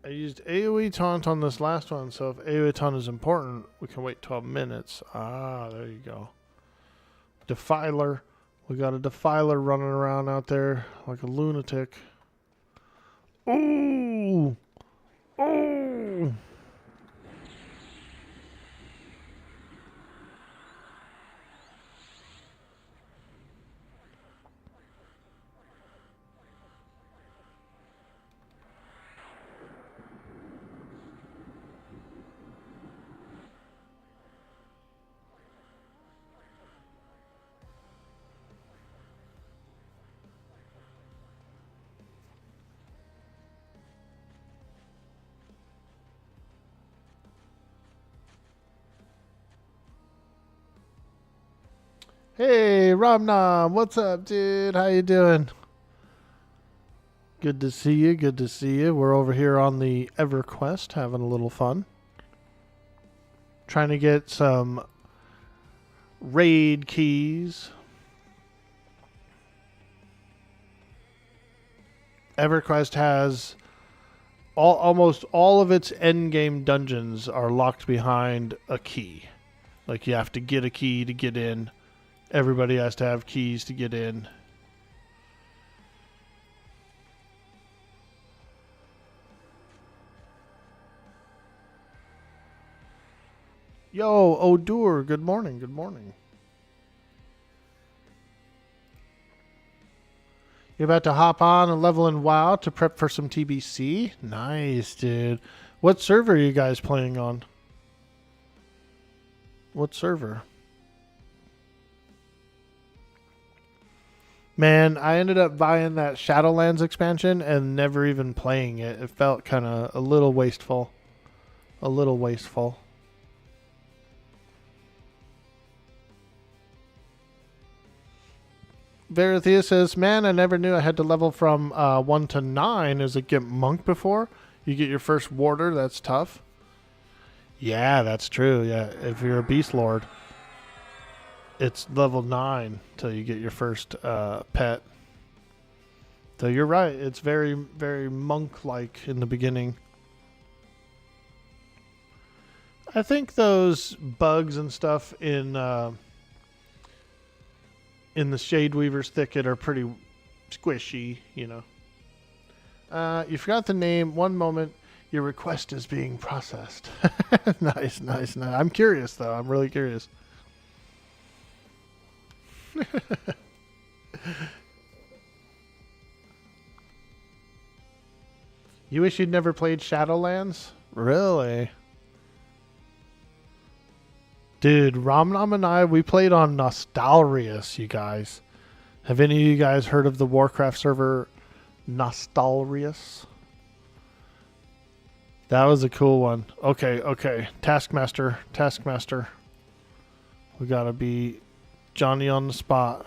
I used AoE taunt on this last one, so if AoE taunt is important, we can wait 12 minutes. Ah, there you go. Defiler. We got a Defiler running around out there like a lunatic. Ooh! Oh! Hey, Ramnam, what's up, dude? How you doing? Good to see you. Good to see you. We're over here on the EverQuest having a little fun. Trying to get some raid keys. EverQuest has almost all of its endgame dungeons are locked behind a key. Like you have to get a key to get in. Everybody has to have keys to get in. Yo, Odur, good morning, good morning. You're about to hop on and level in WoW to prep for some TBC? Nice, dude. What server are you guys playing on? What server? Man, I ended up buying that Shadowlands expansion and never even playing it. It felt kind of a little wasteful. A little wasteful. Verathea says, man, I never knew I had to level from 1 to 9 as a Gimp Monk before. You get your first Warder, that's tough. Yeah, that's true. Yeah, if you're a Beast Lord, it's level 9 till you get your first pet. So you're right. It's very, very monk-like in the beginning. I think those bugs and stuff in the Shade Weaver's Thicket are pretty squishy, you know. You forgot the name. One moment. Your request is being processed. Nice, nice, nice. I'm curious, though. I'm really curious. You wish you'd never played Shadowlands? Really? Dude, Ramnam and I, we played on Nostalrius, you guys. Have any of you guys heard of the Warcraft server Nostalrius? That was a cool one. Okay. Taskmaster. We gotta be Johnny on the spot.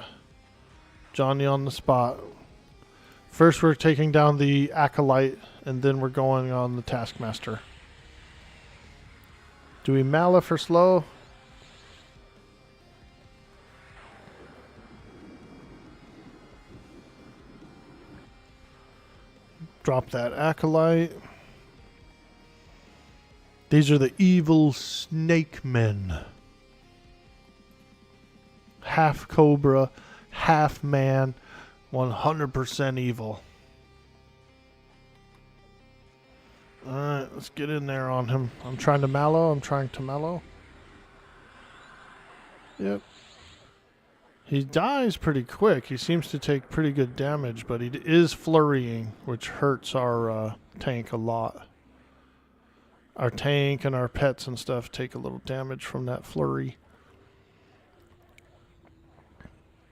First we're taking down the Acolyte, and then we're going on the Taskmaster. Do we Mala for slow? Drop that Acolyte. These are the evil snake men. Half cobra, half man, 100% evil. Alright, let's get in there on him. I'm trying to mallow. Yep. He dies pretty quick. He seems to take pretty good damage, but he is flurrying, which hurts our tank a lot. Our tank and our pets and stuff take a little damage from that flurry.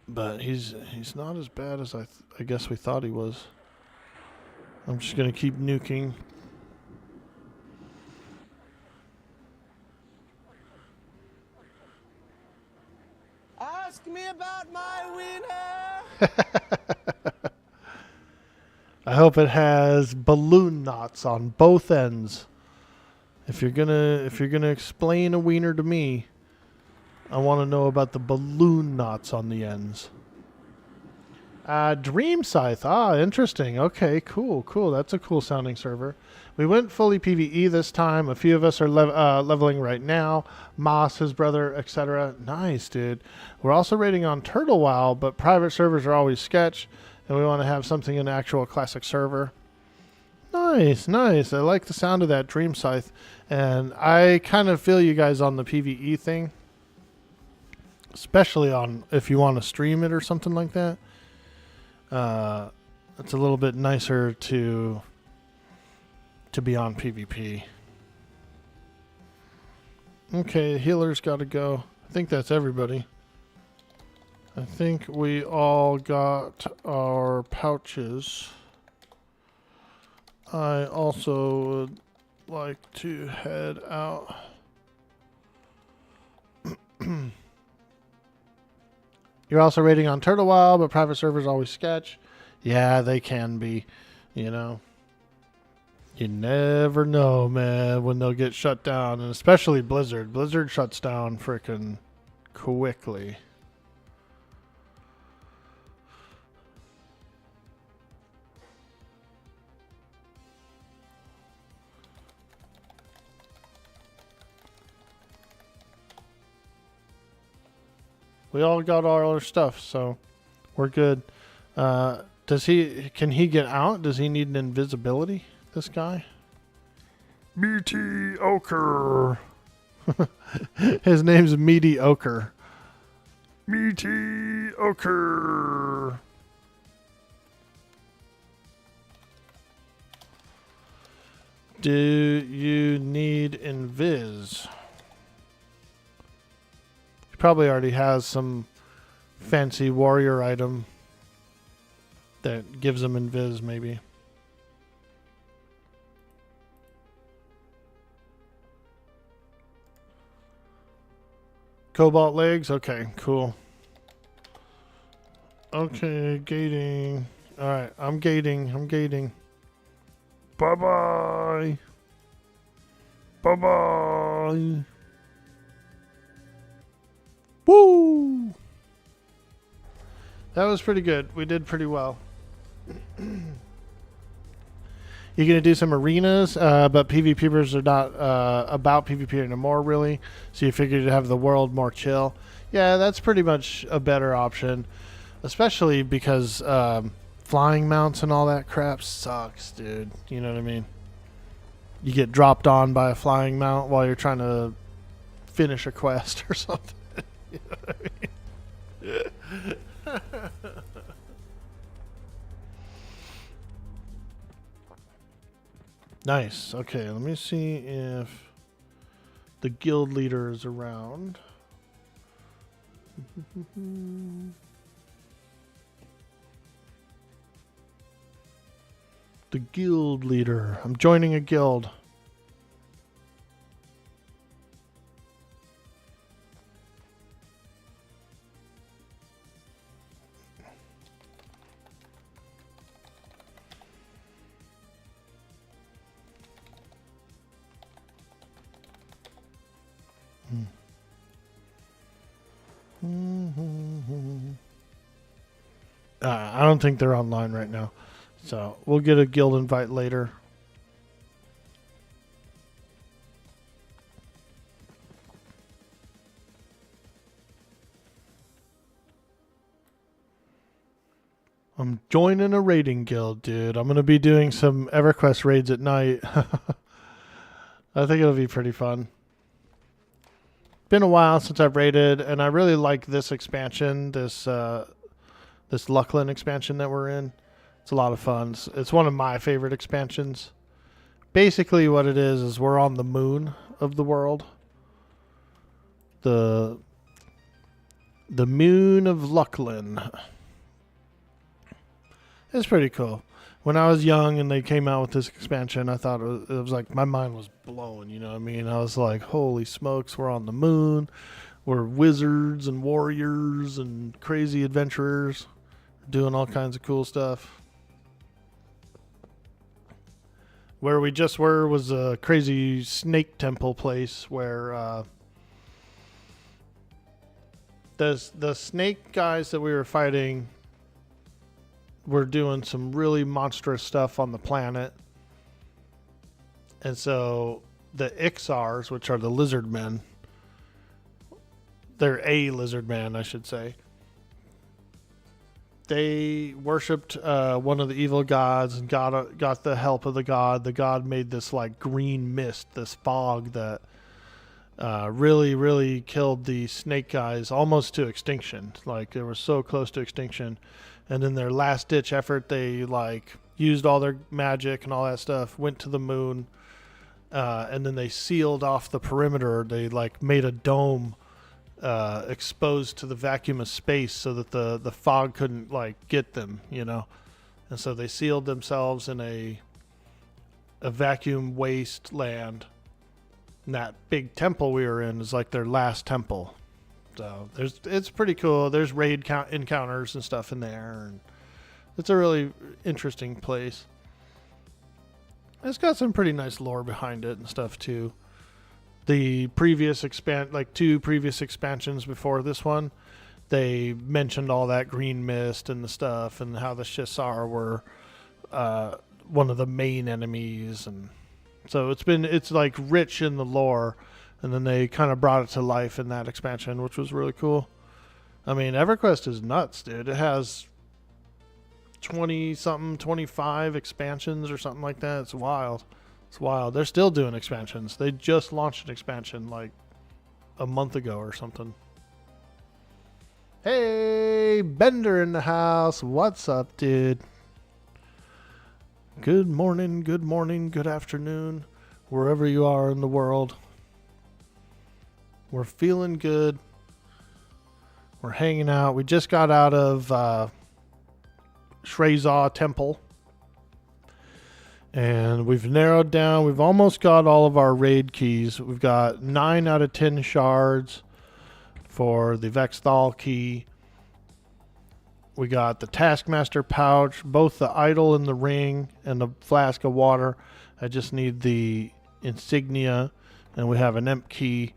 But he's not as bad as I guess we thought he was. I'm just going to keep nuking. Ask me about my wiener. I hope it has balloon knots on both ends. If you're gonna explain a wiener to me, I want to know about the balloon knots on the ends. Dream Scythe. Interesting. Okay, cool. That's a cool sounding server. We went fully PvE this time. A few of us are leveling right now. Moss, his brother, etc. Nice, dude. We're also raiding on Turtle WoW, but private servers are always sketch, and we want to have something in actual classic server. Nice. I like the sound of that Dream Scythe, and I kind of feel you guys on the PvE thing, especially on if you want to stream it or something like that. It's a little bit nicer to be on PvP. Okay, healer's got to go. I think that's everybody. I think we all got our pouches. I also would like to head out. You're also raiding on Turtle WoW, but private servers always sketch. Yeah, they can be, you know. You never know, man, when they'll get shut down, and especially Blizzard. Blizzard shuts down frickin' quickly. We all got all our stuff, so we're good. Can he get out? Does he need an invisibility, this guy? Meaty Ochre. His name's Meaty Ochre. Meaty Ochre. Do you need Invis? He probably already has some fancy warrior item that gives him Invis, maybe. Cobalt legs? Okay, cool. Okay, gating. Alright, I'm gating. Bye-bye. Bye-bye. Woo! That was pretty good. We did pretty well. You're going to do some arenas, but PvPers are not about PvP anymore, really. So you figured to have the world more chill. Yeah, that's pretty much a better option. Especially because flying mounts and all that crap sucks, dude. You know what I mean? You get dropped on by a flying mount while you're trying to finish a quest or something. You know what I mean? Nice. Okay, let me see if the guild leader is around. The guild leader. I'm joining a guild. I don't think they're online right now. So we'll get a guild invite later. I'm joining a raiding guild, dude. I'm going to be doing some EverQuest raids at night. I think it'll be pretty fun. Been a while since I've raided, and I really like this expansion, this Luckland expansion that we're in. It's a lot of fun. It's one of my favorite expansions. Basically what it is we're on the moon of the world. The moon of Luckland. It's pretty cool. When I was young and they came out with this expansion, I thought it was like my mind was blown, you know what I mean? I was like, holy smokes, we're on the moon. We're wizards and warriors and crazy adventurers doing all kinds of cool stuff. Where we just were was a crazy snake temple place where the snake guys that we were fighting were doing some really monstrous stuff on the planet. And so the Ixars, which are the lizard men, they're a lizard man, I should say. They worshipped one of the evil gods and got the help of the god. The god made this like green mist, this fog that really, really killed the snake guys almost to extinction. Like they were so close to extinction. And in their last ditch effort, they like used all their magic and all that stuff, went to the moon, and then they sealed off the perimeter. They like made a dome exposed to the vacuum of space so that the fog couldn't like get them, you know. And so they sealed themselves in a vacuum wasteland. And that big temple we were in is like their last temple. So it's pretty cool. There's raid encounters and stuff in there, and it's a really interesting place. It's got some pretty nice lore behind it and stuff too. The previous two previous expansions before this one, they mentioned all that green mist and the stuff, and how the Shisar were one of the main enemies, and so it's like rich in the lore. And then they kind of brought it to life in that expansion, which was really cool. I mean, EverQuest is nuts, dude. It has 20-something, 25 expansions or something like that. It's wild. It's wild. They're still doing expansions. They just launched an expansion like a month ago or something. Hey, Bender in the house. What's up, dude? Good morning, good afternoon, wherever you are in the world. We're feeling good. We're hanging out. We just got out of Shrezah Temple. And we've narrowed down. We've almost got all of our raid keys. We've got 9 out of 10 shards for the Vexthal key. We got the Taskmaster pouch, both the idol and the ring, and the flask of water. I just need the insignia, and we have an imp key.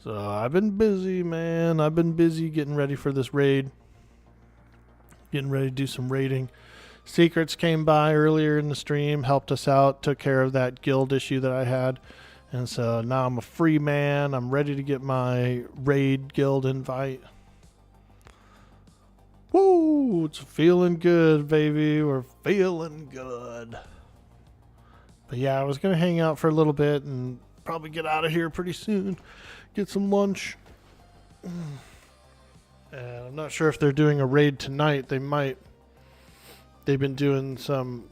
So I've been busy, man. I've been busy getting ready for this raid. Getting ready to do some raiding. Secrets came by earlier in the stream, helped us out, took care of that guild issue that I had. And so now I'm a free man. I'm ready to get my raid guild invite. Woo! It's feeling good, baby. We're feeling good. But yeah, I was going to hang out for a little bit and probably get out of here pretty soon. Get some lunch. And I'm not sure if they're doing a raid tonight. They might. They've been doing some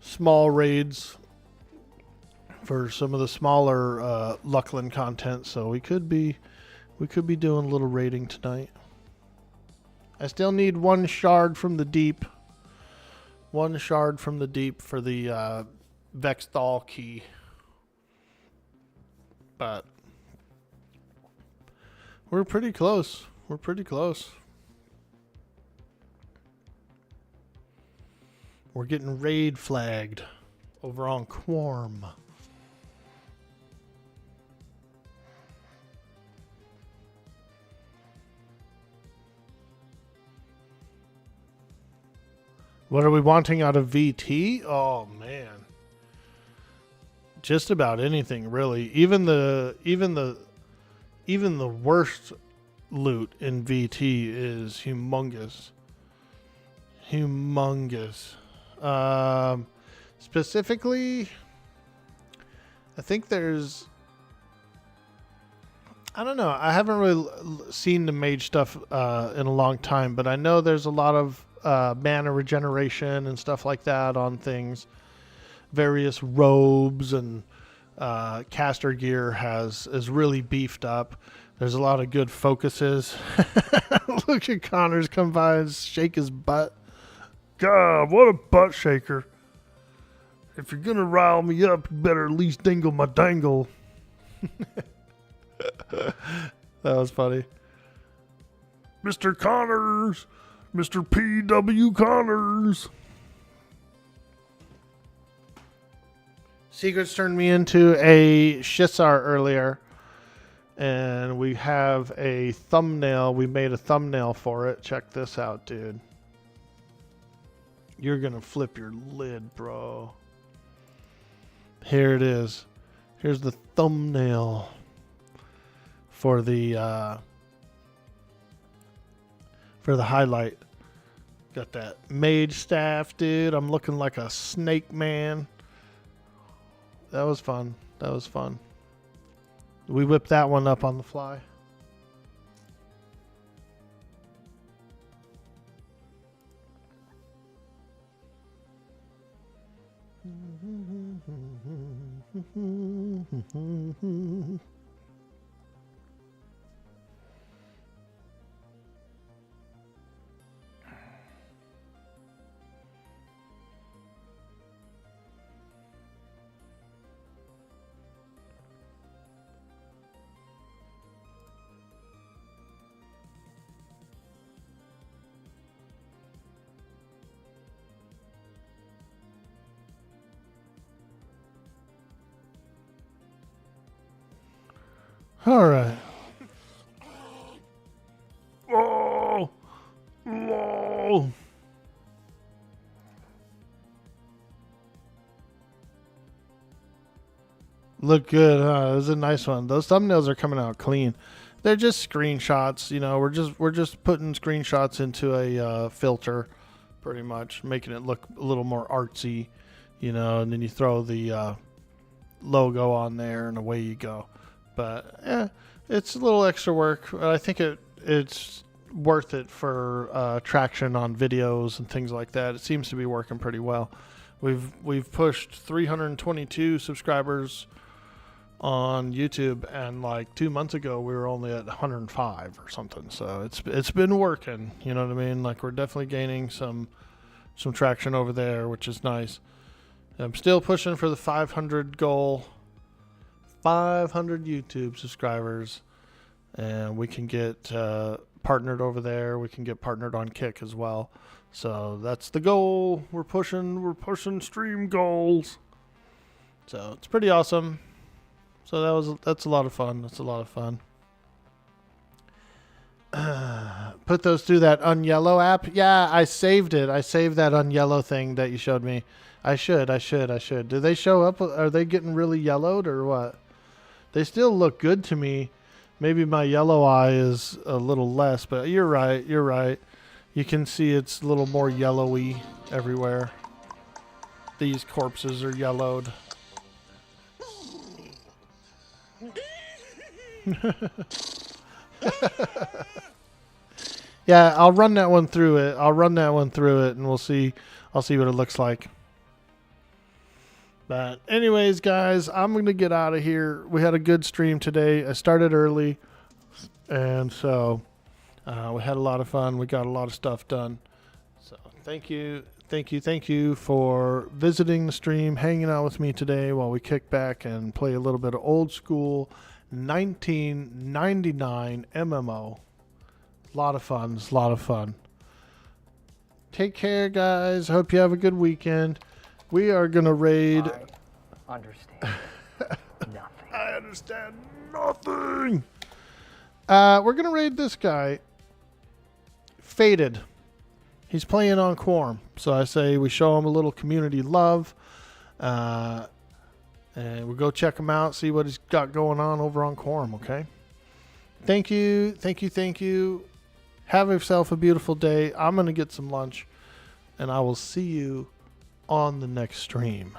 small raids for some of the smaller Luckland content, so we could be doing a little raiding tonight. I still need 1 shard from the deep. 1 shard from the deep for the Vexthal key. But we're pretty close. We're pretty close. We're getting raid flagged over on Quarm. What are we wanting out of VT? Oh man. Just about anything, really. Even the worst loot in VT is humongous. Humongous. Specifically, I think there's, I don't know. I haven't really seen the mage stuff in a long time, but I know there's a lot of mana regeneration and stuff like that on things. Various robes and caster gear is really beefed up. There's a lot of good focuses. Look at Connors come by and shake his butt. God, what a butt shaker. If you're gonna rile me up, you better at least dingle my dangle. That was funny. Mr. Connors! Mr. P.W. Connors! Secrets turned me into a Shissar earlier. And we have a thumbnail. We made a thumbnail for it. Check this out, dude. You're going to flip your lid, bro. Here it is. Here's the thumbnail for the highlight. Got that mage staff, dude. I'm looking like a snake man. That was fun. That was fun. We whipped that one up on the fly. All right. Oh! Oh! Look good, huh? This is a nice one. Those thumbnails are coming out clean. They're just screenshots, you know. We're just putting screenshots into a filter, pretty much, making it look a little more artsy, you know. And then you throw the logo on there, and away you go. But yeah, it's a little extra work. But I think it's worth it for traction on videos and things like that. It seems to be working pretty well. We've pushed 322 subscribers on YouTube, and like 2 months ago we were only at 105 or something. So it's been working. You know what I mean? Like we're definitely gaining some traction over there, which is nice. I'm still pushing for the 500 goal. 500 YouTube subscribers, and we can get partnered over there. We can get partnered on Kick as well. So that's the goal. We're pushing stream goals. So it's pretty awesome. So that's a lot of fun. That's a lot of fun. Put those through that Unyellow app. Yeah, I saved it. I saved that Unyellow thing that you showed me. I should. Do they show up? Are they getting really yellowed or what? They still look good to me. Maybe my yellow eye is a little less, but you're right. You can see it's a little more yellowy everywhere. These corpses are yellowed. Yeah, I'll run that one through it. And we'll see. I'll see what it looks like. But anyways, guys, I'm going to get out of here. We had a good stream today. I started early, and so we had a lot of fun. We got a lot of stuff done. So thank you for visiting the stream, hanging out with me today while we kick back and play a little bit of old school 1999 MMO. A lot of fun. Take care, guys. Hope you have a good weekend. We are going to raid. I understand nothing. I understand nothing. We're going to raid this guy, Faded. He's playing on Quarm. So I say we show him a little community love. And we'll go check him out, see what he's got going on over on Quarm, okay? Thank you. Have yourself a beautiful day. I'm going to get some lunch, and I will see you on the next stream.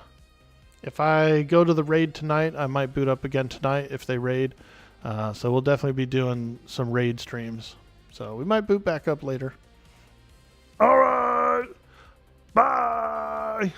If I go to the raid tonight, I might boot up again tonight if they raid. So we'll definitely be doing some raid streams. So we might boot back up later. All right. Bye.